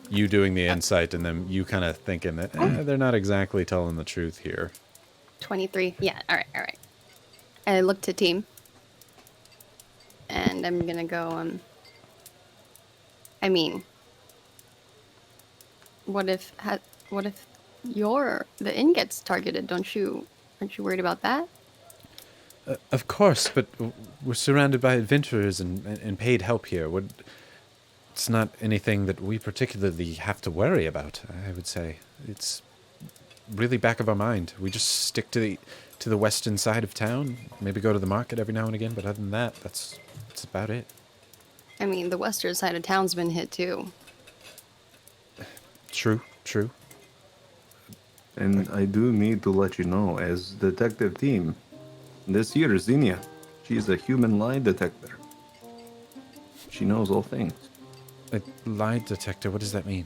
You doing the insight, and then you kind of thinking that they're not exactly telling the truth here. 23. Yeah, alright. I looked to team. And I'm gonna go, I mean... What if the inn gets targeted? Aren't you worried about that? Of course, but we're surrounded by adventurers and paid help here. It's not anything that we particularly have to worry about, I would say. It's really back of our mind. We just stick to the western side of town, maybe go to the market every now and again, but other than that, that's about it. I mean, the western side of town's been hit too. True. And I do need to let you know, as detective team, this here is Xenia. She is a human lie detector. She knows all things. A lie detector, what does that mean?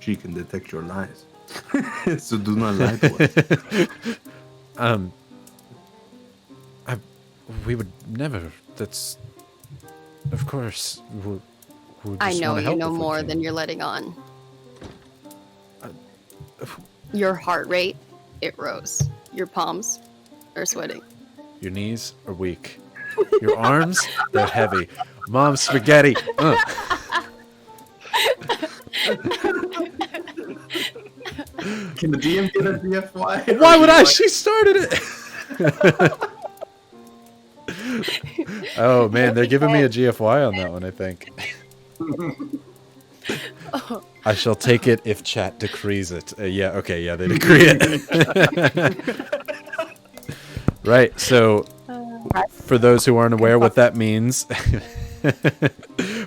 She can detect your lies. So do not lie to us. We would never. That's, of course. We I just know wanna you help know if we more can. than you're letting on. Your heart rate, it rose. Your palms are sweating. Your knees are weak. Your arms, they're heavy. Mom, spaghetti. Can the DM get a DFY? Why would I? She started it. Oh man, they're giving me a GFY on that one, I think. I shall take it if chat decrees it. Yeah, okay, yeah, they decree it. Right, so for those who aren't aware what that means,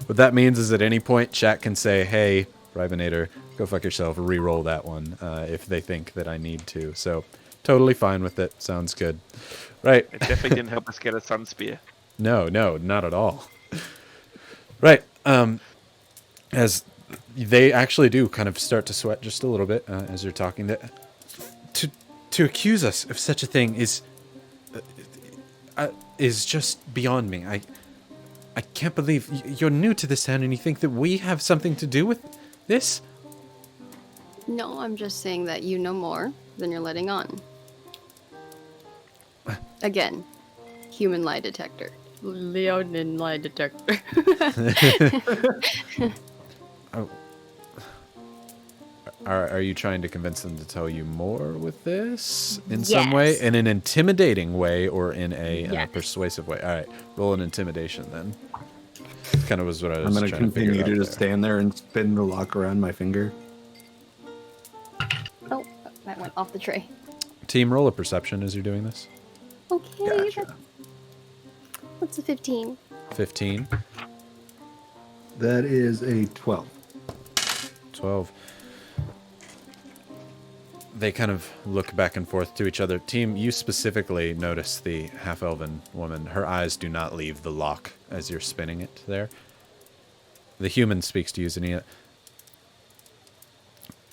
what that means is at any point chat can say, hey, Rybonator, go fuck yourself, re-roll that one if they think that I need to. So totally fine with it. Sounds good. Right. It definitely didn't help us get a sun spear. No, not at all. Right. As they actually do kind of start to sweat just a little bit as you're talking. To accuse us of such a thing is just beyond me. I can't believe you're new to this town and you think that we have something to do with this? No, I'm just saying that you know more than you're letting on. Again, human lie detector. Leonin lie detector. Oh. Are you trying to convince them to tell you more with this in some way? Yes. In an intimidating way or in a Yes. persuasive way? All right, roll an intimidation then. Kind of was what I was I'm going to trying to figure continue out to just there. stand there and spin the lock around my finger. Oh, that went off the tray. Team, roll a perception as you're doing this. Okay, what's a 15? 15, That is a 12. 12. They kind of look back and forth to each other. Team, you specifically notice the half-elven woman. Her eyes do not leave the lock as you're spinning it there. The human speaks to you, Xenia.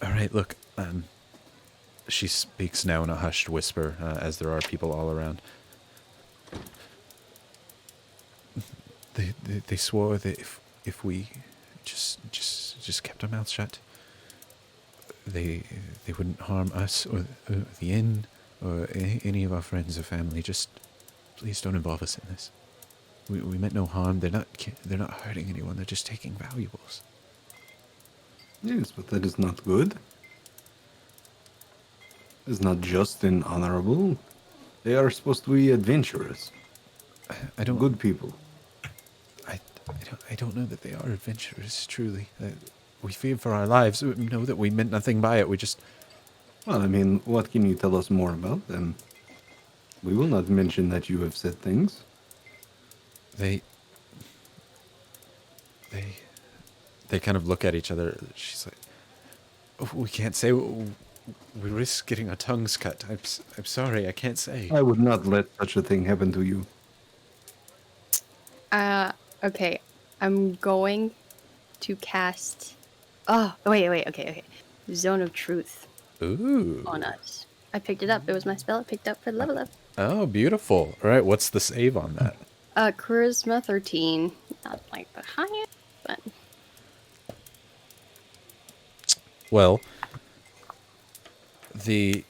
All right, look. She speaks now in a hushed whisper, as there are people all around. They swore that if we just kept our mouths shut, they wouldn't harm us or the inn or any of our friends or family. Just please don't involve us in this. We meant no harm. They're not hurting anyone. They're just taking valuables. Yes, but that is not good. It's not just and honorable. They are supposed to be adventurous. I don't Good people. I don't know that they are adventurers. Truly, we fear for our lives. We know that we meant nothing by it. We just Well, I mean, what can you tell us more about them? We will not mention that you have said things. They kind of look at each other. She's like, "Oh, we can't say. We risk getting our tongues cut. I'm sorry. I can't say." I would not let such a thing happen to you. Okay. I'm going to cast... Oh, wait. Okay. Zone of Truth Ooh. on us. I picked it up. It was my spell I picked up for the level up. Oh, beautiful. All right. What's the save on that? Charisma 13. Not like the highest, but... Well, the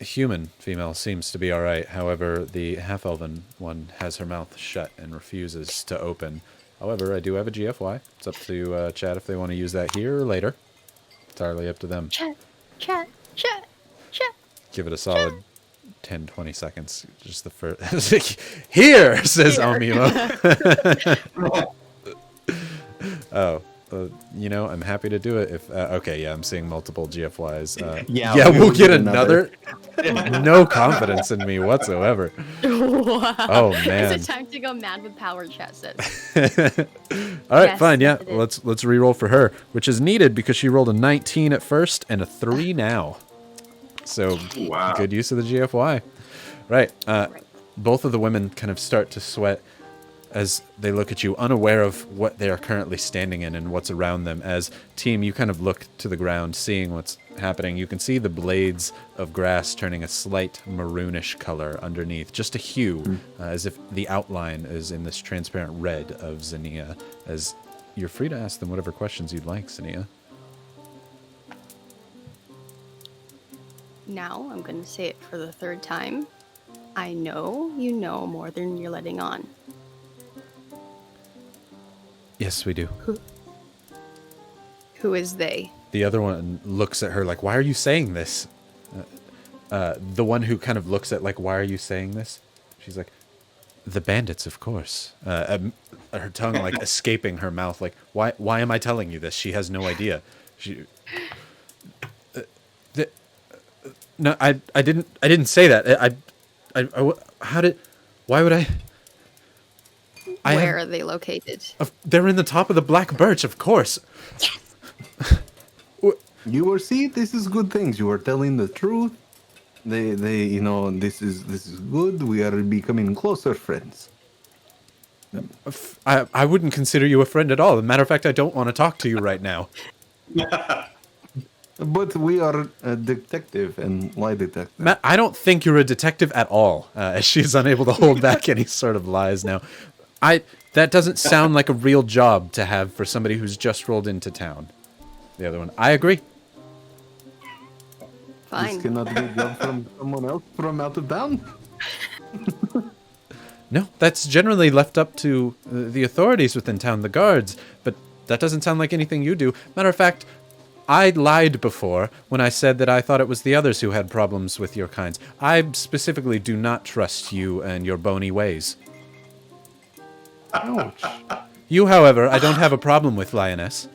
human female seems to be all right. However, the half-elven one has her mouth shut and refuses to open. However, I do have a GFY. It's up to chat if they want to use that here or later. Entirely up to them. Chat. Give it a solid 10, 20 seconds. Just the first... Here, says Amimo. Oh, I'm happy to do it. If okay, yeah, I'm seeing multiple GFYs. Yeah, we'll get another. No confidence in me whatsoever. Wow. Oh man. Is it time to go mad with power chat says? All right, Yes, fine. Yeah, it is. let's re-roll for her, which is needed because she rolled a 19 at first and a 3 now. So Wow. good use of the GFY. Right. Both of the women kind of start to sweat as they look at you, unaware of what they are currently standing in and what's around them. As team, you kind of look to the ground, seeing what's happening. You can see the blades of grass turning a slight maroonish color underneath, just a hue, as if the outline is in this transparent red of Zinnia. As you're free to ask them whatever questions you'd like, Zinnia. Now I'm going to say it for the third time. I know you know more than you're letting on. Yes, we do. Who is they? The other one looks at her like, why are you saying this? The one who kind of looks at like, why are you saying this? She's like, the bandits, of course. Her tongue like escaping her mouth. Like, why am I telling you this? She has no idea. No, I didn't say that. Why would I? Where are they located? They're in the top of the black birch, of course. You are see, this is good things. You are telling the truth. They, this is good. We are becoming closer friends. I wouldn't consider you a friend at all. As a matter of fact, I don't want to talk to you right now. But we are a detective and lie detective. Matt, I don't think you're a detective at all. As she's unable to hold back any sort of lies now. That doesn't sound like a real job to have for somebody who's just rolled into town. The other one, I agree. Fine. This cannot be a job from someone else from out of town. No, that's generally left up to the authorities within town, the guards. But that doesn't sound like anything you do. Matter of fact, I lied before when I said that I thought it was the others who had problems with your kinds. I specifically do not trust you and your bony ways. Ouch. You, however, I don't have a problem with, Lioness.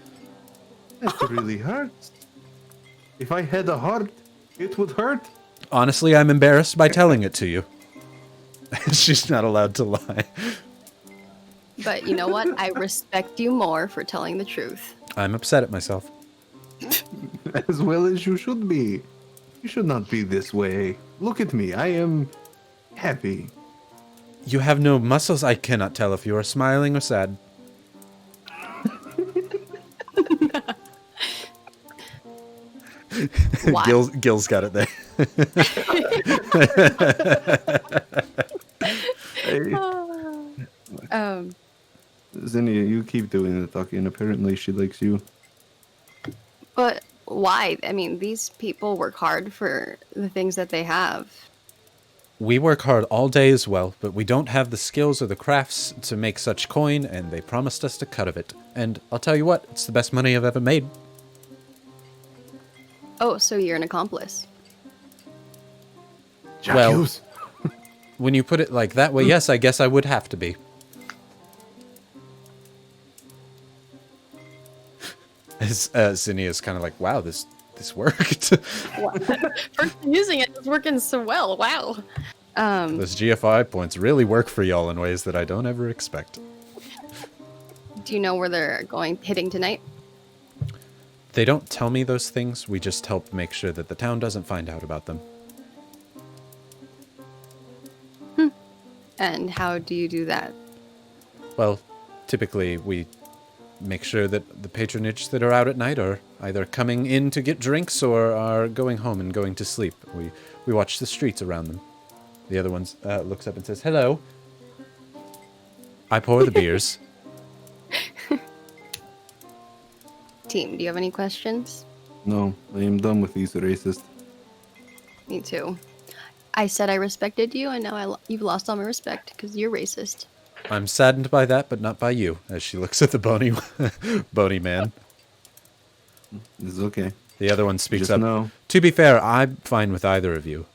That really hurts. If I had a heart, it would hurt. Honestly, I'm embarrassed by telling it to you. She's not allowed to lie. But you know what? I respect you more for telling the truth. I'm upset at myself. As well as you should be. You should not be this way. Look at me. I am happy. You have no muscles. I cannot tell if you are smiling or sad. What? Gil's got it there. Zinnia, you keep doing the talking. Apparently she likes you. But why? I mean, these people work hard for the things that they have. We work hard all day as well, but we don't have the skills or the crafts to make such coin, and they promised us a cut of it. And I'll tell you what, it's the best money I've ever made. Oh, so you're an accomplice. Well, when you put it like that way, yes, I guess I would have to be. As Zinnia's kind of like, wow, this worked. First using it, it's working so well. Wow. Those GFI points really work for y'all in ways that I don't ever expect. Do you know where they're hitting tonight? They don't tell me those things. We just help make sure that the town doesn't find out about them. And how do you do that? Well, typically we make sure that the patronage that are out at night are either coming in to get drinks or are going home and going to sleep. We watch the streets around them. The other one looks up and says, hello. I pour the beers. Team, do you have any questions? No, I am done with these racists. Me too. I said I respected you, and now you've lost all my respect because you're racist. I'm saddened by that, but not by you, as she looks at the bony man. It's okay. The other one speaks Just up. know. To be fair, I'm fine with either of you.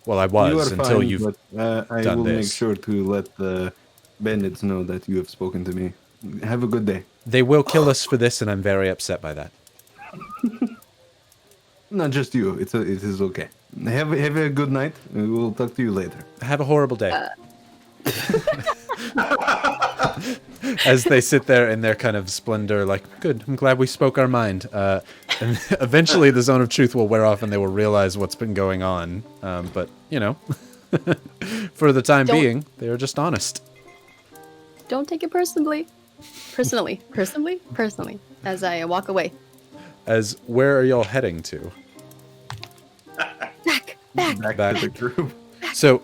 Well, I was You are until fine, you've but, I done will make this. sure to let the bandits know that you have spoken to me. Have a good day. They will kill us for this, and I'm very upset by that. Not just you. It is okay. Have a good night. We will talk to you later. Have a horrible day. As they sit there in their kind of splendor, like, good, I'm glad we spoke our mind. And eventually the zone of truth will wear off and they will realize what's been going on. But, you know, for the time being, they are just honest. Don't take it personally. Personally. As I walk away. As where are y'all heading to? Back to the group. So,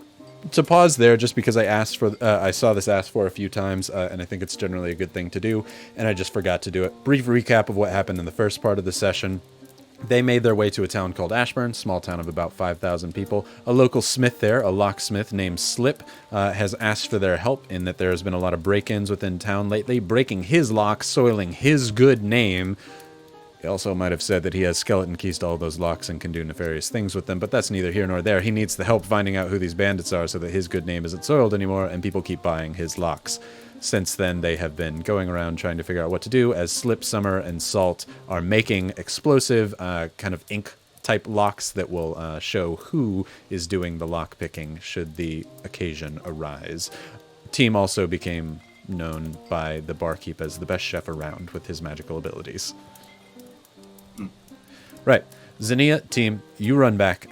to pause there, just because I saw this asked for a few times, and I think it's generally a good thing to do, and I just forgot to do it. Brief recap of what happened in the first part of the session. They made their way to a town called Ashborne, small town of about 5,000 people. A local smith there, a locksmith named Slip, has asked for their help in that there has been a lot of break-ins within town lately, breaking his locks, soiling his good name. He also might have said that he has skeleton keys to all those locks and can do nefarious things with them, but that's neither here nor there. He needs the help finding out who these bandits are so that his good name isn't soiled anymore, and people keep buying his locks. Since then, they have been going around trying to figure out what to do, as Slip, Summer, and Salt are making explosive kind of ink-type locks that will show who is doing the lock-picking should the occasion arise. Team also became known by the barkeep as the best chef around with his magical abilities. Right. Zinnia, team, you run back.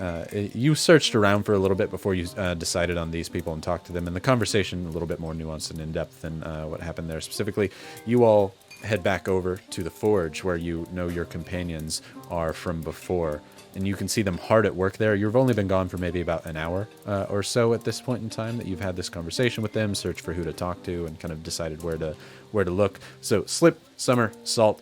You searched around for a little bit before you decided on these people and talked to them. And the conversation, a little bit more nuanced and in-depth than what happened there specifically. You all head back over to the forge where you know your companions are from before. And you can see them hard at work there. You've only been gone for maybe about an hour or so at this point in time that you've had this conversation with them, searched for who to talk to, and kind of decided where to look. So Slip, Summer, Salt,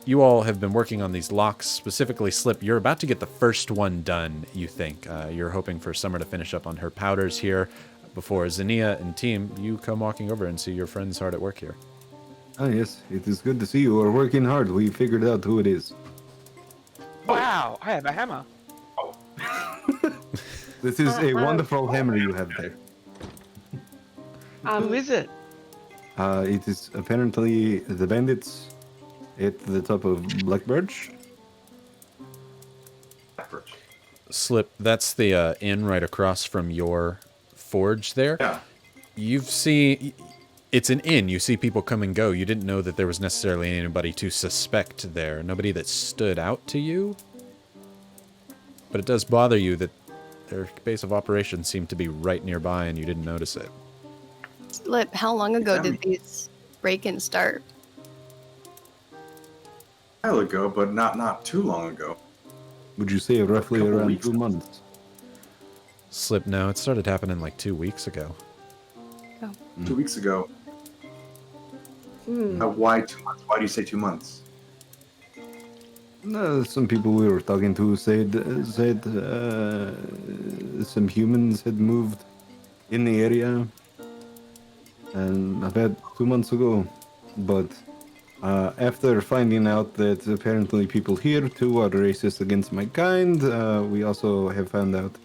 you all have been working on these locks, specifically Slip. You're about to get the first one done, you think. You're hoping for Summer to finish up on her powders here before Zinnia and team, you come walking over and see your friends hard at work here. Ah, yes. It is good to see you are working hard. We figured out who it is. Wow, I have a hammer. This is a wonderful hammer you have there. Who is it? It is apparently the bandits at the top of Black Birch. Slip, that's the inn right across from your forge there. Yeah. It's an inn. You see people come and go. You didn't know that there was necessarily anybody to suspect there. Nobody that stood out to you. But it does bother you that their base of operations seemed to be right nearby and you didn't notice it. Slip, how long ago did these break-ins start? A while ago, but not too long ago. Would you say roughly Couple around weeks. 2 months? Slip, no, it started happening like 2 weeks ago. 2 weeks ago. Why 2 months? Why do you say 2 months? No, some people we were talking to said some humans had moved in the area and about 2 months ago. But after finding out that apparently people here too are racist against my kind, we also have found out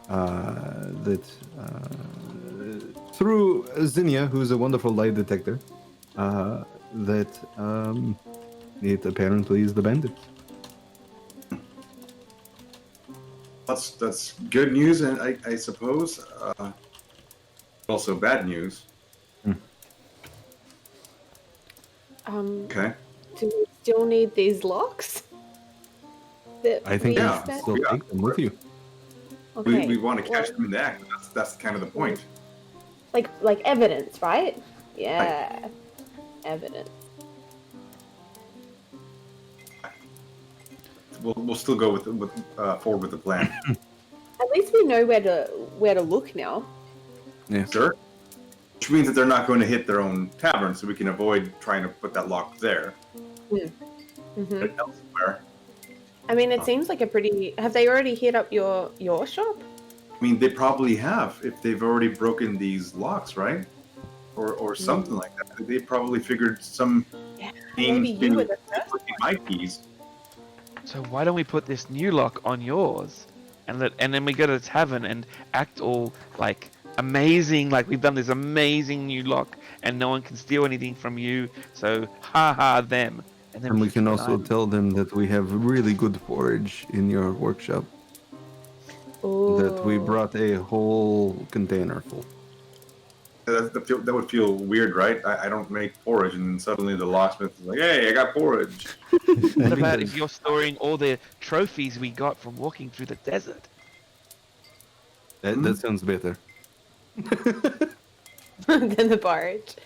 that through Zinnia, who's a wonderful lie detector, that it apparently is the bandits. That's good news, and I suppose also bad news. Okay. Do we still need these locks? I think Yeah. you should still take them with you. Okay. We want to catch them in the act. That's kind of the point. Like evidence, right? Yeah. Evidence. We'll still go with forward with the plan. At least we know where to look now. Yes. Sure. Which means that they're not going to hit their own tavern, so we can avoid trying to put that lock there. Mm-hmm. But elsewhere. I mean, it seems like a pretty. Have they already hit up your shop? I mean, they probably have if they've already broken these locks, right? Or something like that. They probably figured some Yeah. names Maybe you were the first to my keys. So why don't we put this new lock on yours, and then we go to the tavern and act all like amazing, like we've done this amazing new lock, and no one can steal anything from you. So ha ha them. Then And we just can go also live. tell them that we have really good forage in your workshop. That we Ooh. brought a whole container full. That would feel weird, right? I don't make porridge, and then suddenly the locksmith is like, "Hey, I got porridge." What about if you're storing all the trophies we got from walking through the desert? That sounds better. Than the porridge.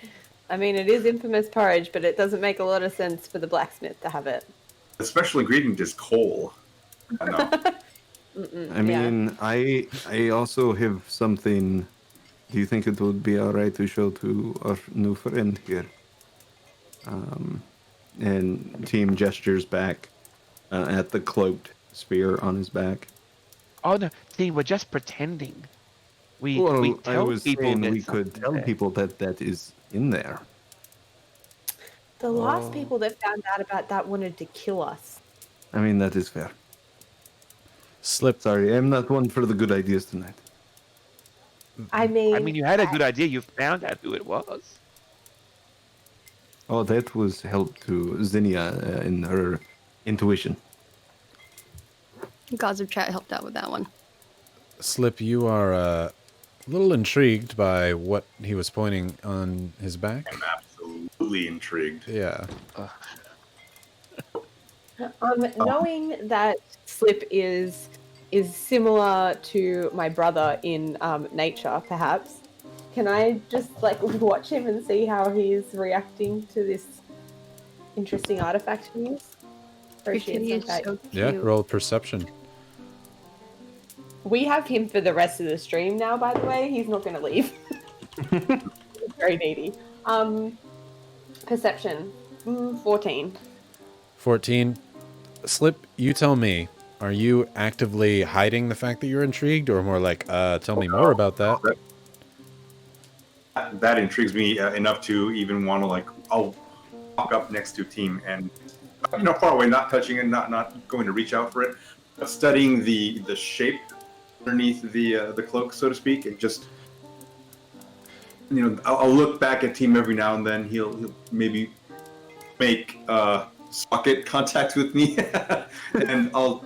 I mean, it is infamous porridge, but it doesn't make a lot of sense for the blacksmith to have it. The special ingredient is coal. I know. I mean, I also have something. Do you think it would be alright to show to our new friend here? And team gestures back at the cloaked spear on his back. Oh no, see, we're just pretending. We I tell was people saying there's we could something tell there. people that is in there. The last people that found out about that wanted to kill us. I mean, that is fair. Slip. Sorry, I'm not one for the good ideas tonight. I mean, You had a good idea. You found out who it was. Oh, that was help to Zinnia in her intuition. Gods of Chat helped out with that one. Slip, you are a little intrigued by what he was pointing on his back. I'm absolutely intrigued. Yeah. knowing that Slip is similar to my brother in nature, perhaps. Can I just like watch him and see how he's reacting to this interesting artifact he is? Or is she He is okay? so Yeah, cute. roll perception. We have him for the rest of the stream now, by the way. He's not going to leave. He's very needy. Perception. 14. 14. Slip, you tell me. Are you actively hiding the fact that you're intrigued, or more like, tell me more about that? That intrigues me enough to even want to I'll walk up next to team and far away, not touching it, not going to reach out for it, but studying the shape underneath the cloak, so to speak, and just I'll look back at team every now and then. He'll maybe make socket contact with me, and I'll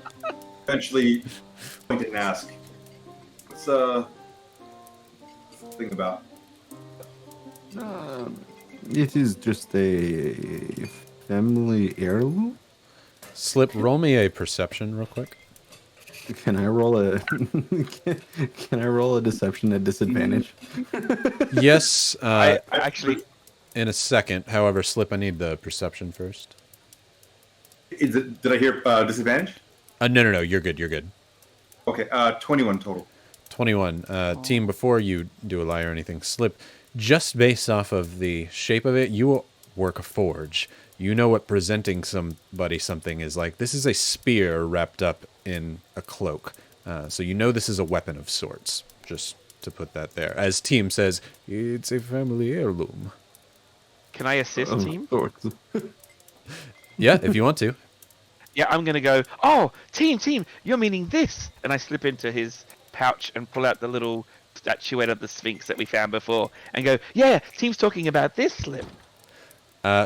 eventually point and ask, "What's the thing about?" It is just a family heirloom. Slip, roll me a perception real quick. Can I roll a Can I roll a deception at disadvantage? Yes, I actually, in a second. However, Slip, I need the perception first. Did I hear disadvantage? No, you're good, you're good. Okay, 21 total. 21. Team, before you do a lie or anything, Slip, just based off of the shape of it, you work a forge. You know what presenting somebody something is like. This is a spear wrapped up in a cloak. So you know this is a weapon of sorts, just to put that there. As Team says, it's a family heirloom. can I assist Of team? sorts. Yeah, if you want to. Yeah, I'm gonna go. Oh, team, you're meaning this, and I slip into his pouch and pull out the little statuette of the Sphinx that we found before, and go, yeah, team's talking about this Slip.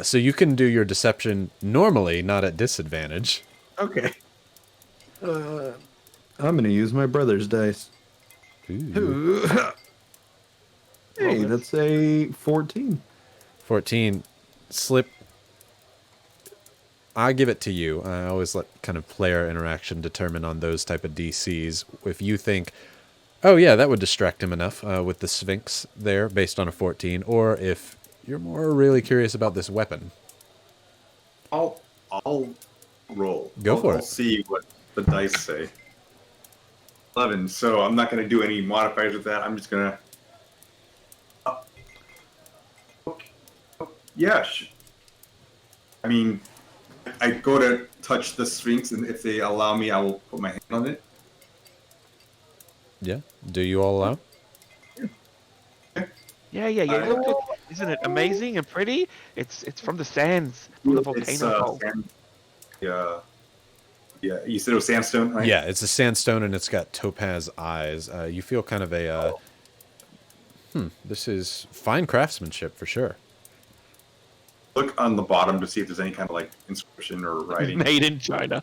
So you can do your deception normally, not at disadvantage. Okay. I'm gonna use my brother's dice. Ooh. Hey, that's a 14. 14. Slip. I give it to you. I always let kind of player interaction determine on those type of DCs. If you think, oh yeah, that would distract him enough with the Sphinx there based on a 14, or if you're more really curious about this weapon. I'll roll. Go for I'll it. see what the dice say. 11. So I'm not going to do any modifiers with that. I'm just going to. Yeah. I mean, I go to touch the Sphinx, and if they allow me, I will put my hand on it. Yeah. Do you all allow? Yeah. Look, isn't it amazing and pretty? It's from the sands, from the It's volcano hole. yeah. You said it was sandstone, right? Yeah, it's a sandstone and it's got topaz eyes. You feel kind of a This is fine craftsmanship for sure. Look on the bottom to see if there's any kind of like inscription or writing. Made in China.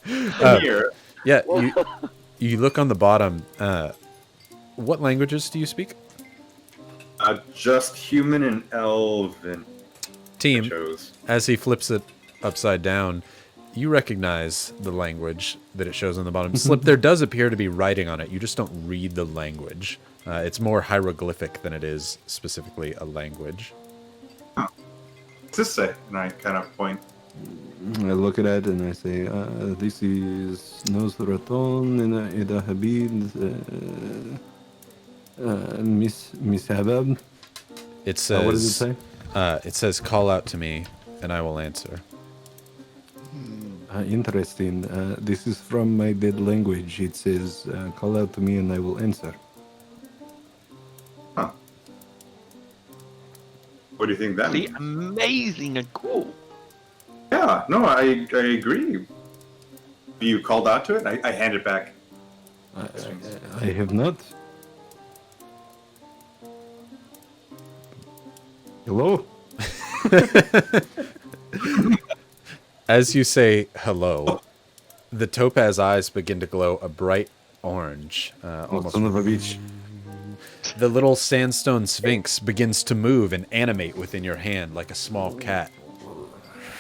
Here. Yeah, you look on the bottom. What languages do you speak? Just human and elven. Team, Chose. as he flips it upside down, you recognize the language that it shows on the bottom. Slip, there does appear to be writing on it. You just don't read the language. It's more hieroglyphic than it is specifically a language. What's this say? And I kind of point. I look at it and I say, this is Nosraton and Ida Habib, Miss Habab. It says, what does it say? It says, call out to me and I will answer. Interesting. This is from my dead language. It says, call out to me and I will answer. Huh. What do you think that See, means? amazing and cool. Yeah, no, I agree. You called out to it? I hand it back. I have not. Hello? As you say hello, the topaz eyes begin to glow a bright orange. Almost. Son of a bitch. The little sandstone sphinx begins to move and animate within your hand like a small cat.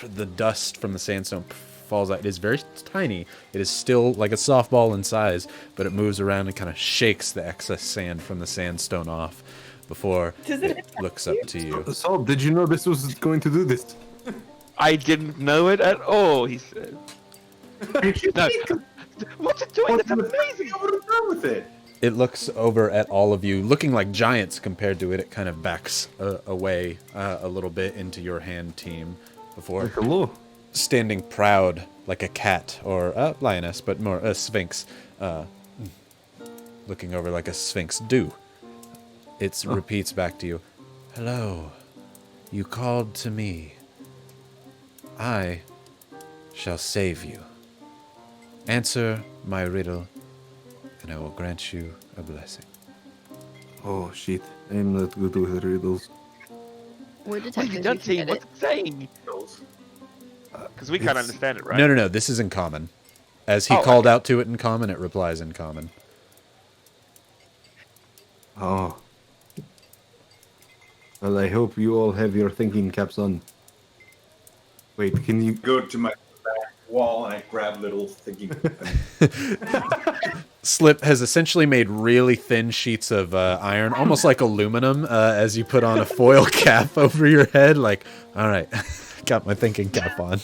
The dust from the sandstone falls out. It is very tiny. It is still like a softball in size, but it moves around and kind of shakes the excess sand from the sandstone off before it looks up to you. Saul, did you know this was going to do this? I didn't know it at all, he said. No. What's it doing? That's amazing. What have done with it? It looks over at all of you, looking like giants compared to it. It kind of backs away a little bit into your hand, team, before Hello. standing proud like a cat or a lioness, but more a sphinx, looking over like a sphinx do. It repeats back to you, hello, you called to me. I shall save you. Answer my riddle, and I will grant you a blessing. Oh shit, I'm not good with riddles. We're What have you detectives. done, We can team? get What's it. it saying? Because we can't It's- understand it, right? No, this is in common. As he Oh, called okay. out to it in common, it replies in common. Oh. Well, I hope you all have your thinking caps on. Wait, can you... Go to my back wall and I grab little thingy. Slip has essentially made really thin sheets of iron, almost like aluminum, as you put on a foil cap over your head. Like, all right, got my thinking cap on.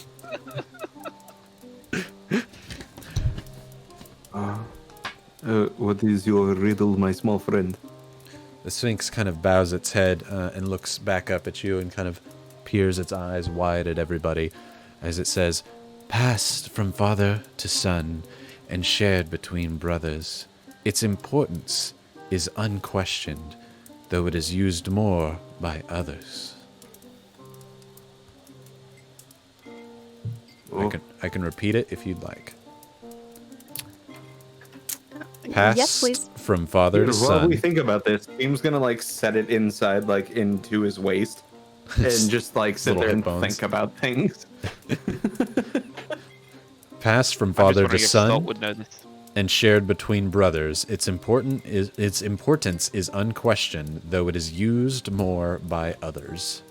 what is your riddle, my small friend? The Sphinx kind of bows its head and looks back up at you and kind of peers its eyes wide at everybody as it says, passed from father to son and shared between brothers. Its importance is unquestioned, though it is used more by others. Oh. I can repeat it if you'd like. Passed Yes, please. from father to While we son. think about this, Team's gonna like set it inside, like into his waist, and just like sit Little there hip and bones. think about things. Passed from I'm just father to wondering if Salt son would know this. and shared between brothers. Its importance is unquestioned, though it is used more by others.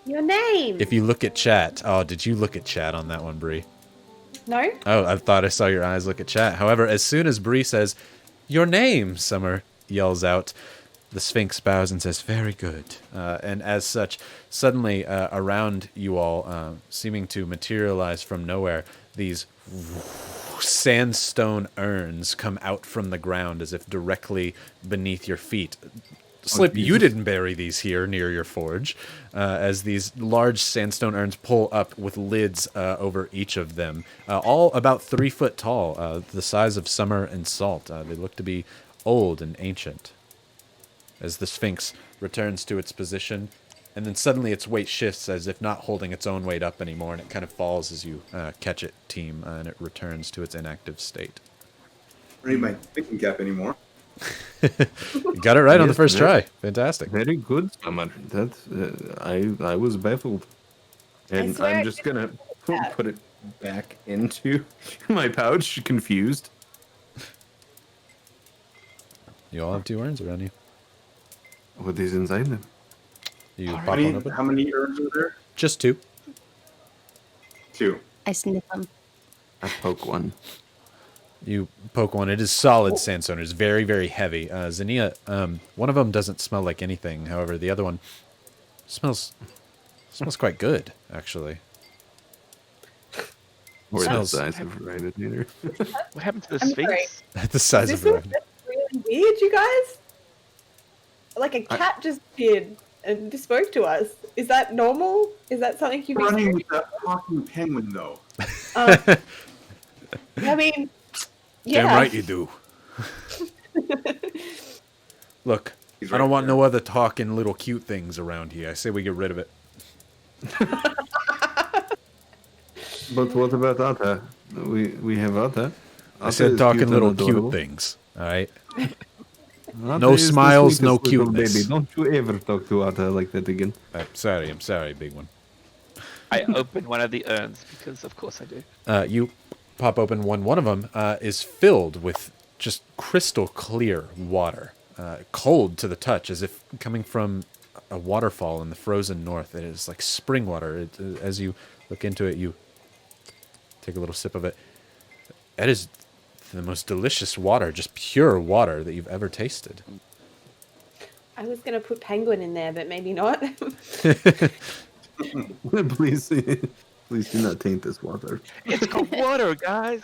Your name. If you look at chat, oh, did you look at chat on that one, Bree? No? Oh, I thought I saw your eyes look at chat. However, as soon as Bree says, your name, Summer yells out, the Sphinx bows and says, very good. And as such, suddenly around you all, seeming to materialize from nowhere, these sandstone urns come out from the ground as if directly beneath your feet. Slip, you didn't bury these here near your forge, as these large sandstone urns pull up with lids over each of them, all about 3 foot tall, the size of Summer and Salt. They look to be old and ancient. As the Sphinx returns to its position, and then suddenly its weight shifts as if not holding its own weight up anymore, and it kind of falls as you catch it, team, and it returns to its inactive state. I don't need my thinking cap anymore. Got it right on the Yes, first very- try. Fantastic. Very good, Summer. That I was baffled, and swear I'm I just didn't gonna do that. put it back into my pouch, confused. You all have 2 urns around you. What is inside them? You How pop many, one open. how many urns are there? Just 2. 2. I sniff them. I poke one. You poke one. It is solid sandstone. It's very, very heavy. Zania, one of them doesn't smell like anything. However, the other one smells quite good, actually. Or the Smells- size of Rybonator. What happened to the I'm Sphinx? At the size Is of this a all just really weird, you guys? Like a cat just appeared and spoke to us. Is that normal? Is that something you've Running experienced? with that talking penguin, though. I mean, yeah. Damn right you do. Look, He's I right don't want there. no other talking little cute things around here. I say we get rid of it. But what about Atta? We have Atta. I Atta said is talking cute and little adorable. cute things. All right. Atta No is the smiles, sweetest no little cuteness. Baby. Don't you ever talk to Atta like that again. I'm sorry, big one. I opened one of the urns because, of course, I do. You pop open one. One of them is filled with just crystal clear water, cold to the touch, as if coming from a waterfall in the frozen north. It is like spring water. As you look into it, you take a little sip of it. It is the most delicious water, just pure water that you've ever tasted. I was going to put penguin in there, but maybe not. Please do not taint this water. It's got water, guys.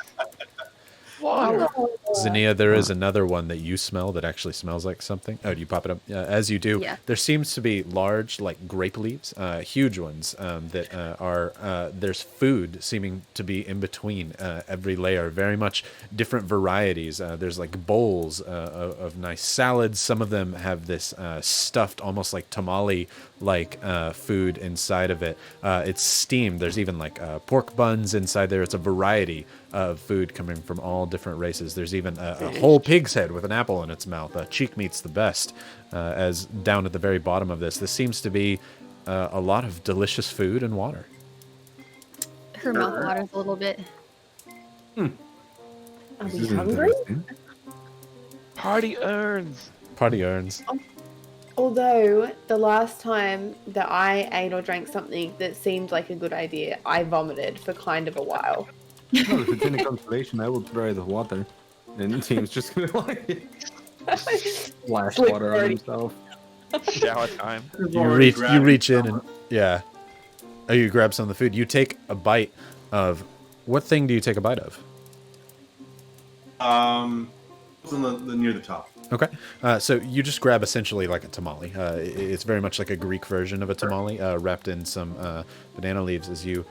Water. Zania, there is another one that you smell that actually smells like something. Oh, do you pop it up? As you do, Yeah. there seems to be large, like grape leaves, huge ones that are. There's food seeming to be in between every layer. Very much different varieties. There's like bowls of nice salads. Some of them have this stuffed, almost like tamale-like food inside of it. It's steamed. There's even like pork buns inside there. It's a variety of food coming from all different races. There's even a whole pig's head with an apple in its mouth. Cheek meat's the best. As down at the very bottom of this seems to be a lot of delicious food and water. Her mouth waters a little bit. Are This we is hungry? interesting. Party urns. Party urns. Although the last time that I ate or drank something that seemed like a good idea, I vomited for kind of a while. Well, if it's any consolation, I will try the water. And the team's just gonna like splash water on himself. Shower time. You reach in and yeah. Oh, you grab some of the food. You take a bite of what thing do you take a bite of? It's on the near the top. Okay. So you just grab essentially like a tamale. It's very much like a Greek version of a tamale, wrapped in some banana leaves as you...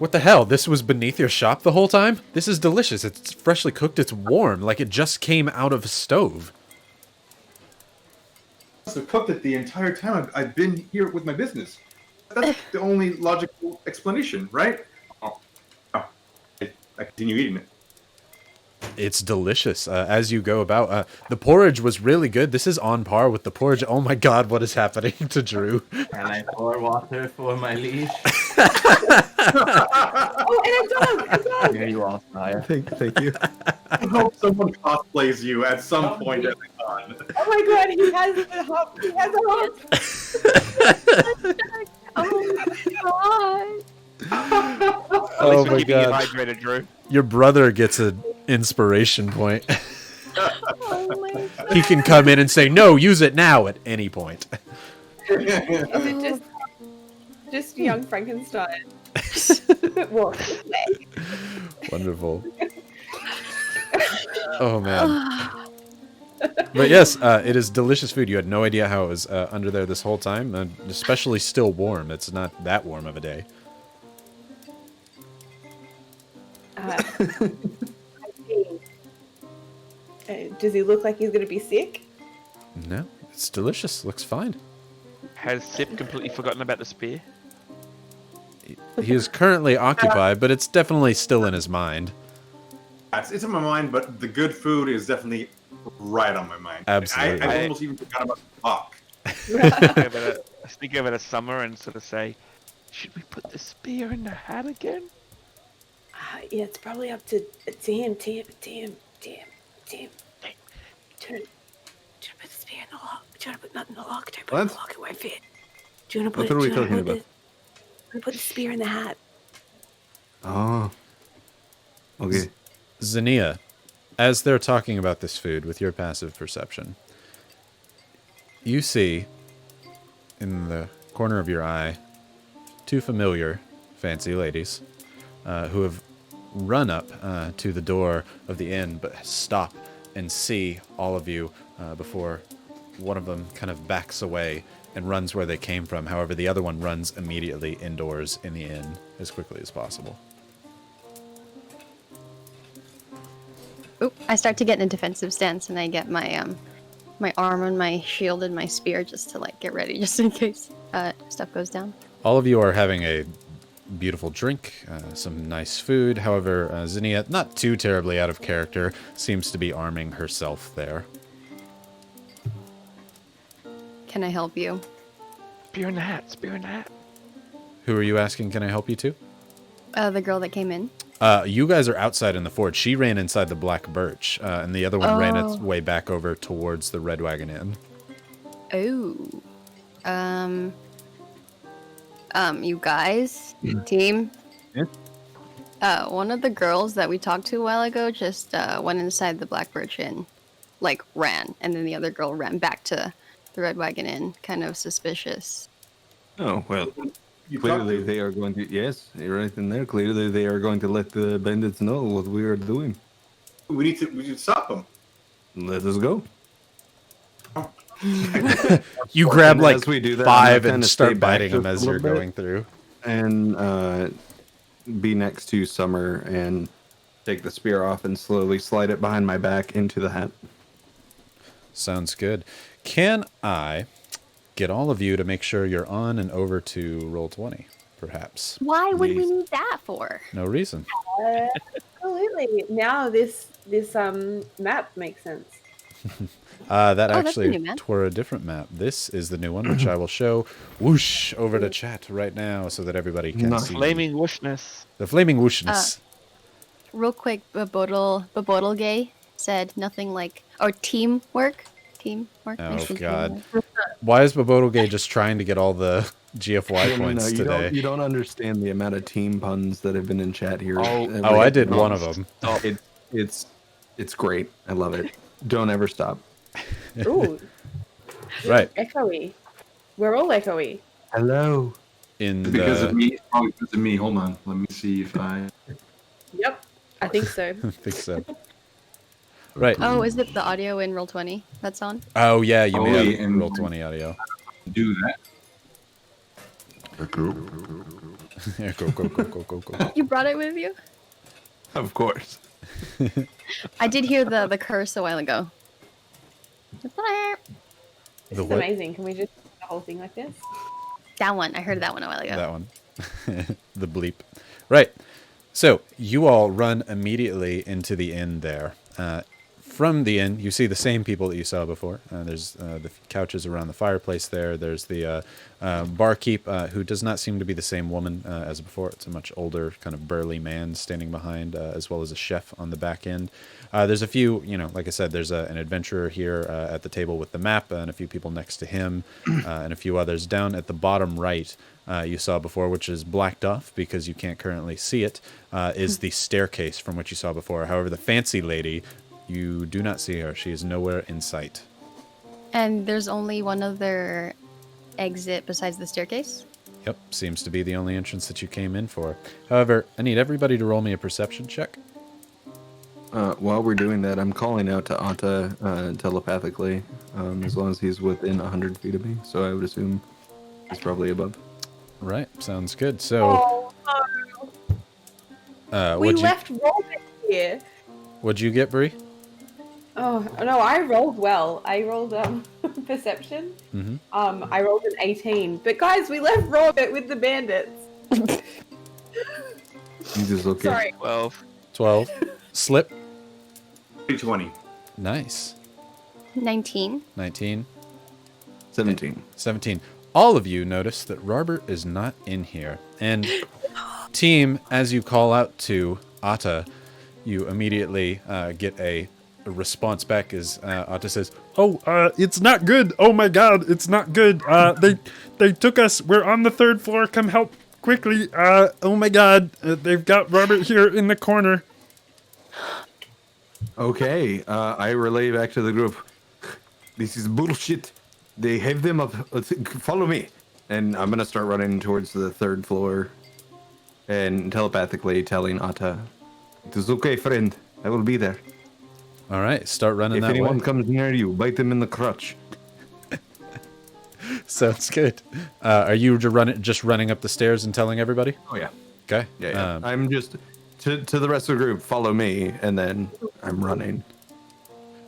What the hell? This was beneath your shop the whole time? This is delicious. It's freshly cooked. It's warm, like it just came out of a stove. must have cooked it the entire time I've been here with my business. That's the only logical explanation, right? I continue eating it. It's delicious as you go about. The porridge was really good. This is on par with the porridge. Oh my god, what is happening to Drew? Can I pour water for my liege? Oh, and a dog! Here you are, Sire. Thank you. I hope someone cosplays you at some point every time. Oh my god, he has a hop! He has a hop! Oh my god. At least Oh we're my keeping you god. hydrated, Drew. Your brother gets an inspiration point. Oh my god. He can come in and say, no, use it now at any point. Is it just young Frankenstein? Walk away. Wonderful. Oh man. But yes, it is delicious food. You had no idea how it was under there this whole time, and especially still warm. It's not that warm of a day. I see. Does he look like he's gonna be sick? No, it's delicious. Looks fine. Has Sip completely forgotten about the spear? He is currently occupied, but it's definitely still in his mind. It's in my mind, but the good food is definitely right on my mind. Absolutely. I almost even forgot about the buck. Sneak over to Summer and sort of say, should we put the spear in the hat again? Yeah, it's probably up to Tim. Trying to put the spear in the lock. Trying to put nothing in the lock. Trying to put it in the What? lock. It won't fit. Do you want to put? What are we do you wanna talking put about? the- put the spear in the hat. Oh. Okay. Zania, as they're talking about this food with your passive perception, you see in the corner of your eye 2 familiar fancy ladies who have run up to the door of the inn but stop and see all of you before one of them kind of backs away and runs where they came from. However, the other one runs immediately indoors in the inn as quickly as possible. Oop, I start to get in a defensive stance, and I get my my armor and my shield and my spear just to like get ready, just in case stuff goes down. All of you are having a beautiful drink, some nice food. However, Zinnia, not too terribly out of character, seems to be arming herself there. Can I help you? Spear in the hat, spear in the hat. Who are you asking, can I help you to? The girl that came in. You guys are outside in the fort. She ran inside the Black Birch, and the other one ran its way back over towards the Red Wagon Inn. Oh. You guys, team. Yeah? One of the girls that we talked to a while ago just went inside the Black Birch Inn, like ran, and then the other girl ran back to the Red Wagon Inn, kind of suspicious. Oh, well, You clearly talked they are going to... Yes, you're right in there. Clearly they are going to let the bandits know what we are doing. we need to stop them. Let us go. You grab And like as we do that, 5 I'm and gonna start stay back biting just them as a you're little bit. going through. And be next to Summer and take the spear off and slowly slide it behind my back into the hat. Sounds good. Can I get all of you to make sure you're on and over to Roll20, perhaps? Why would we Please. need that for? No reason. Absolutely. Now this map makes sense. That that's a actually new map. tore a different map. This is the new one, which I will show whoosh over to chat right now so that everybody can Nice. see. Flaming whooshness. The flaming whooshness. Real quick, Babodal Gay said nothing like, or teamwork. Teamwork. Oh, makes me feel God. like- Why is Babodogay just trying to get all the GFY points you today? you don't understand the amount of team puns that have been in chat here. Oh, I did one of them. It's great. I love it. Don't ever stop. Ooh, Right. echoey. We're all echoey. Hello. In Because the... of me. Probably because of me. Hold on. Let me see if I. Yep, I think so. I think so. Right. Oh, is it the audio in Roll20 that's on? Oh, yeah, you may Only have in- Roll20 audio. do that. Yeah, go. You brought it with you? Of course. I did hear the curse a while ago. This The is what? amazing. Can we just do the whole thing like this? That one. I heard that one a while ago. That one. The bleep. Right. So you all run immediately into the inn there. From the inn, you see the same people that you saw before. There's the couches around the fireplace there. There's the barkeep, who does not seem to be the same woman as before. It's a much older, kind of burly man standing behind, as well as a chef on the back end. There's a few, like I said, there's an adventurer here at the table with the map, and a few people next to him, and a few others. Down at the bottom right, you saw before, which is blacked off because you can't currently see it, is the staircase from which you saw before. However, the fancy lady, you do not see her. She is nowhere in sight. And there's only one other exit besides the staircase? Yep, seems to be the only entrance that you came in for. However, I need everybody to roll me a perception check. While we're doing that, I'm calling out to Anta telepathically, as long as he's within 100 feet of me. So I would assume he's probably above. Right, sounds good. So, Oh, no. We what'd left Robert here. What'd you get, Bree? Oh, no, I rolled well. I rolled perception. Mhm. I rolled an 18. But guys, we left Robert with the bandits. He's just okay. Sorry. 12. 12. Slip, 20. Nice. 19. 19. 17. 17. All of you notice that Robert is not in here. And team, as you call out to Atta, you immediately get a response back as Atta says, Oh, it's not good. Oh my God, it's not good. They took us. We're on the 3rd floor. Come help quickly. Oh my God, they've got Robert here in the corner. Okay, I relay back to the group. This is bullshit. They have them up. Follow me. And I'm going to start running towards the 3rd floor and telepathically telling Atta, it is okay, friend. I will be there. all right, start running If that anyone way. comes near you, bite them in the crotch. Sounds good. Are you just running up the stairs and telling everybody? Oh, yeah. Okay. Yeah. I'm just, to the rest of the group, follow me, and then I'm running.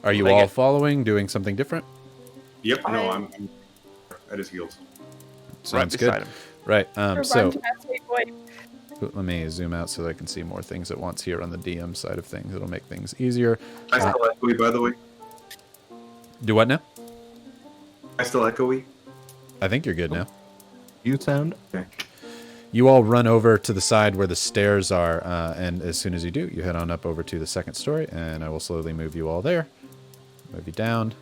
Are you all following, doing something different? Yep. No, I'm at his heels. Sounds Right good. beside him. Right. So Run, sweet boy. let me zoom out so that I can see more things at once here on the DM side of things. It'll make things easier. I still echoey, by the way. Do what now? I still echoey. I think you're good now. You sound? Okay. You all run over to the side where the stairs are, and as soon as you do, you head on up over to the 2nd story, and I will slowly move you all there. Move you down.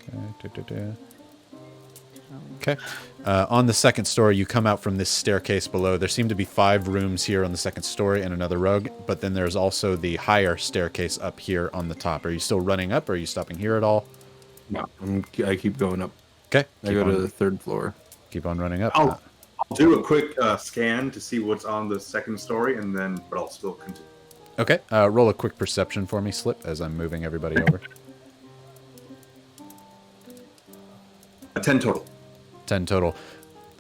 Okay. Okay. On the 2nd story, you come out from this staircase below. There seem to be 5 rooms here on the 2nd story and another rug, but then there's also the higher staircase up here on the top. Are you still running up, or are you stopping here at all? No, I keep going up. Okay. I go to the 3rd floor. Keep on running up. I'll do a quick scan to see what's on the 2nd story, but I'll still continue. Okay. Roll a quick perception for me, Slip, as I'm moving everybody over. 10 total. 10 total.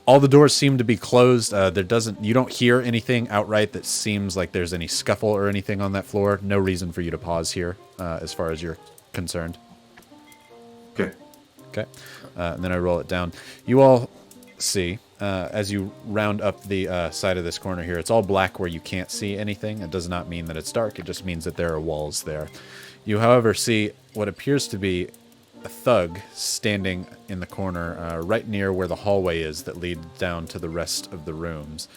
All the doors seem to be closed. You don't hear anything outright that seems like there's any scuffle or anything on that floor. No reason for you to pause here, as far as you're concerned. Okay. Okay. And then I roll it down. You all see, as you round up the side of this corner here, it's all black where you can't see anything. It does not mean that it's dark. It just means that there are walls there. You, however, see what appears to be a thug standing in the corner right near where the hallway is that leads down to the rest of the rooms.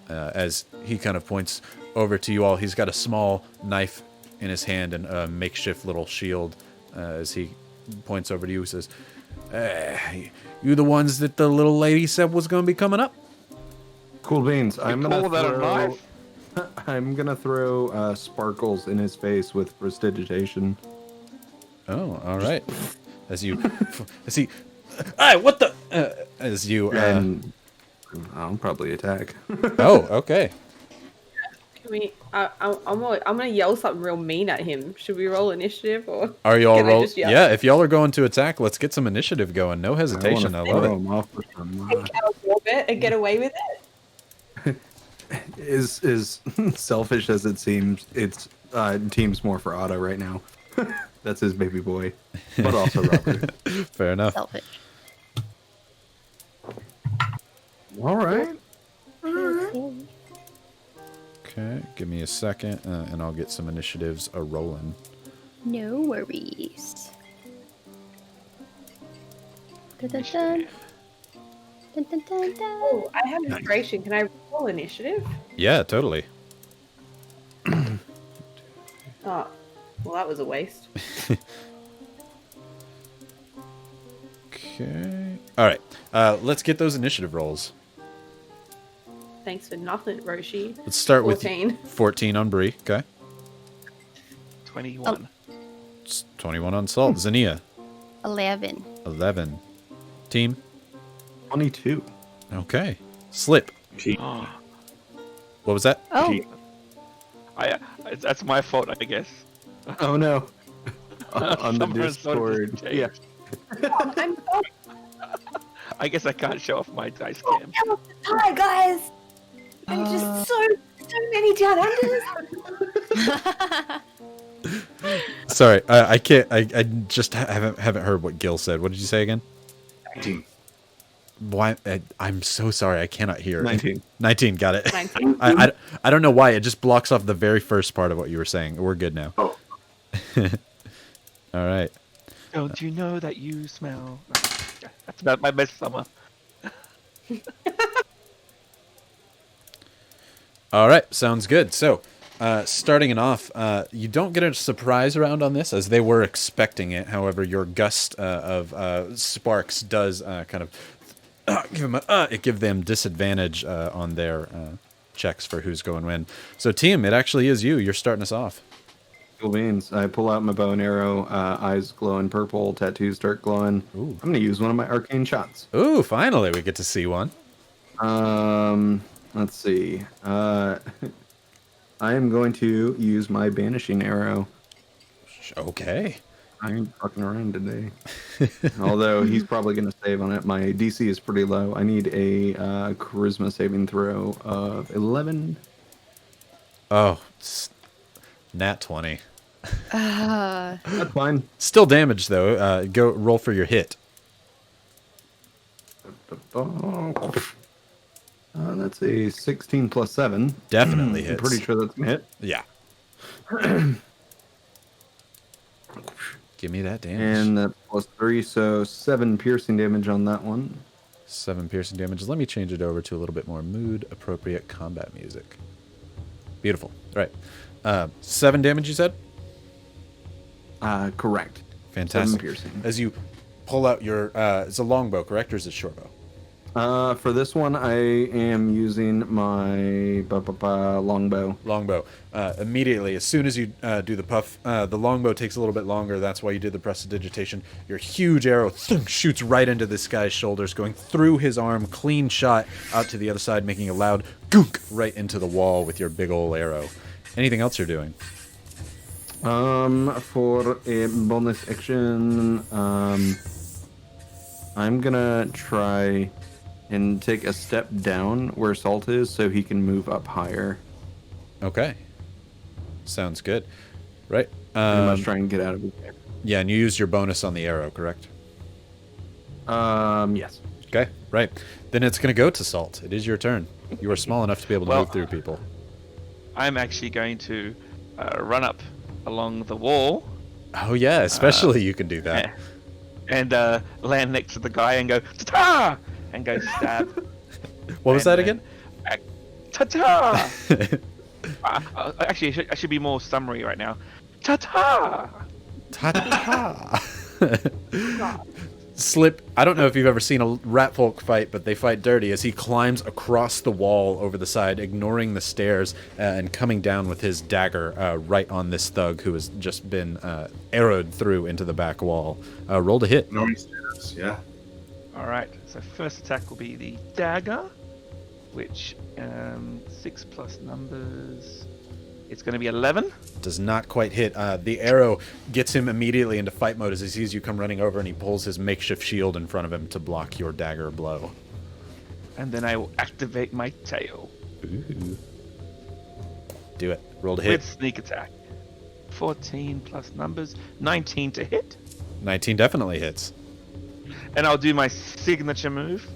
As he kind of points over to you all, he's got a small knife in his hand and a makeshift little shield. As he points over to you, he says, you the ones that the little lady said was going to be coming up? Cool beans. I'm gonna call that a throw. knife? I'm gonna throw sparkles in his face with prestidigitation. Oh, all right. As he, hey, what the? As you, And I'll probably attack. oh, okay. Can we? I'm gonna yell something real mean at him. Should we roll initiative or? Are you all Can I roll? just yell? Yeah, if y'all are going to attack, let's get some initiative going. No hesitation. I love it. Him off with some, Get it and get away with it. is selfish as it seems. It's teams more for Otto right now. That's his baby boy, but also Robert. Fair enough. Selfish. All right. Okay, give me a second, and I'll get some initiatives a rolling. No worries. Dun, dun, dun. Dun, dun, dun, dun. Oh, I have inspiration. Can I roll initiative? Yeah, totally. Oh, well, that was a waste. Okay. All right. Let's get those initiative rolls. Thanks for nothing, Roshi. Let's start 14. with 14 on Bree. Okay. 21. It's 21 on Salt. Zania, 11. 11. Team. 22. Okay. Slip. Oh, What was that? Oh, that's my fault, I guess. Oh no. On the Someone started Discord. to Yeah. I'm so I guess I can't show off my dice cam. hi, guys. I'm just so many down unders. Sorry, I can't. I just haven't heard what Gil said. What did you say again? 19. Why? I'm so sorry. I cannot hear. 19. 19. Got it. 19. I don't know why. It just blocks off the very first part of what you were saying. We're good now. Oh, All right. Don't you know that you smell? That's about my best summer. All right. Sounds good. So, starting it off, you don't get a surprise round on this as they were expecting it. However, your gust of sparks does kind of give them disadvantage on their checks for who's going when. So, team, it actually is you. You're starting us off. Cool beans. I pull out my bow and arrow. Eyes glowing purple. Tattoos start glowing. Ooh. I'm gonna use one of my arcane shots. Ooh, finally we get to see one. Let's see. I am going to use my banishing arrow. Okay. I ain't fucking around today. Although he's probably going to save on it. My DC is pretty low. I need a charisma saving throw of 11. Oh, nat 20. That's fine. Still damage though. Go roll for your hit. That's a 16 plus 7. Definitely I'm hits. pretty sure that's going to hit. Yeah. Give me that damage. And that's plus 3, so 7 piercing damage on that one. 7 piercing damage. Let me change it over to a little bit more mood appropriate combat music. Beautiful. All right. 7 damage, you said? Correct. Fantastic. 7 piercing. As you pull out your, it's a longbow, correct, or is it short bow? For this one, I am using my longbow. Longbow. Immediately, as soon as you do the puff, the longbow takes a little bit longer. That's why you did the prestidigitation. Your huge arrow shoots right into this guy's shoulders, going through his arm, clean shot out to the other side, making a loud goonk right into the wall with your big ol' arrow. Anything else you're doing? For a bonus action, I'm gonna try and take a step down where Salt is so he can move up higher. Okay. Sounds good. Right. I must try and get out of his way. Yeah, and you use your bonus on the arrow, correct? Yes. Okay, right. Then it's going to go to Salt. It is your turn. You are small enough to be able to Well, move through people. I'm actually going to run up along the wall Oh, yeah, especially you can do that. and land next to the guy and go ta-ta and go stab. What was that again? Ta-ta! Actually, I should be more summary right now. Ta-ta! Ta-ta! Slip. I don't know if you've ever seen a rat folk fight, but they fight dirty as he climbs across the wall over the side, ignoring the stairs, and coming down with his dagger right on this thug who has just been arrowed through into the back wall. Roll to hit. Yeah. Alright, so first attack will be the dagger, which 6 plus numbers. It's going to be 11. Does not quite hit. The arrow gets him immediately into fight mode as he sees you come running over, and he pulls his makeshift shield in front of him to block your dagger blow. And then I will activate my tail. Ooh. Do it. Roll to hit. With sneak attack. 14 plus numbers. 19 to hit. 19 definitely hits. And I'll do my signature move.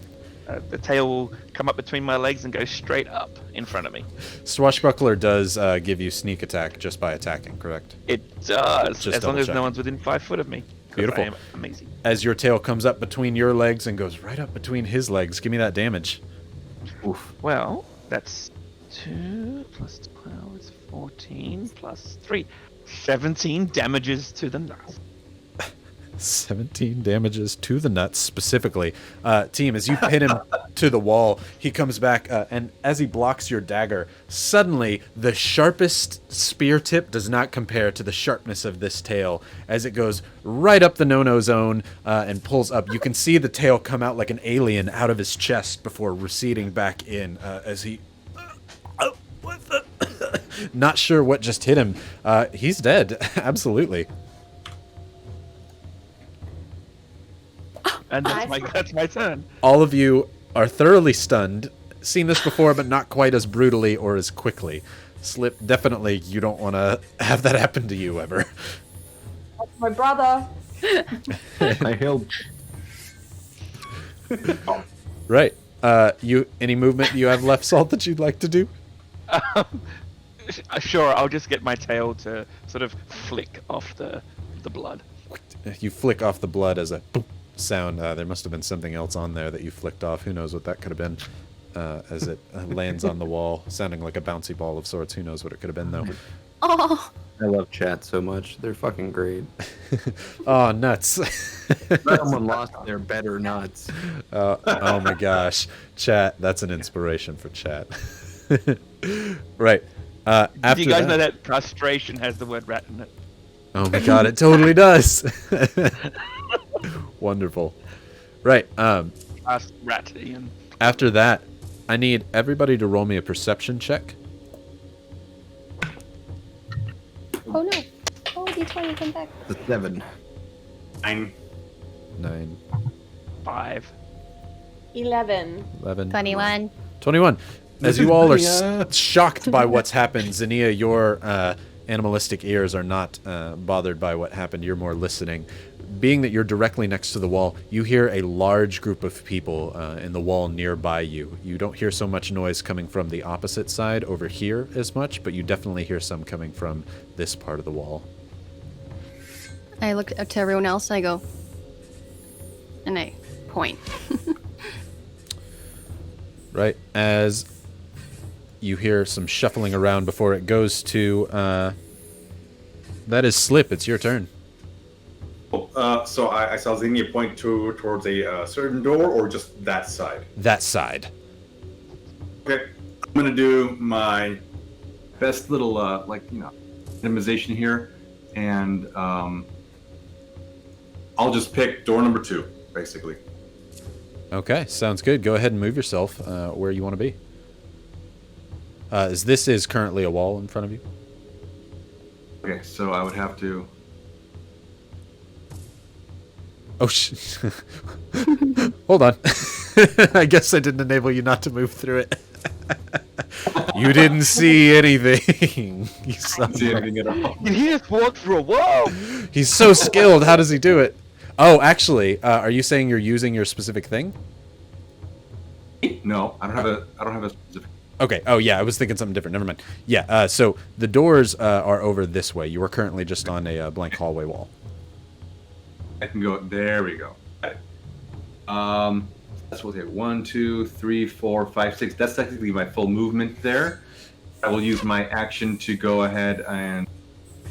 The tail will come up between my legs and go straight up in front of me. Swashbuckler does give you sneak attack just by attacking, correct? It does, Just as long as double-check. no one's within 5 foot of me. 'Cause Beautiful. I am amazing. As your tail comes up between your legs and goes right up between his legs, give me that damage. Oof. Well, that's 2 plus 12 is 14 plus 3. 17 damages to the nuts. 17 damages to the nuts specifically. Team, as you pin him to the wall, he comes back, and as he blocks your dagger, suddenly the sharpest spear tip does not compare to the sharpness of this tail. As it goes right up the no-no zone and pulls up, you can see the tail come out like an alien out of his chest before receding back in as he... what the... Not sure what just hit him. He's dead. Absolutely. And that's my turn. All of you are thoroughly stunned. Seen this before, but not quite as brutally or as quickly. Slip, definitely you don't want to have that happen to you ever. That's my brother. I hailed. Right. You any movement you have left, Salt, that you'd like to do? Sure, I'll just get my tail to sort of flick off the blood. You flick off the blood as a boop sound. There must have been something else on there that you flicked off. Who knows what that could have been? As it lands on the wall, sounding like a bouncy ball of sorts. Who knows what it could have been, though? Oh, I love chat so much. They're fucking great. Oh, nuts. Someone lost their better nuts. Oh my gosh. Chat, that's an inspiration for chat. Right. Do After you guys that, know that castration has the word rat in it? oh my god, it totally does. Wonderful. Right. Ask rat, Ian. After that, I need everybody to roll me a perception check. oh no. Oh, D20, come back. The 7. 9. 9, 5. 11. 11, 21. 21. As you all are shocked by what's happened, Zania, your animalistic ears are not bothered by what happened. You're more listening. Being that you're directly next to the wall, you hear a large group of people in the wall nearby you. You don't hear so much noise coming from the opposite side over here as much, but you definitely hear some coming from this part of the wall. I look up to everyone else and I go, and I point. Right, as you hear some shuffling around before it goes to... that is Slip. It's your turn. So I saw Xenia point towards a certain door, or just that side? That side. Okay. I'm going to do my best little, minimization here, and I'll just pick door number 2, basically. Okay, sounds good. Go ahead and move yourself where you want to be. As this is currently a wall in front of you. Okay, so I would have to... Oh, hold on. I guess I didn't enable you not to move through it. You didn't see anything. You son see of a- anything at all. He just walked through a wall! He's so skilled. How does he do it? Oh, actually, are you saying you're using your specific thing? No, I don't have a specific... Okay. Oh, yeah. I was thinking something different. Never mind. Yeah. So the doors are over this way. You are currently just on a blank hallway wall. I can go... There we go. Got it. That's what we'll take. 1, 2, 3, 4, 5, 6. That's technically my full movement there. I will use my action to go ahead and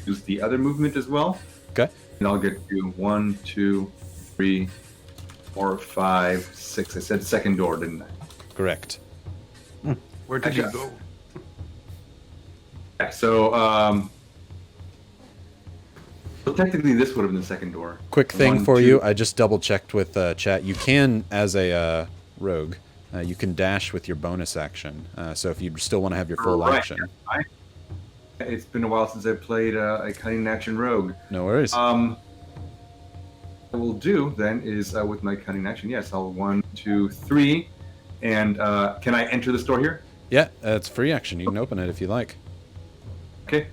use the other movement as well. Okay. And I'll get to 1, 2, 3, 4, 5, 6. I said second door, didn't I? Correct. Where did you go? Yeah, so technically this would have been the second door. Quick thing 1, for 2. you. I just double checked with chat. You can, as a rogue, you can dash with your bonus action. So if you still want to have your full Right. action. It's been a while since I played a cunning action rogue. No worries. What I will do then is with my cunning action. Yes, I'll 1, 2, 3, and can I enter the store here? Yeah, it's free action. You can open it if you like. Okay,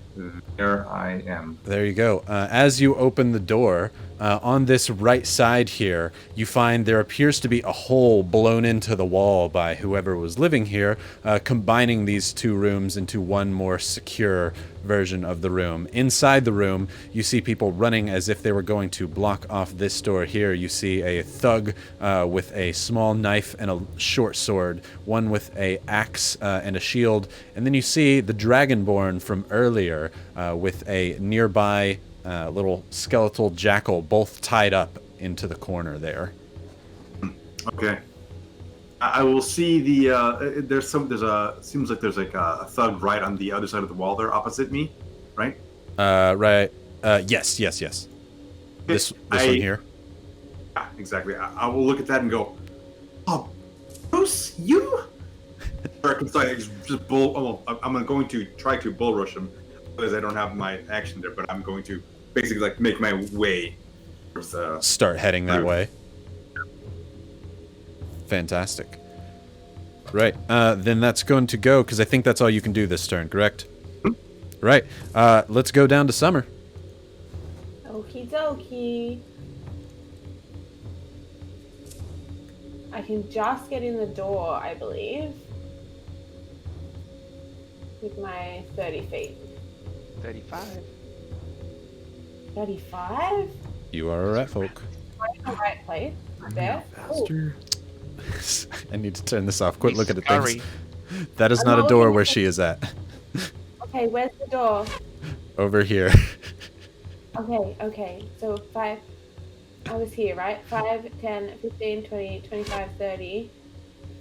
there I am. There you go. As you open the door, on this right side here, you find there appears to be a hole blown into the wall by whoever was living here, combining these two rooms into one more secure version of the room. Inside the room, you see people running as if they were going to block off this door here. You see a thug with a small knife and a short sword, one with a axe and a shield, and then you see the Dragonborn from earlier with a nearby little skeletal jackal, both tied up into the corner there. Okay. I will see the seems like there's like a thug right on the other side of the wall there opposite me, right? Right. Yes. This one here. Yeah, exactly. I will look at that and go, "Oh, Bruce, you?" Or I'm going to try to bull rush him because I don't have my action there, but I'm going to basically like make my way towards Start heading that way. Fantastic. Right. Then that's going to go, because I think that's all you can do this turn, correct? Right. Let's go down to Summer. Okie dokie. I can just get in the door, I believe, with my 30 feet. 35. 35? You are a rat folk. Am I in the right place? There? Faster. I need to turn this off. Quit Miss looking at Scurry. things. That is I'm not a not door looking where at she is at. Okay, where's the door? Over here. Okay. So 5. I was here, right? 5, 10, 15, 20, 25, 30.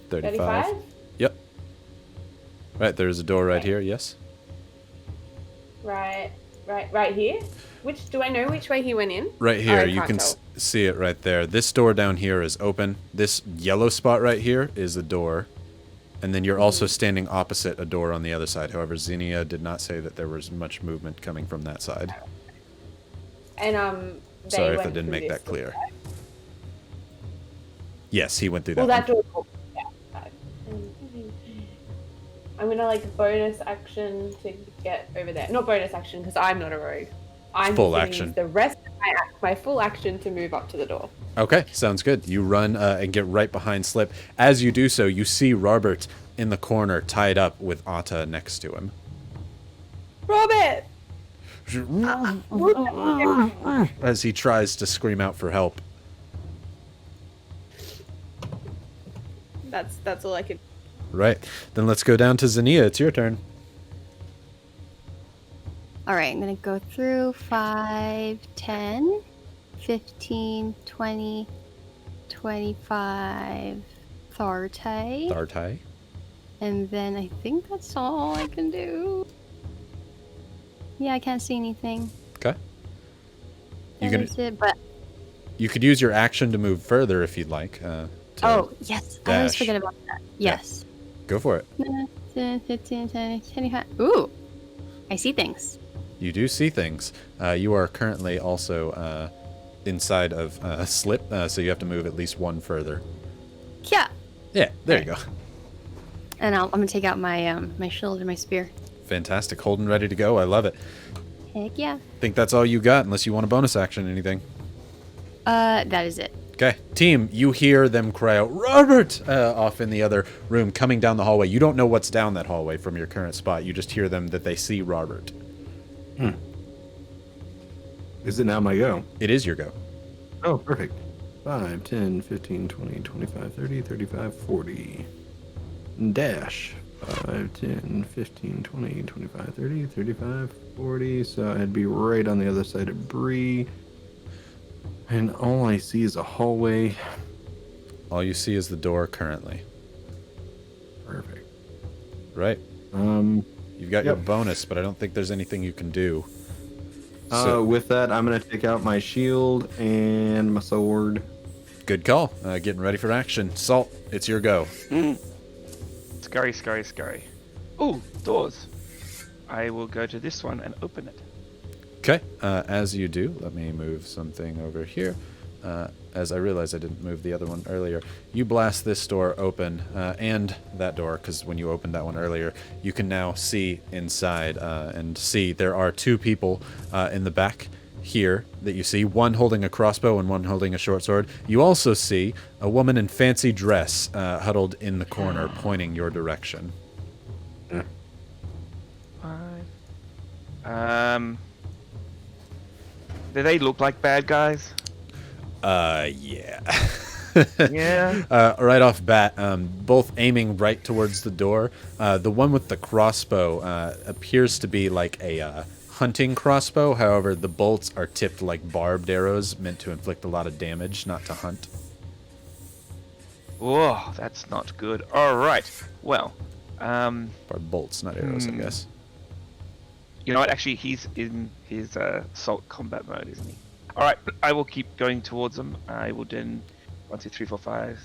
35. 35? Yep. Right, there's a door right Okay. here, yes? Right here? Do I know which way he went in? Right Oh, here, I you can't can tell. see it right there. This door down here is open. This yellow spot right here is a door. And then you're also standing opposite a door on the other side. However, Xenia did not say that there was much movement coming from that side. And they Sorry if I went didn't through make this that clear. door, right? Yes, he went through Well, that that one. door. Yeah. I'm gonna like bonus action to get over there. Not bonus action because I'm not a rogue. I'm Full just gonna action. use the rest of my full action to move up to the door. Okay, sounds good. You run and get right behind Slip. As you do so, you see Robert in the corner tied up with Atta next to him. Robert! As he tries to scream out for help. That's all I could. Right. Then let's go down to Xenia. It's your turn. All right, I'm going to go through 5, 10, 15, 20, 25, Thartai. Thartai. And then I think that's all I can do. Yeah, I can't see anything. Okay. You That can. is it, but You could use your action to move further if you'd like. To oh, yes. I always dash. forget about that. Yes. Go for it. 10, 15, 20, 25. Ooh. I see things. You do see things. You are currently also inside of Slip, so you have to move at least one further. Yeah. Yeah, there you go. And I'm going to take out my my shield and my spear. Fantastic. Holding ready to go. I love it. Heck yeah. Think that's all you got, unless you want a bonus action or anything. That is it. Okay. Team, you hear them cry out, Robert! Off in the other room, coming down the hallway. You don't know what's down that hallway from your current spot. You just hear them that they see Robert. Is it now my go? It is your go. Oh, perfect. 5, 10, 15, 20, 25, 30, 35, 40. Dash. 5, 10, 15, 20, 25, 30, 35, 40. So I'd be right on the other side of Bree. And all I see is a hallway. All you see is the door currently. Perfect. Right. You've got your bonus, but I don't think there's anything you can do. With that, I'm going to take out my shield and my sword. Good call. Getting ready for action. Salt, it's your go. Scurry. Ooh, doors. I will go to this one and open it. Okay. As you do, let me move something over here. As I realized I didn't move the other one earlier. You blast this door open and that door, because when you opened that one earlier, you can now see inside and see there are two people in the back here that you see, one holding a crossbow and one holding a short sword. You also see a woman in fancy dress huddled in the corner pointing your direction. 5. Do they look like bad guys? Yeah. Yeah. Right off bat, both aiming right towards the door. The one with the crossbow appears to be like a hunting crossbow. However, the bolts are tipped like barbed arrows, meant to inflict a lot of damage, not to hunt. Whoa, that's not good. All right. Well, Barbed bolts, not arrows, I guess. you know what? Actually, he's in his assault combat mode, isn't he? All right, but I will keep going towards him. I will then 1, 2, 3, 4, 5,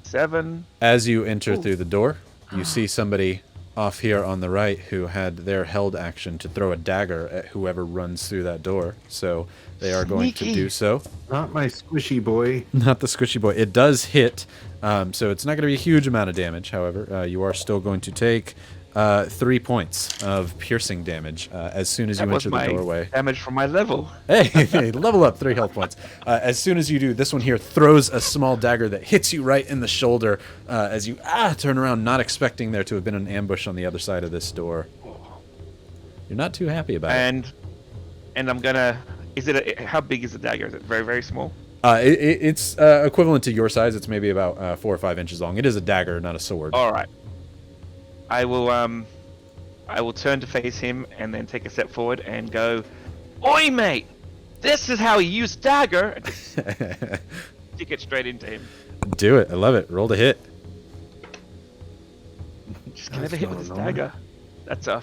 7. As you enter through the door, you see somebody off here on the right who had their held action to throw a dagger at whoever runs through that door. So they are going to Sneaky. do so. Not my squishy boy. Not the squishy boy. It does hit, so it's not going to be a huge amount of damage. However, you are still going to take 3 points of piercing damage as soon as you That was enter the my doorway. damage from my level. Hey, level up 3 health points. As soon as you do, this one here throws a small dagger that hits you right in the shoulder as you turn around, not expecting there to have been an ambush on the other side of this door. You're not too happy about it. And I'm gonna. How big is the dagger? Is it very, very small? It's equivalent to your size. It's maybe about 4 or 5 inches long. It is a dagger, not a sword. All right. I will turn to face him and then take a step forward and go, "Oi, mate! This is how you use dagger." And just stick it straight into him. Do it. I love it. Roll to hit. Just can never hit with this dagger. That's a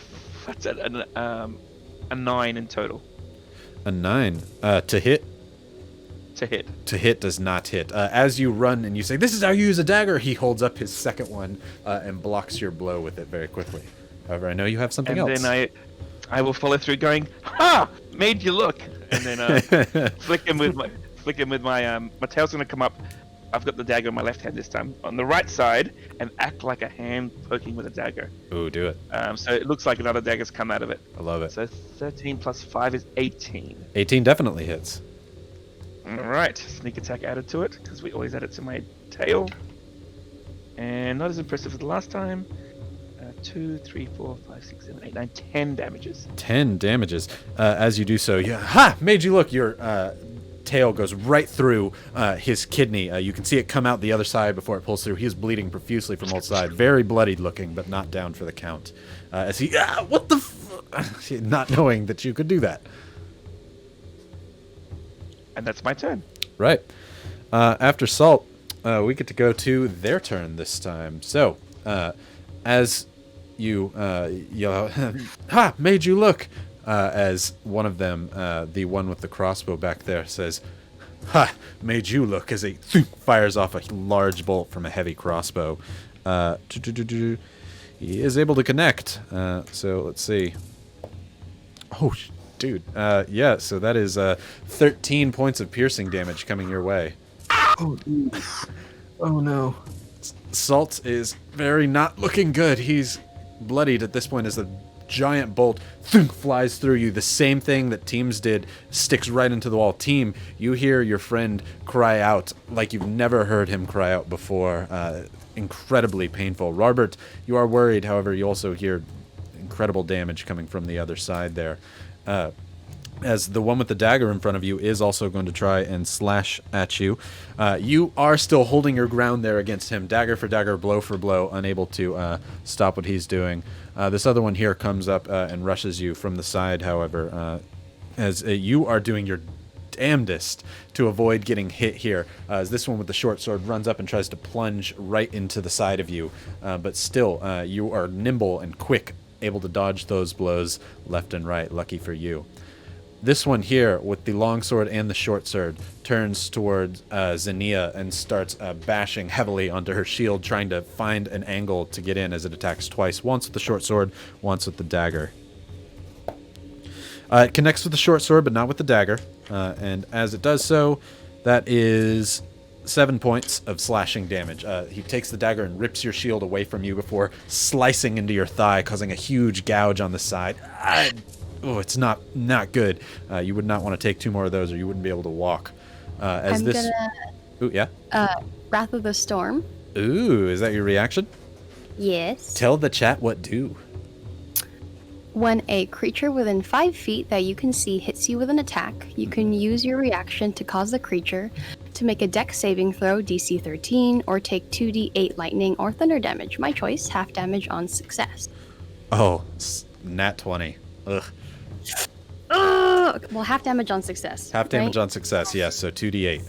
9 in total. A 9 to hit. To hit. To hit does not hit. As you run and you say, "This is how you use a dagger," he holds up his second one and blocks your blow with it very quickly. However, I know you have something else. And then I will follow through, going, "Ha! Made you look!" And then flick him with my my tail's gonna come up. I've got the dagger in my left hand this time on the right side, and act like a hand poking with a dagger. Ooh, do it. So it looks like another dagger's come out of it. I love it. So 13 plus 5 is 18. 18 definitely hits. Alright, sneak attack added to it, because we always add it to my tail. And not as impressive as the last time. 2, 3, 4, 5, 6, 7, 8, 9, 10 damages. 10 damages. As you do so, made you look. Your tail goes right through his kidney. You can see it come out the other side before it pulls through. He is bleeding profusely from both sides. Very bloodied looking, but not down for the count. As he, what the not knowing that you could do that. And that's my turn. Right. After Salt, we get to go to their turn this time. So, as you yell out, "Ha! Made you look!" As one of them, the one with the crossbow back there, says, "Ha! Made you look!" As he fires off a large bolt from a heavy crossbow. He is able to connect. So let's see. Oh, dude. Yeah, so that is 13 points of piercing damage coming your way. Oh no. Salt is very not looking good. He's bloodied at this point as the giant bolt flies through you. The same thing that Teams did sticks right into the wall. Team, you hear your friend cry out like you've never heard him cry out before. Incredibly painful. Robert, you are worried. However, you also hear incredible damage coming from the other side there. As the one with the dagger in front of you is also going to try and slash at you. You are still holding your ground there against him, dagger for dagger, blow for blow, unable to stop what he's doing. This other one here comes up and rushes you from the side, however, as you are doing your damnedest to avoid getting hit here, as this one with the short sword runs up and tries to plunge right into the side of you, but still you are nimble and quick, able to dodge those blows left and right. Lucky for you. This one here with the long sword and the short sword turns towards Xenia and starts bashing heavily onto her shield, trying to find an angle to get in as it attacks twice, once with the short sword, once with the dagger. It connects with the short sword, but not with the dagger. And as it does so, that is 7 points of slashing damage. He takes the dagger and rips your shield away from you before slicing into your thigh, causing a huge gouge on the side. Oh, it's not good. You would not want to take 2 more of those, or you wouldn't be able to walk. As I'm this, ooh, yeah. Wrath of the Storm. Ooh, is that your reaction? Yes. Tell the chat what do. When a creature within 5 feet that you can see hits you with an attack, you can use your reaction to cause the creature to make a dex saving throw, DC 13, or take 2d8 lightning or thunder damage. My choice, half damage on success. Oh, nat 20. Ugh. Well, half damage on success. Half damage right? on success, yes, so 2d8.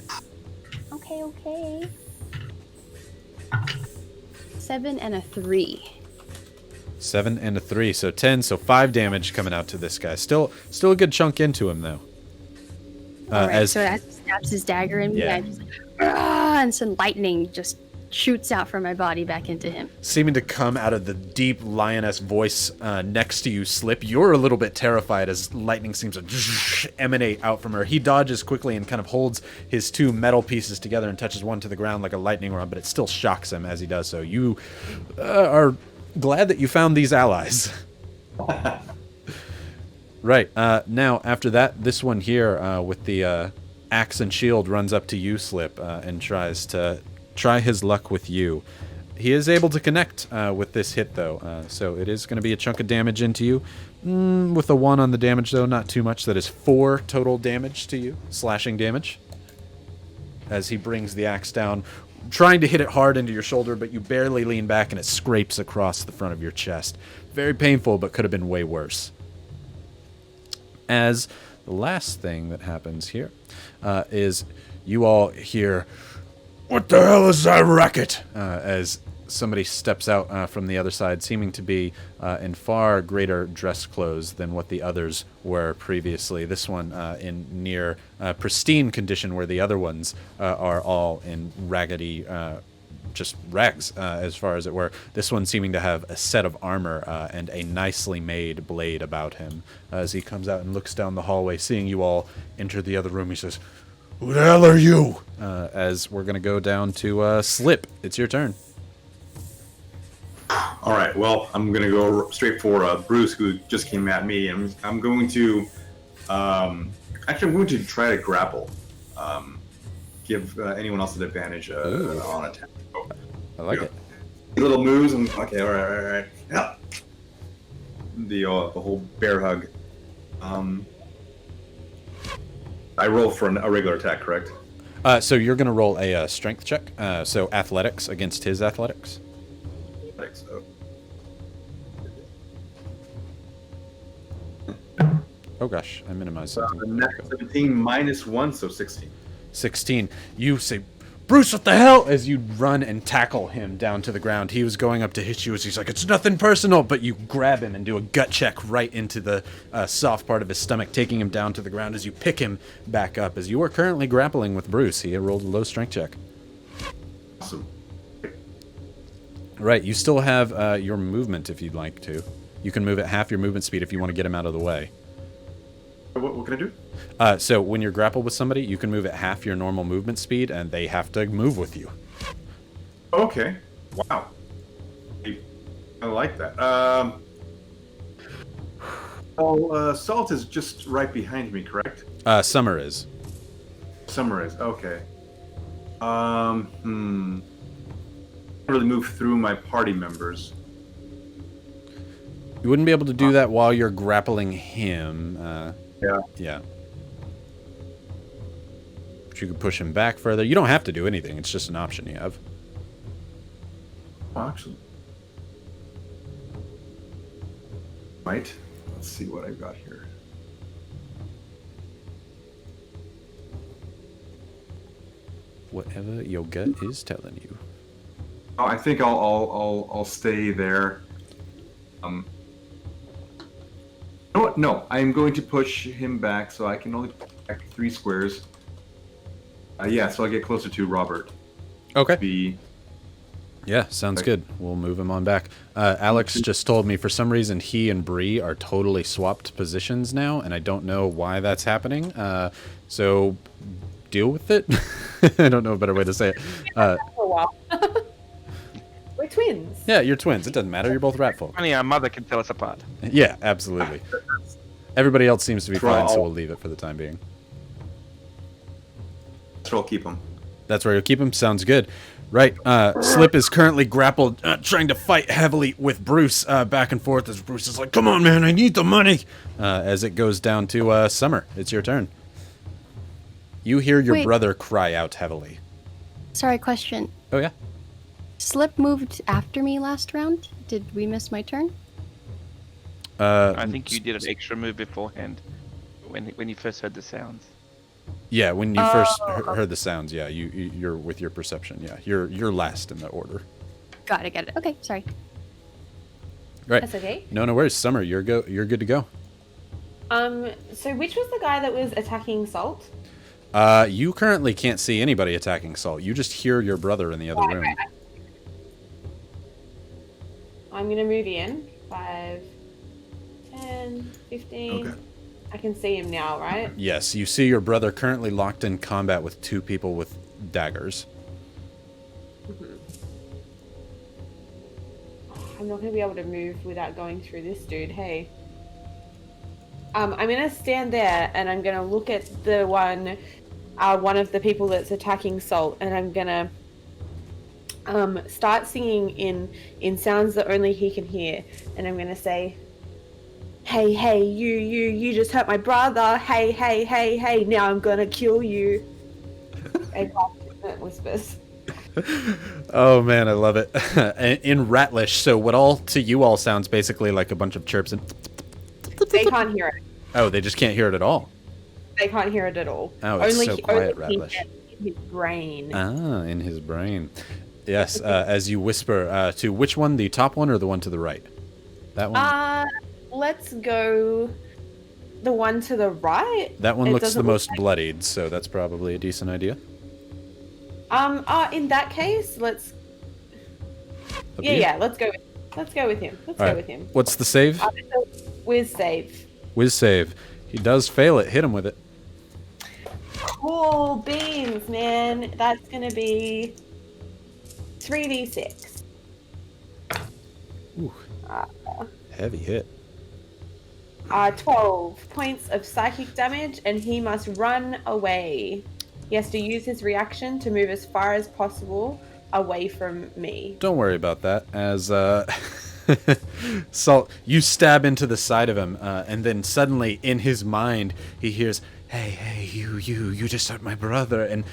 Okay. 7 and a 3. 7 and a 3, so 10, so 5 damage coming out to this guy. Still a good chunk into him, though. Alright, so as he stabs his dagger in me, Yeah. I just and some lightning just shoots out from my body back into him. Seeming to come out of the deep lioness voice next to you, Slip. You're a little bit terrified as lightning seems to emanate out from her. He dodges quickly and kind of holds his 2 metal pieces together and touches one to the ground like a lightning rod, but it still shocks him as he does so. You are glad that you found these allies. Right. Now, after that, this one here with the axe and shield runs up to you, Slip, and tries his luck with you. He is able to connect with this hit, though, so it is going to be a chunk of damage into you. With a 1 on the damage, though, not too much. That is 4 total damage to you, slashing damage, as he brings the axe down, trying to hit it hard into your shoulder, but you barely lean back and it scrapes across the front of your chest. Very painful, but could have been way worse. As the last thing that happens here is you all hear, "What the hell is that racket?" As somebody steps out from the other side, seeming to be in far greater dress clothes than what the others were previously. This one in near pristine condition, where the other ones are all in raggedy, just rags, as far as it were. This one seeming to have a set of armor and a nicely made blade about him. As he comes out and looks down the hallway, seeing you all enter the other room, he says, "Who the hell are you?" As we're going to go down to Slip. It's your turn. All right. Well, I'm gonna go straight for Bruce, who just came at me, and I'm going to, actually, I'm going to try to grapple. Give anyone else an advantage on attack. So, I like it. little moves. Okay. All right. Yeah. The whole bear hug. I roll for a regular attack, correct? So you're going to roll a strength check. So athletics against his athletics. So. Oh gosh, I minimized something. Net 17 minus 1, so 16. 16. You say, "Bruce, what the hell?" as you run and tackle him down to the ground. He was going up to hit you as he's like, "It's nothing personal," but you grab him and do a gut check right into the soft part of his stomach, taking him down to the ground as you pick him back up. As you are currently grappling with Bruce, he rolled a low strength check. Awesome. Right, you still have your movement if you'd like to. You can move at half your movement speed if you want to get him out of the way. What can I do? So when you're grappled with somebody, you can move at half your normal movement speed, and they have to move with you. Okay. Wow. I like that. Salt is just right behind me, correct? Summer is. Summer is. Okay. Really move through my party members. You wouldn't be able to do that while you're grappling him. Yeah. But you could push him back further. You don't have to do anything. It's just an option you have. Oh, actually. Right. Let's see what I've got here. Whatever your gut is telling you. Oh, I think I'll stay there. You know what? No, I'm going to push him back, so I can only push back 3 squares. Yeah, so I'll get closer to Robert. Okay. Yeah, sounds good. We'll move him on back. Alex just told me for some reason he and Bree are totally swapped positions now, and I don't know why that's happening. So deal with it. I don't know a better way to say it. For a while. We're twins. Yeah, you're twins. It doesn't matter. You're both rat folk. Funny, our mother can tell us apart. Yeah, absolutely. Everybody else seems to be fine, so we'll leave it for the time being. So I'll keep him. That's where you'll keep him. Sounds good. Right. Slip is currently grappled, trying to fight heavily with Bruce back and forth as Bruce is like, "Come on, man, I need the money." As it goes down to Summer. It's your turn. You hear your brother cry out heavily. Sorry, question. Oh, yeah? Slip moved after me last round. Did we miss my turn? I think you did an extra move beforehand when you first heard the sounds. Yeah, when you first heard the sounds, yeah, you're with your perception, yeah. You're last in the order. Got it. Okay, sorry. Right. That's okay. No worries. Summer, you're good to go. So which was the guy that was attacking Salt? You currently can't see anybody attacking Salt. You just hear your brother in the other room. I'm going to move in. 5, 10, 15. Okay. I can see him now, right? Yes, you see your brother currently locked in combat with 2 people with daggers. I I'm not going to be able to move without going through this dude. Hey. I'm going to stand there and I'm going to look at the one of the people that's attacking Salt, and I'm going to start singing in sounds that only he can hear. And I'm going to say, hey, you just hurt my brother. Hey, now I'm going to kill you. And it whispers. Oh man, I love it. In Ratlish, so what all to you all sounds basically like a bunch of chirps and They can't hear it. oh, they just can't hear it at all. They can't hear it at all. Oh, it's so quiet, only Ratlish. in his brain. Ah, in his brain. Yes, as you whisper to which one, the top one or the one to the right? That one. Let's go the one to the right. That one It looks the doesn't most look bloodied, so that's probably a decent idea. in that case, let's. Up to Yeah, you. yeah. Let's go with him. Let's All go right. with him. What's the save? Whiz save. Whiz save. He does fail it. Hit him with it. Cool beans, man. That's gonna be 3d6. Ooh. Heavy hit. 12 points of psychic damage, and he must run away. He has to use his reaction to move as far as possible away from me. Don't worry about that. As Salt, you stab into the side of him, and then suddenly in his mind he hears, "Hey, you just hurt my brother," and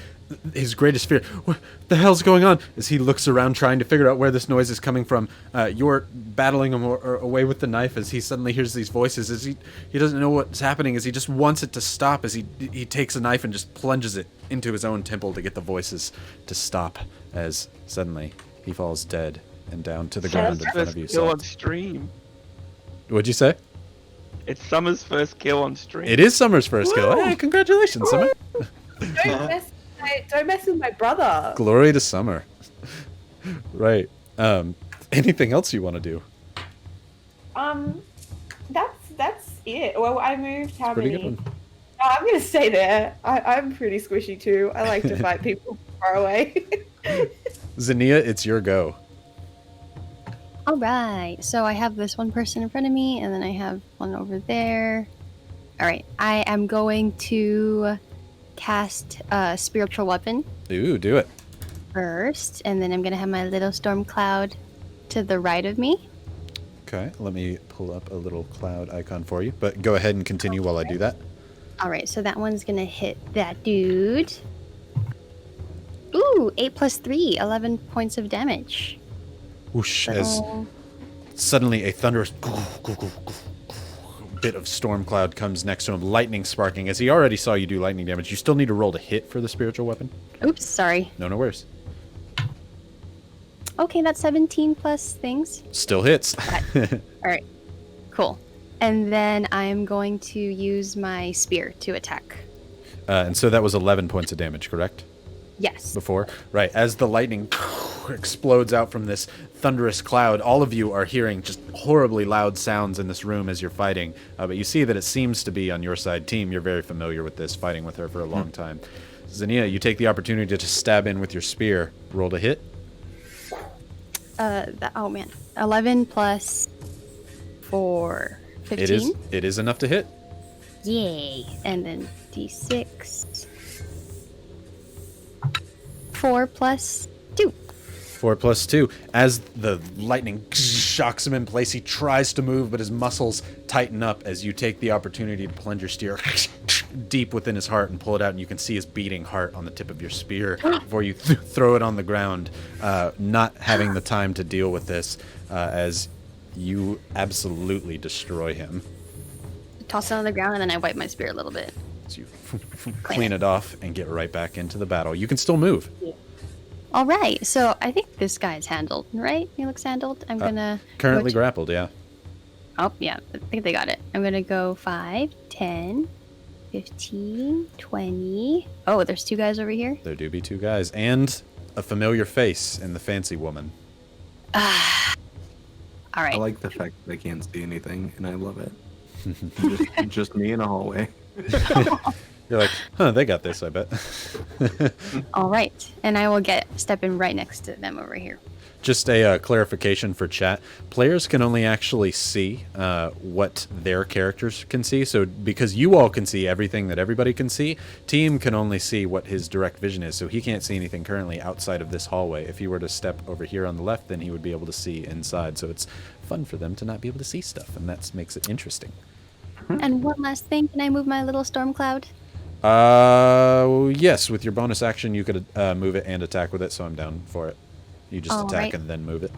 his greatest fear, what the hell's going on? As he looks around trying to figure out where this noise is coming from, you're battling him away with the knife as he suddenly hears these voices. As he doesn't know what's happening, as he just wants it to stop. As he takes a knife and just plunges it into his own temple to get the voices to stop. As suddenly he falls dead and down to the ground in front of you. Kill on Salt. stream. What'd you say? It's Summer's first kill on stream. It is Summer's first kill. Hey, congratulations, Summer. Don't mess with my brother. Glory to Summer. Right. Anything else you want to do? That's it. Well, I moved how Pretty many? good one. Oh, I'm gonna stay there. I'm pretty squishy too. I like to fight people far away. Zania, it's your go. All right. So I have this one person in front of me, and then I have one over there. All right. I am going to cast a spiritual weapon Ooh, do it. first, and then I'm going to have my little storm cloud to the right of me. Okay, let me pull up a little cloud icon for you. But go ahead and continue while I do that. All right. So that one's going to hit that dude. Ooh, 8 plus 3, 11 points of damage. Whoosh, as suddenly a thunderous bit of storm cloud comes next to him, lightning sparking. As he already saw you do lightning damage, you still need to roll to hit for the spiritual weapon. Oops, sorry. No worries. Okay, that's 17 plus things. Still hits. All right, cool. And then I'm going to use my spear to attack. And so that was 11 points of damage, correct? Yes. Before? Right. As the lightning explodes out from this thunderous cloud, all of you are hearing just horribly loud sounds in this room as you're fighting. But you see that it seems to be on your side. Team, you're very familiar with this, fighting with her for a long time. Zania, you take the opportunity to just stab in with your spear. Roll to hit. Oh man. 11 plus 4, 15. It is enough to hit. Yay. And then d6. 4 plus 2. 4 plus 2. As the lightning shocks him in place, he tries to move, but his muscles tighten up as you take the opportunity to plunge your spear deep within his heart and pull it out, and you can see his beating heart on the tip of your spear before you throw it on the ground, not having the time to deal with this, as you absolutely destroy him. Toss it on the ground, and then I wipe my spear a little bit. So you clean it off and get right back into the battle. You can still move. All right, so I think this guy's handled, right? He looks handled. I'm gonna Currently grappled, yeah. Oh, yeah, I think they got it. I'm gonna go 5, 10, 15, 20. Oh, there's 2 guys over here. There do be 2 guys. And a familiar face in the fancy woman. All right. I like the fact that I can't see anything, and I love it. just me in a hallway. You're like, huh, they got this, I bet. All right, and I will step in right next to them over here. Just a clarification for chat. Players can only actually see what their characters can see. So because you all can see everything that everybody can see, Team can only see what his direct vision is. So he can't see anything currently outside of this hallway. If he were to step over here on the left, then he would be able to see inside. So it's fun for them to not be able to see stuff, and that makes it interesting. And one last thing, can I move my little storm cloud? Yes, with your bonus action, you could move it and attack with it, so I'm down for it. You just attack right. and then move it.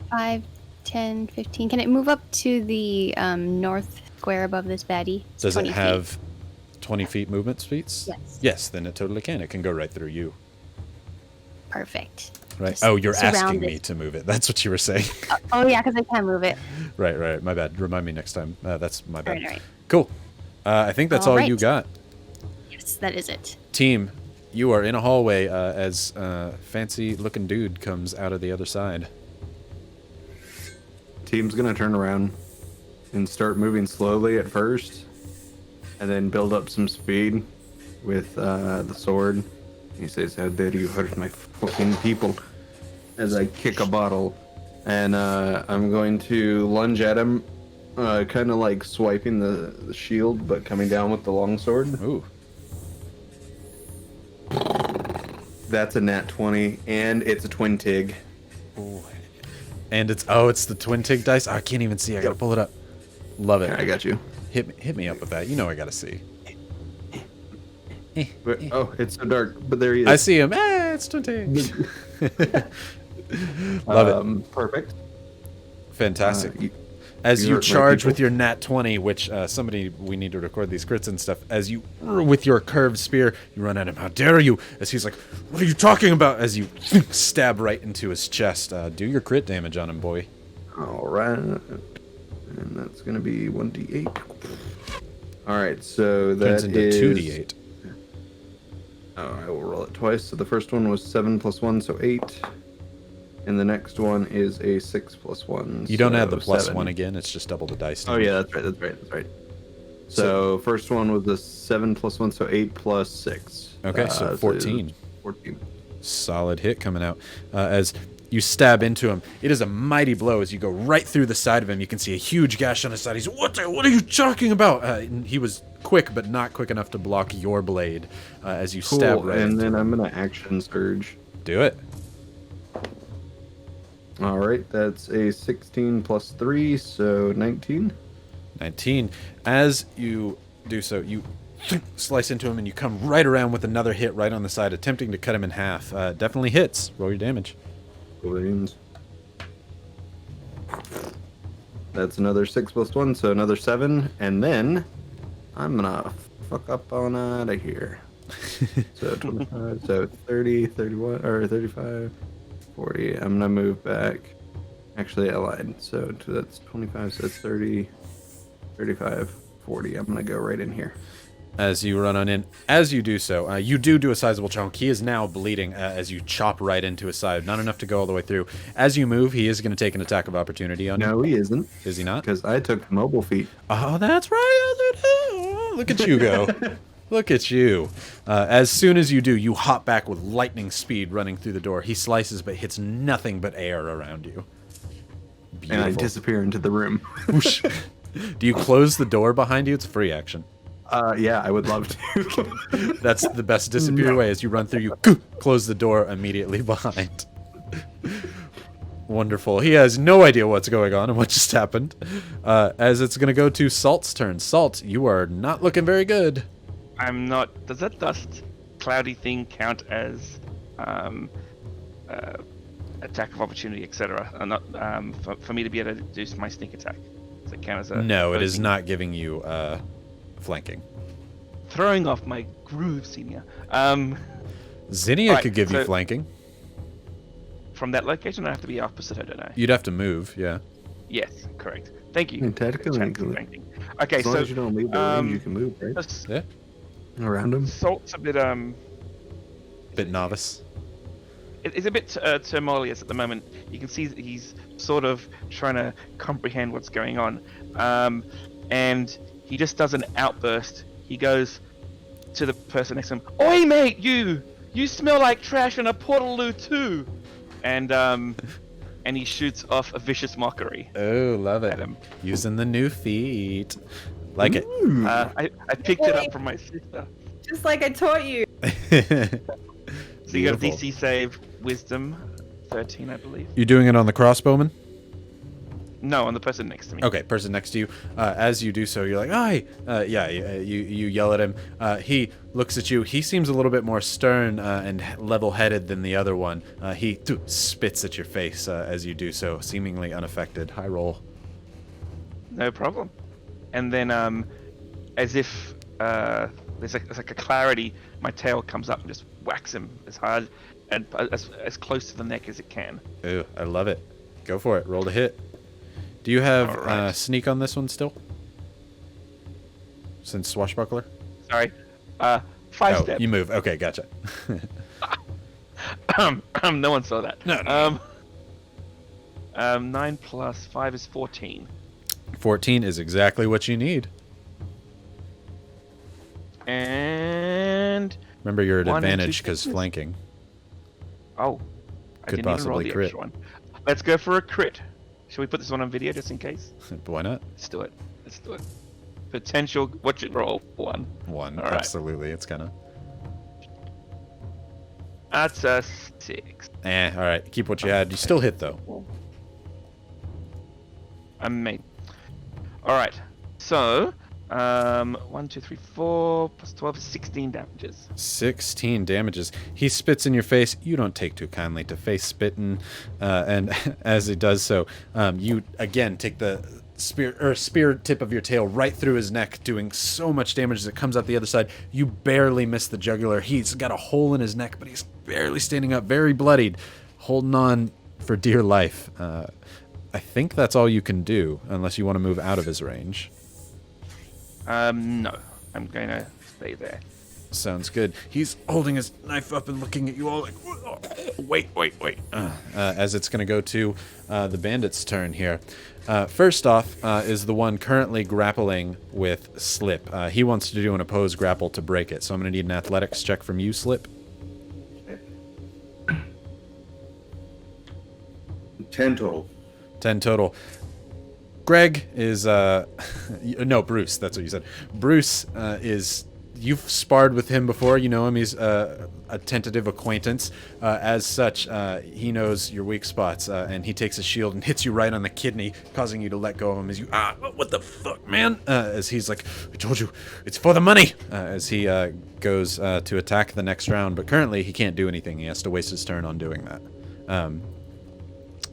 5, 10, 15. Can it move up to the north square above this baddie? It's Does it 20 have feet. 20 feet movement speeds? Yes. Yes, then it totally can. It can go right through you. Perfect. Right. Just Oh, you're asking surround me it. to move it. That's what you were saying. Oh, yeah, because I can't move it. Right. My bad. Remind me next time. That's my bad. All right. Cool. I think that's all you Alright. got. Yes, that is it. Team, you are in a hallway as fancy-looking dude comes out of the other side. Team's gonna turn around and start moving slowly at first, and then build up some speed with the sword. He says, "How dare you hurt my fucking people?" As I kick a bottle, and I'm going to lunge at him, kind of like swiping the shield, but coming down with the longsword. Ooh. That's a nat 20, and it's a twin tig. Ooh. And it's the twin tig dice. I can't even see. I gotta pull it up. Love it. I got you. Hit me up with that. You know I gotta see. But, oh, it's so dark, but there he is. I see him. It's twin tig. Love it. Perfect. Fantastic. You As you hurt my charge people. with your nat 20, which we need to record these crits and stuff. As you, with your curved spear, you run at him. How dare you? As he's like, what are you talking about? As you stab right into his chest. Do your crit damage on him, boy. All right. And that's going to be 1d8. All right, so that Turns into is 2d8. Oh, I will roll it twice. So the first one was 7 plus 1, so 8. And the next one is a 6 plus 1. You don't so add the plus 7. 1 again. It's just double the dice. Oh, yeah, that's right. So first one was a 7 plus 1, so 8 plus 6. Okay, so 14. 14. Solid hit coming out. As you stab into him, it is a mighty blow as you go right through the side of him. You can see a huge gash on his side. He's, what are you talking about? And he was quick, but not quick enough to block your blade as you stab right and into then him. I'm going to action surge. Do it. All right, that's a 16 plus 3, so 19. 19. As you do so, you slice into him and you come right around with another hit right on the side, attempting to cut him in half. Definitely hits. Roll your damage. Balloons. That's another 6 plus 1, so another 7. And then I'm gonna fuck up on out of here. So 25, so 30, 31, or 35, 40. I'm gonna move back. Actually, I lied. So that's 25, so that's 30, 35, 40. I'm gonna go right in here. As you run on in. As you do so, you do a sizable chunk. He is now bleeding as you chop right into his side. Not enough to go all the way through. As you move, he is going to take an attack of opportunity on you. No, he isn't. Is he not? Because I took mobile feet. Oh, that's right. Oh, look at you go. Look at you. As soon as you do, you hop back with lightning speed running through the door. He slices but hits nothing but air around you. Beautiful. And I disappear into the room. Whoosh. Do you close the door behind you? It's a free action. Yeah, I would love to. That's the best disappear way. As you run through, you close the door immediately behind. Wonderful. He has no idea what's going on and what just happened. As it's going to go to Salt's turn. Salt, you are not looking very good. I'm not. Does that dust cloudy thing count as attack of opportunity, etc.? Not for me to be able to do my sneak attack. Does it count as a? No, it is opposing- not giving you flanking. Throwing off my groove, senior. Zinnia Right, could give you so- flanking. From that location, I have to be opposite her, don't I? You'd have to move, yeah. Yes, correct. Thank you. Yeah, technically, Chat for you could. flanking. Okay, As long so as you don't leave the range, you can move, right? just- Yeah. Around him. Salt's a bit Bit novice. It's a bit tumultuous at the moment. You can see that he's sort of trying to comprehend what's going on, and he just does an outburst. He goes to the person next to him. Oi, mate, you smell like trash and a portaloo too. and he shoots off a vicious mockery. Oh, love it. At him. Using the new feet. Like it. I picked it up from my sister. Just like I taught you. So you got a Beautiful. DC save, Wisdom, 13, I believe. You doing it on the crossbowman? No, on the person next to me. Okay, person next to you. As you do so, you're like, "Hi!" You yell at him. He looks at you. He seems a little bit more stern and level-headed than the other one. He spits at your face as you do so, seemingly unaffected. High roll. No problem. And then, as if there's like a clarity, my tail comes up and just whacks him as hard and as close to the neck as it can. Ooh, I love it. Go for it. Roll to hit. Do you have Alright. sneak on this one still? Since swashbuckler? Sorry. 5 Oh, step. you move. Okay, gotcha. No one saw that. No. 9 plus 5 is 14. 14 is exactly what you need. And Remember, you're at 1 and 2 advantage because sixes. flanking. oh, I Could didn't even roll possibly the crit. extra one. Let's go for a crit. Shall we put this one on video just in case? Why not? Let's do it. Let's do it. Potential. Watch it roll. 1. One. All right. Absolutely. It's kind of... That's a 6. All right. Keep what you had. You still hit, though. Amazing. All right. So, 1, 2, 3, 4 plus 12 is 16 damages. 16 damages. He spits in your face. You don't take too kindly to face spitting, and as he does so, you again take the spear tip of your tail right through his neck, doing so much damage as it comes out the other side. You barely miss the jugular. He's got a hole in his neck, but he's barely standing up, very bloodied, holding on for dear life. I think that's all you can do, unless you want to move out of his range. No. I'm going to stay there. Sounds good. He's holding his knife up and looking at you all like, wait. As it's going to go to the bandit's turn here. First off is the one currently grappling with Slip. He wants to do an opposed grapple to break it, so I'm going to need an athletics check from you, Slip. 10 total. 10 total. Greg is no, Bruce, that's what you said. Bruce is, you've sparred with him before, you know him. He's a tentative acquaintance. As such, he knows your weak spots, and he takes his shield and hits you right on the kidney, causing you to let go of him as you, what the fuck, man? As he's like, I told you, it's for the money, as he goes to attack the next round. But currently, he can't do anything. He has to waste his turn on doing that.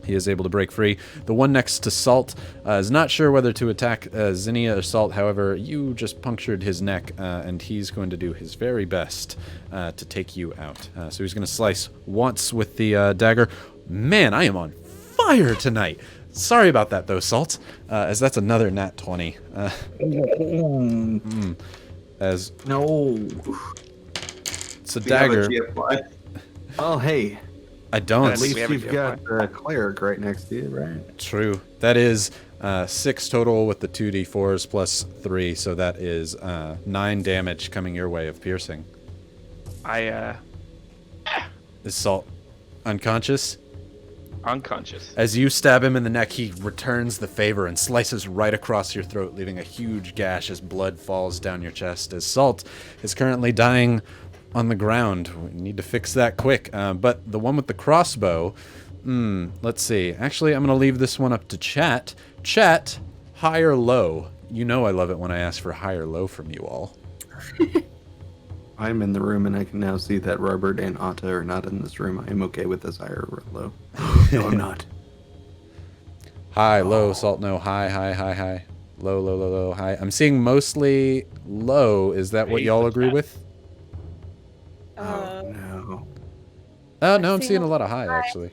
He is able to break free. The one next to Salt is not sure whether to attack Zinnia or Salt. However, you just punctured his neck, and he's going to do his very best to take you out. So he's going to slice once with the dagger. Man, I am on fire tonight. Sorry about that, though, Salt, as that's another nat 20. As No. it's a We have a dagger. GFY. Oh, hey. I don't. At least we have a you've got a cleric right next to you, right? True. That is 6 total with the 2d4s plus 3, so that is 9 damage coming your way of piercing. Is Salt unconscious? Unconscious. As you stab him in the neck, he returns the favor and slices right across your throat, leaving a huge gash as blood falls down your chest. As Salt is currently dying on the ground. We need to fix that quick. But the one with the crossbow, let's see. Actually, I'm going to leave this one up to chat. Chat, high or low? You know I love it when I ask for high or low from you all. I'm in the room and I can now see that Robert and Atta are not in this room. I am okay with this higher or low. No, I'm not. High, low, Salt, no. High, high, high, high. Low, low, low, low, high. I'm seeing mostly low. Is that what y'all agree with? Oh, no. Oh, no, I'm seeing a lot of high, actually.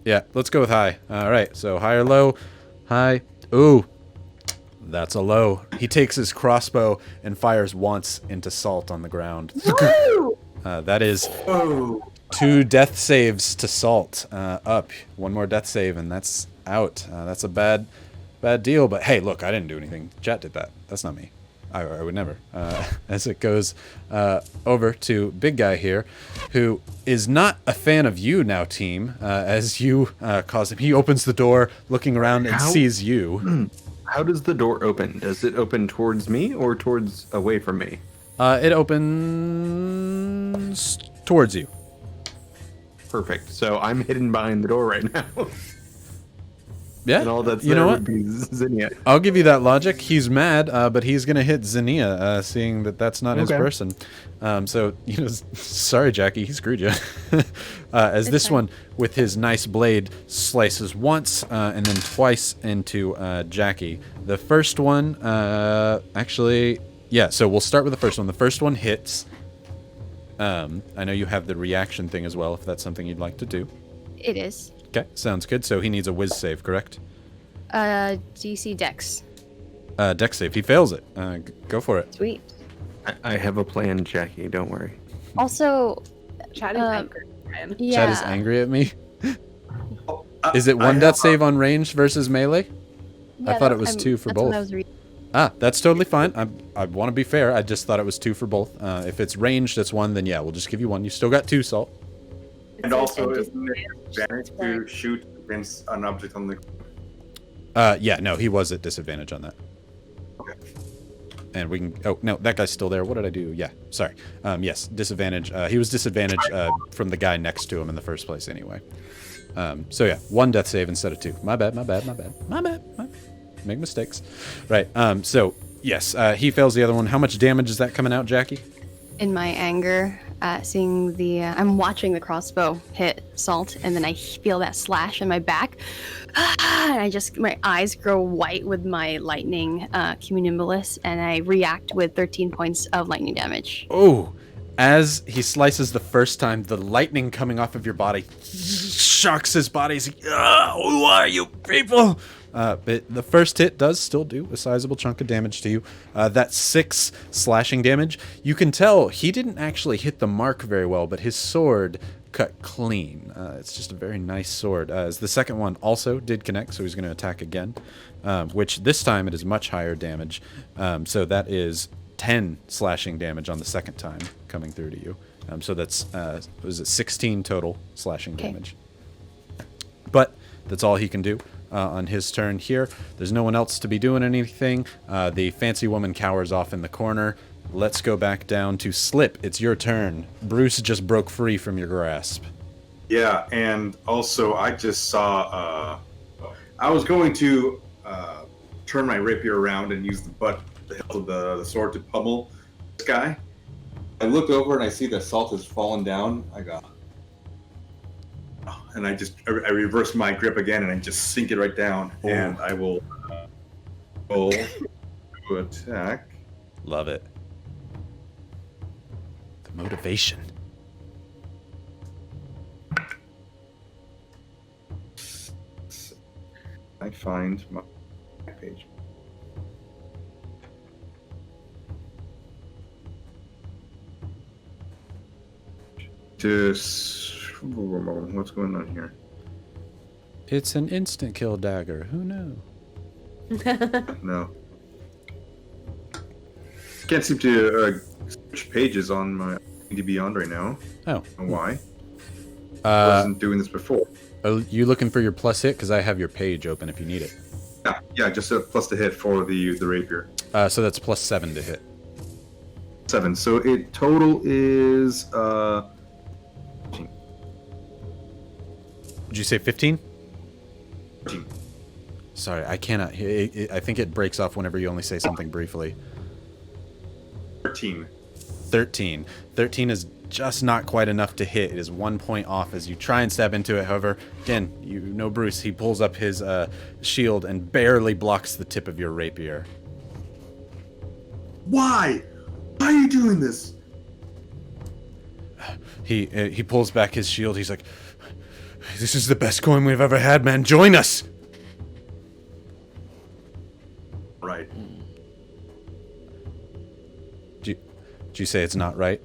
Yeah, let's go with high. All right, so high or low? High. Ooh, that's a low. He takes his crossbow and fires once into Salt on the ground. That is 2 death saves to Salt. Up. 1 more death save, and that's out. That's a bad deal, but hey, look, I didn't do anything. Chat did that. That's not me. I would never. As it goes over to big guy here, who is not a fan of you now, team. As you cause him, he opens the door, looking around and sees you. How does the door open? Does it open towards me or towards away from me? It opens towards you. Perfect. So I'm hidden behind the door right now. Yeah, And all that's you know there what? would be Zinnia. I'll give you that logic. He's mad, but he's going to hit Zinnia, seeing that that's not his Okay. person. So, sorry, Jackie, he screwed you. As It's this fine. one, with his nice blade, slices once and then twice into Jackie. The first one, actually, yeah, so we'll start with the first one. The first one hits. I know you have the reaction thing as well, if that's something you'd like to do. It is. Okay, sounds good. So he needs a whiz save, correct? DC Dex. Dex save. He fails it. Go for it. Sweet. I have a plan, Jackie. Don't worry. Also, Chad is Um, angry. Brian. yeah. Chad is angry at me. Oh, Is it I one have death a- save on range versus melee? I thought it was I'm- 2 for that's both. What I was reading. That's totally fine. I want to be fair. I just thought it was 2 for both. If it's ranged, it's 1. Then yeah, we'll just give you 1. You still got 2, Salt. And also, It's isn't it advantage to shoot against an object on the... Yeah, no, he was at disadvantage on that. Okay. And we can. Oh no, that guy's still there. What did I do? Yeah, sorry. Yes, disadvantage. He was disadvantaged from the guy next to him in the first place, anyway. So yeah, 1 death save instead of 2. My bad. Make mistakes. Right. So yes, he fails the other one. How much damage is that coming out, Jackie? In my anger, seeing the, I'm watching the crossbow hit Salt, and then I feel that slash in my back. And my eyes grow white with my lightning cumulonimbus, and I react with 13 points of lightning damage. Oh, as he slices the first time, the lightning coming off of your body shocks his body. He's like, who are you people? But the first hit does still do a sizable chunk of damage to you. That's 6 slashing damage. You can tell he didn't actually hit the mark very well, but his sword cut clean. It's just a very nice sword. As the second one also did connect, so he's going to attack again, which this time it is much higher damage. So that is 10 slashing damage on the second time coming through to you. So that's, was it 16 total slashing damage? But that's all he can do on his turn here. There's no one else to be doing anything. The fancy woman cowers off in the corner. Let's go back down to Slip. It's your turn. Bruce just broke free from your grasp. Yeah, and also I just saw... I was going to turn my rapier around and use the hilt of the sword to pummel this guy. I look over and I see that Salt has fallen down. I go... And I reverse my grip again and I just sink it right down. Oh. And I will roll to attack. Love it. The motivation. I find my page. What's going on here? It's an instant kill dagger. Who knew? No. Can't seem to switch pages on my D Beyond right now. Oh. I don't know why? Uh, Wasn't doing this before. are you looking for your plus hit? Because I have your page open if you need it. Yeah, just a plus to hit for the rapier. So that's plus 7 to hit. 7. So it total is Did you say 15? 13. Sorry, I cannot hear. I think it breaks off whenever you only say something briefly. 13. 13. 13 is just not quite enough to hit. It is 1 point off as you try and stab into it. However, again, you know Bruce. He pulls up his shield and barely blocks the tip of your rapier. Why? Why are you doing this? He pulls back his shield. He's like, "This is the best coin we've ever had, man. Join us." Right. Did you say it's not right?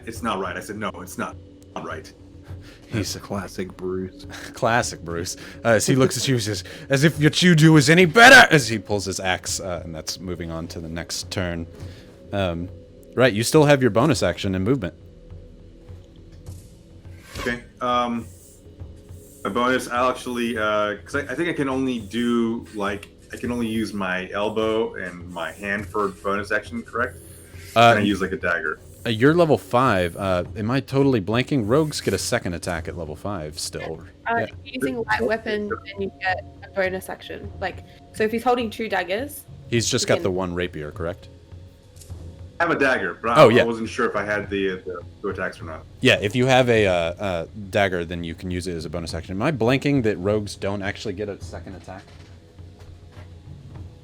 It's not right. I said no, it's not right. He's Classic Bruce. classic Bruce. As he looks at you, he says, "As if what you do is any better!" As he pulls his axe, and that's moving on to the next turn. Right, you still have your bonus action and movement. Okay. A bonus, I'll actually, because I think I can only do, like, I can only use my elbow and my hand for bonus action, correct? Can I use, like, a dagger? You're level 5. Am I totally blanking? Rogues get a second attack at level 5 still. Yeah. Using a light weapon, and you get a bonus action. Like, so if he's holding 2 daggers, He's just got the one rapier, correct? I have a dagger, but Oh, yeah. I wasn't sure if I had the 2 attacks or not. Yeah, if you have a dagger, then you can use it as a bonus action. Am I blanking that rogues don't actually get a second attack?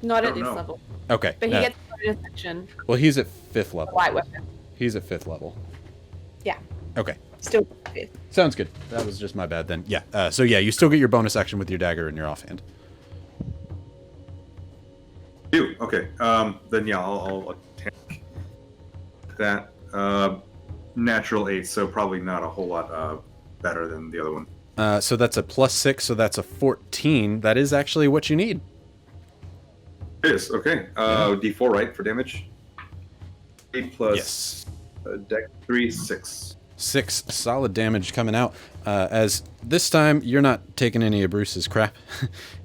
not at Oh, this no. level. Okay. But he gets a bonus action. Well, he's at 5th level. Light weapon. He's at 5th level. Yeah. Okay. Still 5th. Sounds good. That was just my bad then. Yeah. So yeah, you still get your bonus action with your dagger in your offhand. You okay? Then yeah, I'll attack that. Natural 8, so probably not a whole lot better than the other one. So that's a +6, so that's a 14. That is actually what you need. It is okay. D4 right for damage. 8 plus Yes. deck 3, 6. 6 solid damage coming out. As this time you're not taking any of Bruce's crap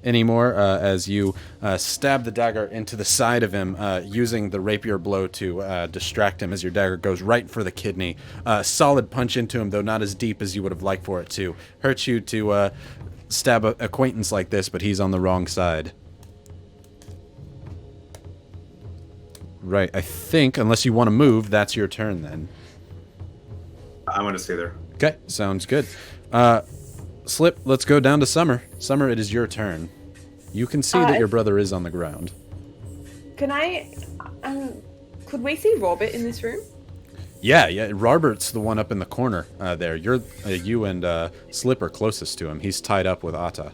anymore. As you stab the dagger into the side of him, using the rapier blow to distract him. As your dagger goes right for the kidney. Solid punch into him, though not as deep as you would have liked for it to. Hurts you to stab an acquaintance like this, but he's on the wrong side. Right, I think, unless you want to move, that's your turn then. I'm gonna stay there. Okay, sounds good. Slip, let's go down to Summer. Summer, it is your turn. You can see that your brother is on the ground. Can I? Could we see Robert in this room? Yeah. Robert's the one up in the corner there. You and Slip are closest to him. He's tied up with Atta.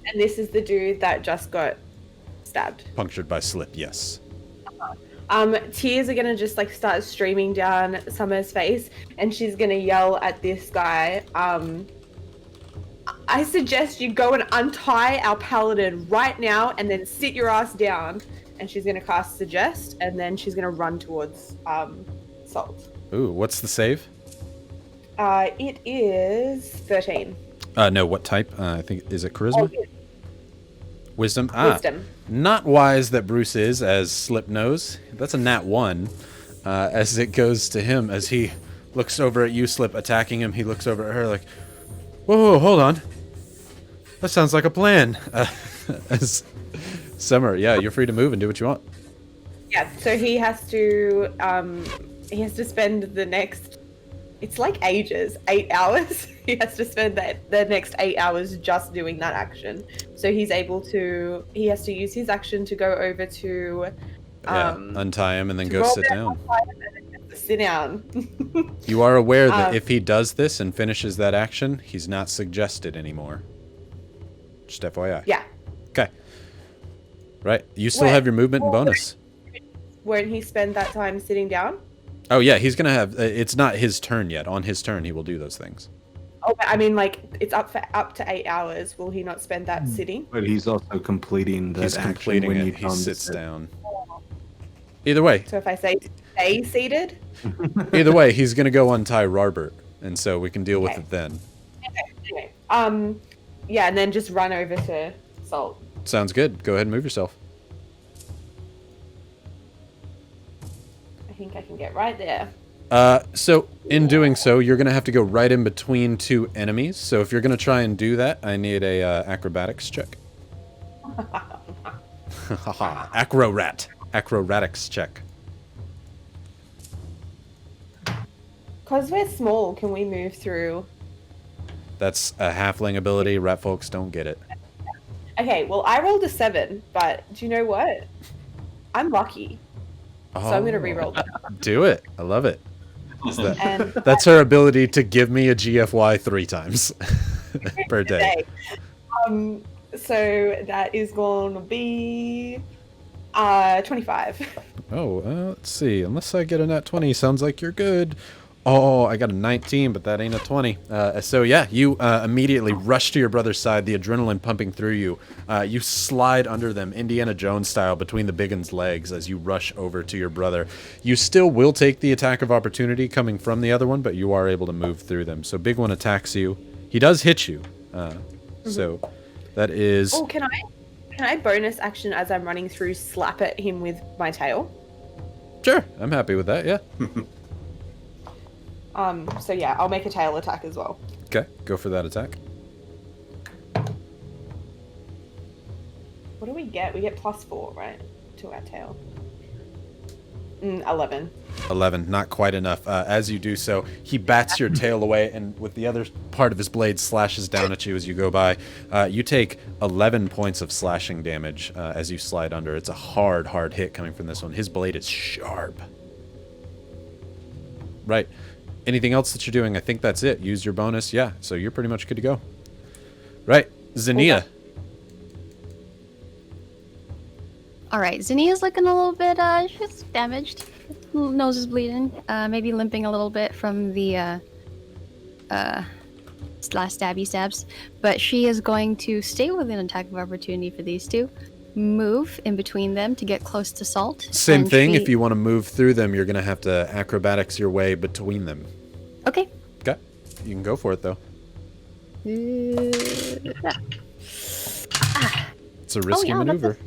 And this is the dude that just got stabbed. Punctured by Slip, yes. Tears are gonna just like start streaming down Summer's face, and she's gonna yell at this guy. I suggest you go and untie our paladin right now, and then sit your ass down. And she's gonna cast Suggest, and then she's gonna run towards Salt. Ooh, what's the save? It is 13. No, what type? I think, is it Charisma? Oh, yeah. Wisdom? Wisdom. Not wise that Bruce is, as Slip knows. That's a nat 1. As it goes to him, as he looks over at you, Slip, attacking him, he looks over at her like, whoa, hold on. That sounds like a plan. As Summer, yeah, you're free to move and do what you want. Yeah, so he has to spend the next, it's like ages, 8 hours. He has to spend the next 8 hours just doing that action. So he has to use his action to go over to untie him and then go sit down. Sit down. You are aware that if he does this and finishes that action, he's not suggested anymore. Just FYI. Yeah. Okay. Right. You still have your movement and bonus. Won't he spend that time sitting down? Oh, yeah. He's going to have... it's not his turn yet. On his turn, he will do those things. Oh, but I mean, like, it's up to 8 hours. Will he not spend that sitting? But he's also completing that He's action completing when it. you He tell him to sits sit. down. Either way. So if I say stay seated? Either way, he's going to go untie Robert. And so we can deal with Okay. it then. Okay. Yeah, and then just run over to Salt. Sounds good. Go ahead and move yourself. I think I can get right there. So in doing so, you're going to have to go right in between 2 enemies. So if you're going to try and do that, I need a acrobatics check. Acrobatics check. Because we're small, can we move through? That's a halfling ability. Rat folks don't get it. Okay, well, I rolled a 7, but do you know what? I'm lucky. So I'm going to re-roll that. Do it. I love it. And That's her ability to give me a GFY 3 times per day. So that is going to be 25. Oh, let's see. Unless I get a nat 20, sounds like you're good. Oh, I got a 19, but that ain't a 20. So yeah, you immediately rush to your brother's side, the adrenaline pumping through you. You slide under them, Indiana Jones style, between the big un's legs as you rush over to your brother. You still will take the attack of opportunity coming from the other one, but you are able to move through them. So big one attacks you. He does hit you. So that is... Oh, can I bonus action as I'm running through slap at him with my tail? Sure, I'm happy with that, yeah. So yeah, I'll make a tail attack as well. Okay, go for that attack. What do we get? We get +4, right? To our tail. 11. 11, not quite enough. As you do so, he bats your tail away, and with the other part of his blade slashes down at you as you go by. You take 11 points of slashing damage as you slide under. It's a hard hit coming from this one. His blade is sharp. Right. Anything else that you're doing? I think that's it. Use your bonus. Yeah, so you're pretty much good to go. Right. Zinnia. Okay. All right, Zinnia's looking a little bit, she's damaged. Nose is bleeding. Maybe limping a little bit from the last stabby stabs. But she is going to stay within attack of opportunity for these two. Move in between them to get close to Salt. Same and thing. she- If you want to move through them, you're going to have to acrobatics your way between them. Okay. Okay. You can go for it, though. It's a risky yeah, that's maneuver.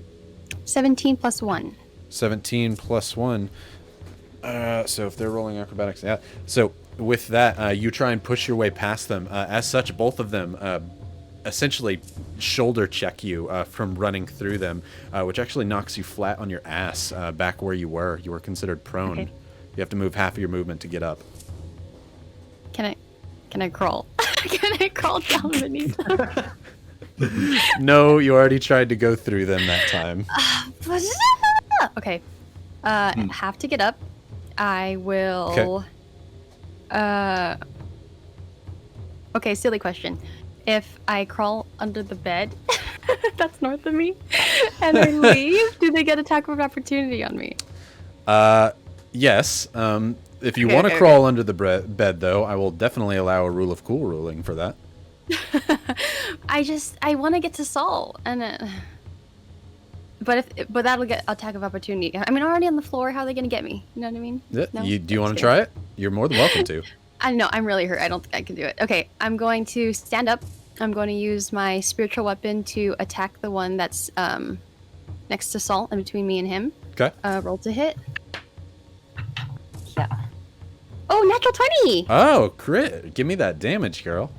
17 plus 1. 17 plus 1. So if they're rolling acrobatics, yeah. So with that, you try and push your way past them. As such, both of them essentially shoulder check you from running through them, which actually knocks you flat on your ass back where you were. You were considered prone. Okay. You have to move half of your movement to get up. Can I crawl? Can I crawl down beneath them? No, you already tried to go through them that time. Okay. Have to get up. I will. Okay, silly question. If I crawl under the bed, that's north of me, and I leave, do they get attack of opportunity on me? Yes. If you Okay, want to okay, crawl under the bed, though, I will definitely allow a rule of cool ruling for that. I want to get to Saul, and but that'll get attack of opportunity. I mean, I'm already on the floor. How are they gonna get me? You know what I mean? Yeah. No? Do you want to Just try it? You're more than welcome to. I know, I'm really hurt. I don't think I can do it. Okay, I'm going to stand up. I'm going to use my spiritual weapon to attack the one that's next to Saul, in between me and him. Okay. Roll to hit. Yeah. Oh, natural 20! Oh, crit. Give me that damage, girl.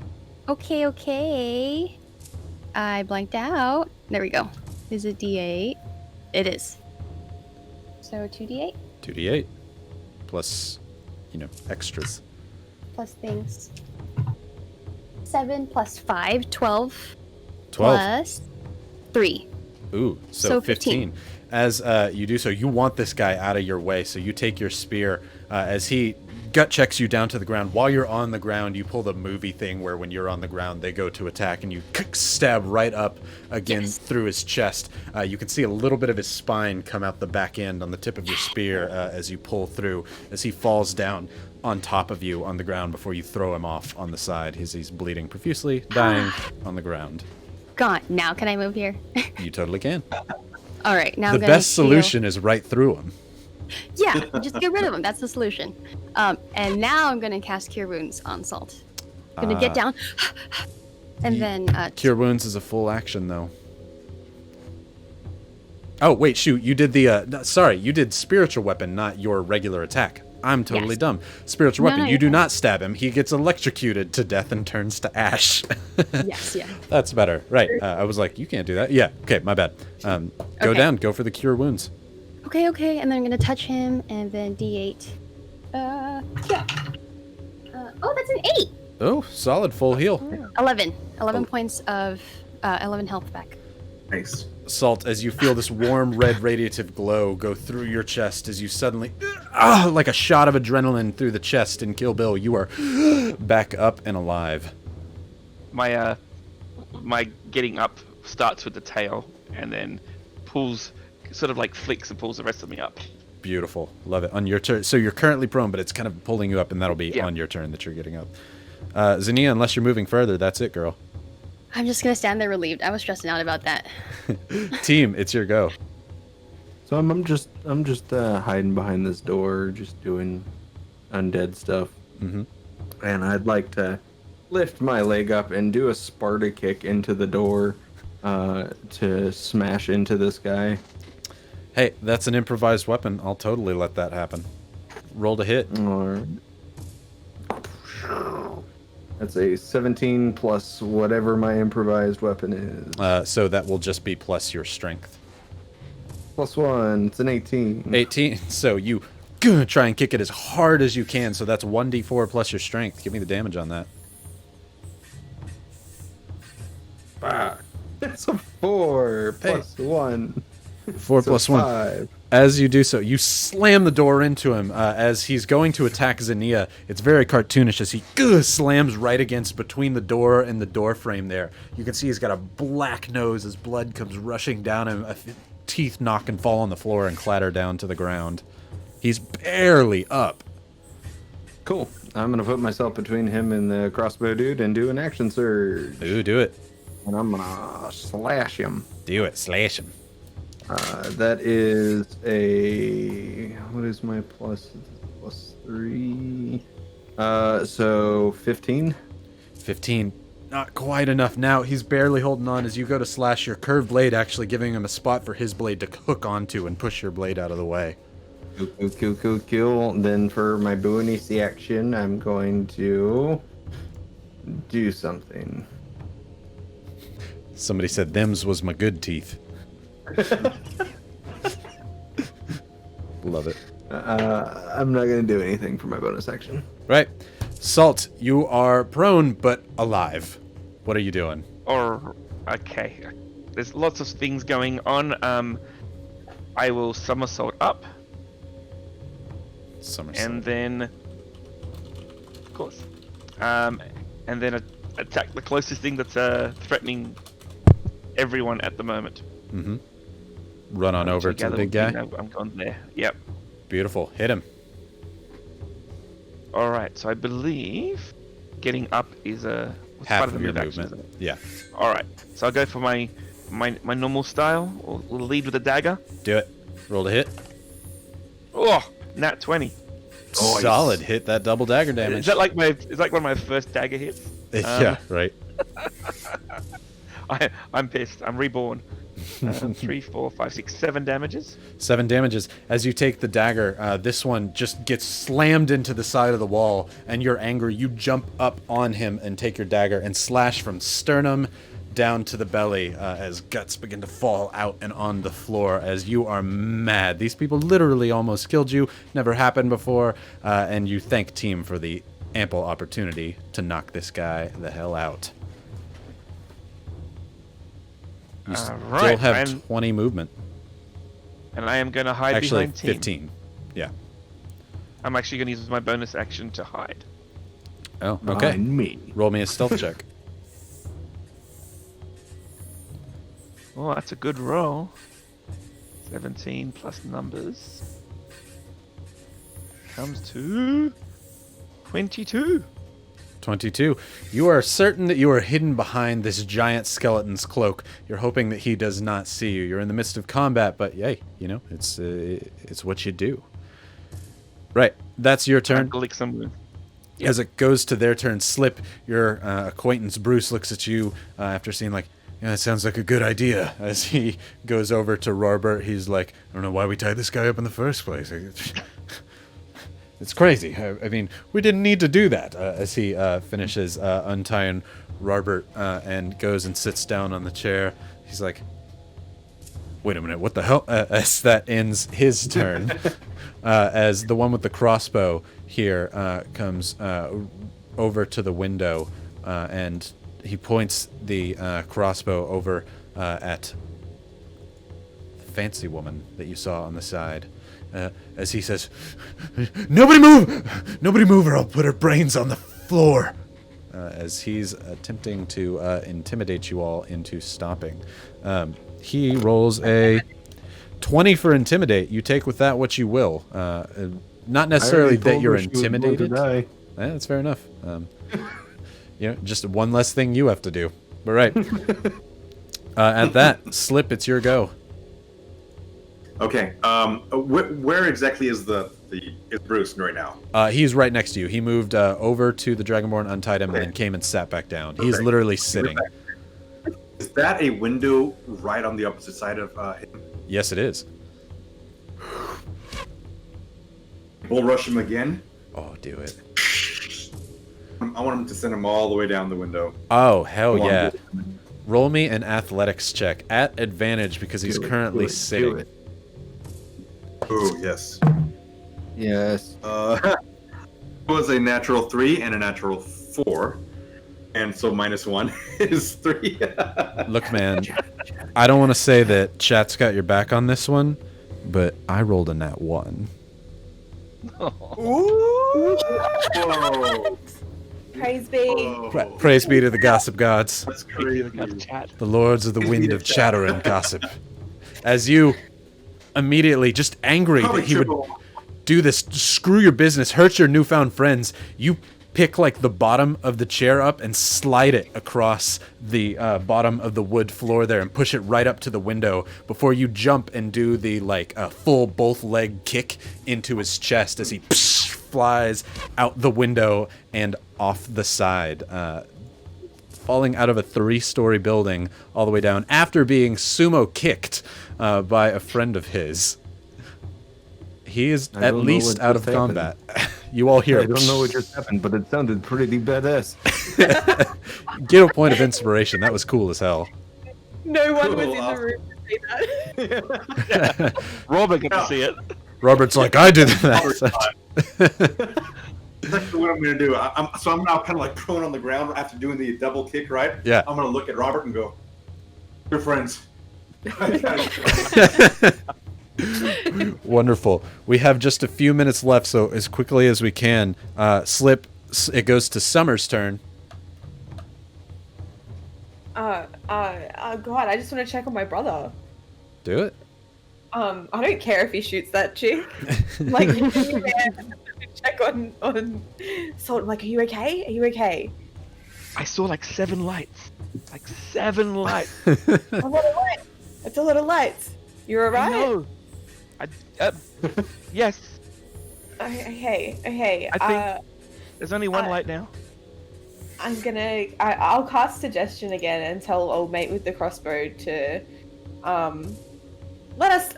Okay. I blanked out. There we go. Is it D8? It is. So 2D8 2d8. Plus, extras. plus things. 7 plus 5, 12. 12. Plus 3. Ooh, so 15. As you do so, you want this guy out of your way, so you take your spear as he gut checks you down to the ground. While you're on the ground, you pull the movie thing where when you're on the ground, they go to attack, and you stab right up again through his chest. You can see a little bit of his spine come out the back end on the tip of your spear as you pull through, as he falls down on top of you on the ground before you throw him off on the side. He's bleeding profusely, dying on the ground. Gone. Now can I move here? You totally can. All right, now The I'm gonna best solution is right through him. Yeah, just get rid of them. That's the solution. And now I'm gonna cast Cure Wounds on Salt. Gonna get down, and then Cure Wounds is a full action, though. Oh, wait, shoot. You did you did Spiritual Weapon, not your regular attack. I'm totally Yes. dumb. Spiritual Weapon, no, you you're do fine. not stab him. He gets electrocuted to death and turns to ash. yes, yeah. That's better. Right. I was like, you can't do that. Yeah, okay, my bad. Go Okay. down. Go for the Cure Wounds. Okay, and then I'm gonna touch him, and then D8. Yeah. Oh, that's an 8. Oh, solid full heal. 11 points of 11 health back. Nice. Salt, as you feel this warm red radiative glow go through your chest as you suddenly, like a shot of adrenaline through the chest in Kill Bill, you are back up and alive. My getting up starts with the tail and then pulls, sort of like flicks and pulls the rest of me up. Beautiful. Love it. On your turn. So you're currently prone, but it's kind of pulling you up, and that'll be Yeah. on your turn that you're getting up. Zinnia, unless you're moving further, that's it, girl. I'm just gonna stand there relieved. I was stressing out about that. Team, it's your go. So I'm just hiding behind this door, just doing undead stuff. Mm-hmm. And I'd like to lift my leg up and do a Sparta kick into the door to smash into this guy. Hey, that's an improvised weapon. I'll totally let that happen. Roll to hit. Or that's a 17 plus whatever my improvised weapon is. So that will just be plus your strength. Plus 1, it's an 18. 18. So you gonna try and kick it as hard as you can. So that's 1d4 plus your strength. Give me the damage on that. That's a 4 plus 1. 4 plus 1. 5. As you do so, you slam the door into him as he's going to attack Zinnia. It's very cartoonish as he slams right against between the door and the door frame there. You can see he's got a black nose as blood comes rushing down him. Teeth knock and fall on the floor and clatter down to the ground. He's barely up. Cool. I'm going to put myself between him and the crossbow dude and do an action surge. Ooh, do it. And I'm going to slash him. Do it. Slash him. That is a... What is my plus? Plus 3. So 15. 15. Not quite enough now. He's barely holding on as you go to slash your curved blade, actually giving him a spot for his blade to hook onto and push your blade out of the way. Cool. Then for my bonus action, I'm going to do something. Somebody said them's was my good teeth. Love it. I'm not going to do anything for my bonus action. Right. Salt, you are prone but alive. What are you doing? Okay. There's lots of things going on. I will somersault up. Somersault. And then, of course, and then attack the closest thing that's threatening everyone at the moment. Mm-hmm. Run on over to the big guy. I'm going there. Yep. Beautiful. Hit him. All right. So I believe getting up is Half part of the your move action, movement. isn't it? Yeah. All right. So I'll go for my normal style. We'll lead with a dagger. Do it. Roll to hit. Oh, nat 20. Nice. Solid. Hit that double dagger damage. Is that like one of my first dagger hits? Yeah, right. I'm pissed. I'm reborn. 3, 4, 5, 6, 7 damages. 7 damages. As you take the dagger, this one just gets slammed into the side of the wall, and you're angry. You jump up on him and take your dagger and slash from sternum down to the belly as guts begin to fall out and on the floor as you are mad. These people literally almost killed you. Never happened before. And you thank team for the ample opportunity to knock this guy the hell out. You still Right, have 20 movement. And I am going to hide Actually, behind team. 15. Yeah. I'm actually going to use my bonus action to hide. Oh, okay. Behind me. Roll me a stealth check. Oh, that's a good roll. 17 plus numbers comes to 22. 22. You are certain that you are hidden behind this giant skeleton's cloak. You're hoping that he does not see you. You're in the midst of combat, but hey, you know, it's what you do. Right, that's your turn. Click some. As it goes to their turn, Slip, your acquaintance Bruce looks at you after seeing like, yeah, that sounds like a good idea. As he goes over to Robert, he's like, I don't know why we tied this guy up in the first place. It's crazy. I mean, we didn't need to do that. As he finishes untying Robert and goes and sits down on the chair, he's like, wait a minute, what the hell? As that ends his turn, as the one with the crossbow here comes over to the window and he points the crossbow over at the fancy woman that you saw on the side. As he says, "Nobody move! Nobody move or I'll put her brains on the floor!" As he's attempting to intimidate you all into stopping. He rolls a 20 for intimidate. You take with that what you will. Not necessarily that you're intimidated. Yeah, that's fair enough. Just one less thing you have to do. But right. At that, Slip, it's your go. Okay. Where exactly is is Bruce right now? He's right next to you. He moved over to the Dragonborn, untied him, and then came and sat back down. He's literally sitting. Is that a window right on the opposite side of him? Yes, it is. Bull rush him again. Oh, do it. I want him to send him all the way down the window. Oh, hell yeah. Roll me an athletics check at advantage because he's currently sitting. Oh, yes. Yes. It was a natural 3 and a natural 4. And so -1 is 3. Look, man, I don't want to say that chat's got your back on this one, but I rolled a nat 1. Whoa. Praise be. Praise be to the gossip gods. That's crazy. The lords of the wind of chatter and gossip. As you immediately, just angry that he would do this, screw your business, hurt your newfound friends, you pick like the bottom of the chair up and slide it across the bottom of the wood floor there and push it right up to the window before you jump and do the full both leg kick into his chest as he flies out the window and off the side, falling out of a 3-story building all the way down after being sumo kicked by a friend of his. He is at least out of combat. You all hear I don't know what just happened, but it sounded pretty badass. Get a point of inspiration. That was cool as hell. No one was in the room to see that. Robert got to see it. Robert's like, I did that. That's exactly what I'm going to do. So I'm now kind of like prone on the ground after doing the double kick, right? Yeah. I'm going to look at Robert and go, "We're friends." Wonderful. We have just a few minutes left, so as quickly as we can, Slip, it goes to Summer's turn. God, I just want to check on my brother. Do it. I don't care if he shoots that chick. Like, check on Salt. Like, are you okay? Are you okay? I saw like 7 lights. Like 7 lights. A lot of lights. It's a lot of lights. You're alright? No. Yes. Okay. I think there's only one light now. I'll cast Suggestion again and tell old mate with the crossbow to let us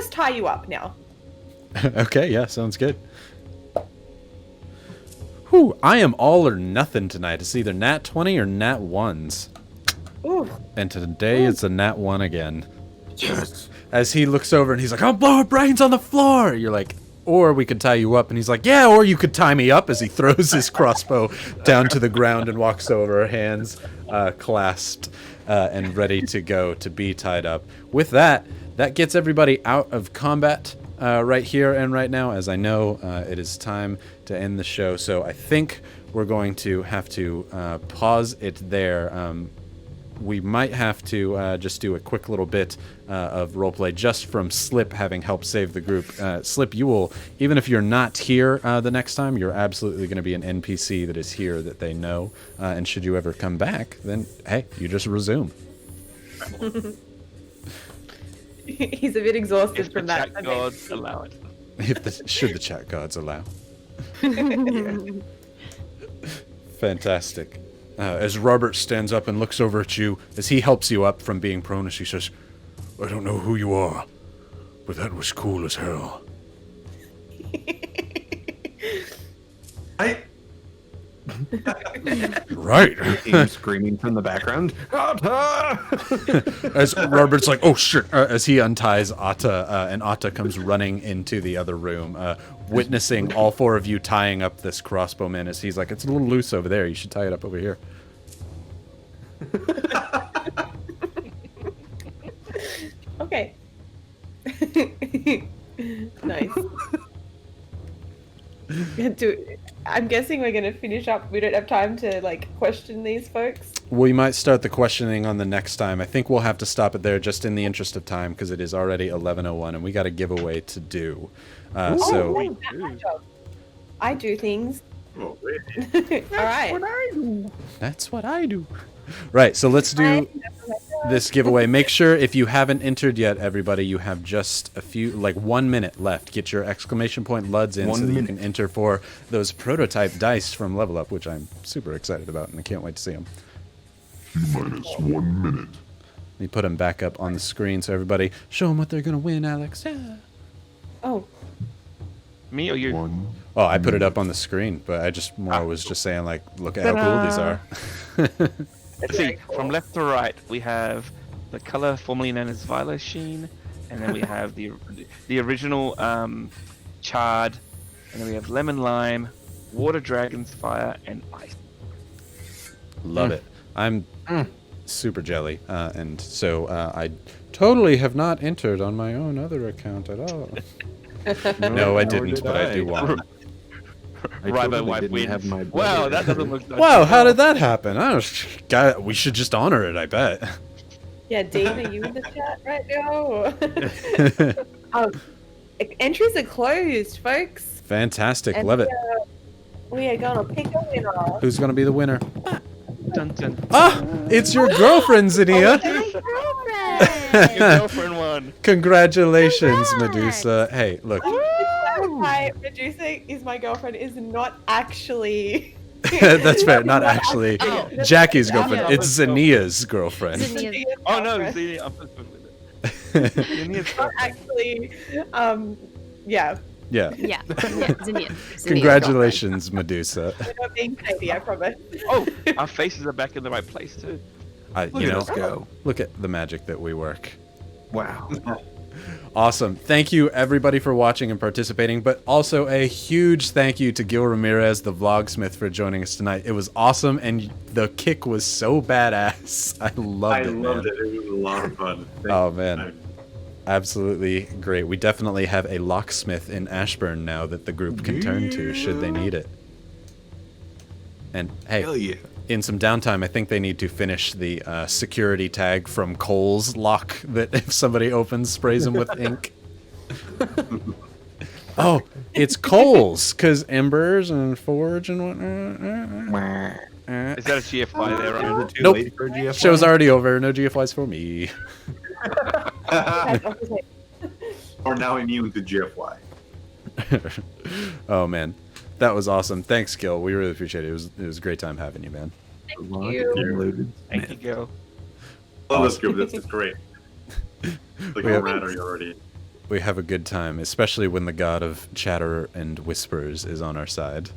tie you up now. Okay, yeah, sounds good. Whew, I am all or nothing tonight. It's either nat 20 or nat 1s. Ooh. And today it's a nat 1 again. Yes. As he looks over and he's like, "I'll blow our brains on the floor." You're like, "Or we could tie you up." And he's like, "Yeah, or you could tie me up," as he throws his crossbow down to the ground and walks over, hands clasped and ready to go to be tied up. With that gets everybody out of combat right here and right now, as I know it is time to end the show. So I think we're going to have to pause it there. We might have to just do a quick little bit of roleplay just from Slip having helped save the group. Slip, you will, even if you're not here the next time, you're absolutely going to be an NPC that is here that they know. And should you ever come back, then, hey, you just resume. He's a bit exhausted If from the that. chat gods allow it. Should the chat gods allow. Fantastic. As Robert stands up and looks over at you, as he helps you up from being prone, as he says, I don't know who you are, but that was cool as hell. Right. Team screaming from the background. As Robert's like, "Oh shit!" As he unties Atta, and Atta comes running into the other room, witnessing all 4 of you tying up this crossbowman. As he's like, "It's a little loose over there. You should tie it up over here." Okay. Nice. Do I'm guessing we're going to finish up. We don't have time to like question these folks. We might start the questioning on the next time. I think we'll have to stop it there just in the interest of time because it is already 11:01 and we got a giveaway to do. So wait, that's my job. I do things. Oh, wait. All right. that's what I do. Right, so let's do this giveaway. Make sure if you haven't entered yet, everybody, you have just a few, like 1 minute left. Get your exclamation point LUDs in so that you can enter for those prototype dice from Level Up, which I'm super excited about, and I can't wait to see them. T-minus 1 minute. Let me put them back up on the screen so everybody show them what they're going to win, Alex. Yeah. Oh, Me or you? 1. Oh, I put it up on the screen, but I just more was just saying, like, look at how cool these are. Let's see, from left to right, we have the color formerly known as Violet Sheen, and then we have the original Charred, and then we have Lemon Lime, Water Dragon's Fire, and Ice. Love it. I'm super jelly, and so I totally have not entered on my own other account at all. No, I didn't, but I do want. Rybo wipe wins. Wow, that doesn't look nice. Wow, how did that happen? I was, God, we should just honor it, I bet. yeah, Dean, are you in the chat right now? Entries are closed, folks. Fantastic, And love it. We are gonna pick a winner. Who's gonna be the winner? Dun, dun. Ah, it's your girlfriend, Zinnia. Your girlfriend won. Congratulations, Congrats. Medusa. Hey, look. Hi, Medusa is my girlfriend. Is not actually. That's fair. Not actually Oh. Jackie's girlfriend. It's Zinnia's girlfriend. Zinnia's- Oh no, girlfriend. see, I'm supposed with it. Zinnia's Not actually. Yeah. Yeah. Yeah, Zinnia. Congratulations, Medusa. We're not being shady, I promise. Oh, our faces are back in the right place too. You know, Let's go. look at the magic that we work. Wow. Awesome. Thank you, everybody, for watching and participating, but also a huge thank you to Gil Ramirez, the vlogsmith, for joining us tonight. It was awesome, and the kick was so badass. I loved it, man. It was a lot of fun. Oh, man. Absolutely great. We definitely have a locksmith in Ashborne now that the group can turn to should they need it. And hey, Hell yeah. in some downtime, I think they need to finish the security tag from Cole's lock that if somebody opens, sprays them with ink. Oh, it's Cole's, because Embers and Forge and whatnot. Is that a GFY there? Right? Too Nope. late for a GFY? Show's already over. No GFYs for me. Or now immune to GFY. Oh, man. That was awesome. Thanks, Gil. We really appreciate it. It was a great time having you, man. Locked you. and loaded. Thank you, girl. Love this group. This is great. Like We have- camaraderie already. We have a good time, especially when the god of chatter and whispers is on our side.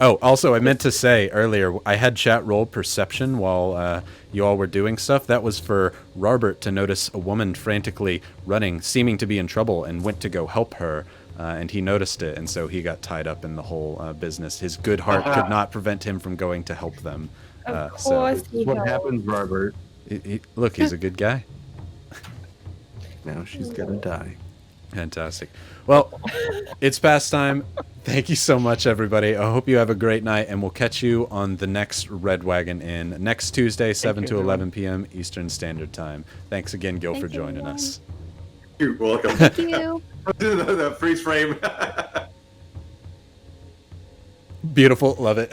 Oh, also, I meant to say earlier, I had chat roll perception while you all were doing stuff. That was for Robert to notice a woman frantically running, seeming to be in trouble, and went to go help her. And he noticed it, and so he got tied up in the whole business. His good heart could not prevent him from going to help them. Of So course, This is what happens, Robert. look, he's a good guy. Now she's gonna die. Fantastic. Well, it's past time. Thank you so much, everybody. I hope you have a great night, and we'll catch you on the next Red Wagon Inn next Tuesday, 7 to 11 p.m. Eastern Standard Time. Thanks again, Gil, for joining us. You're welcome. Thank you. the freeze frame. Beautiful. Love it.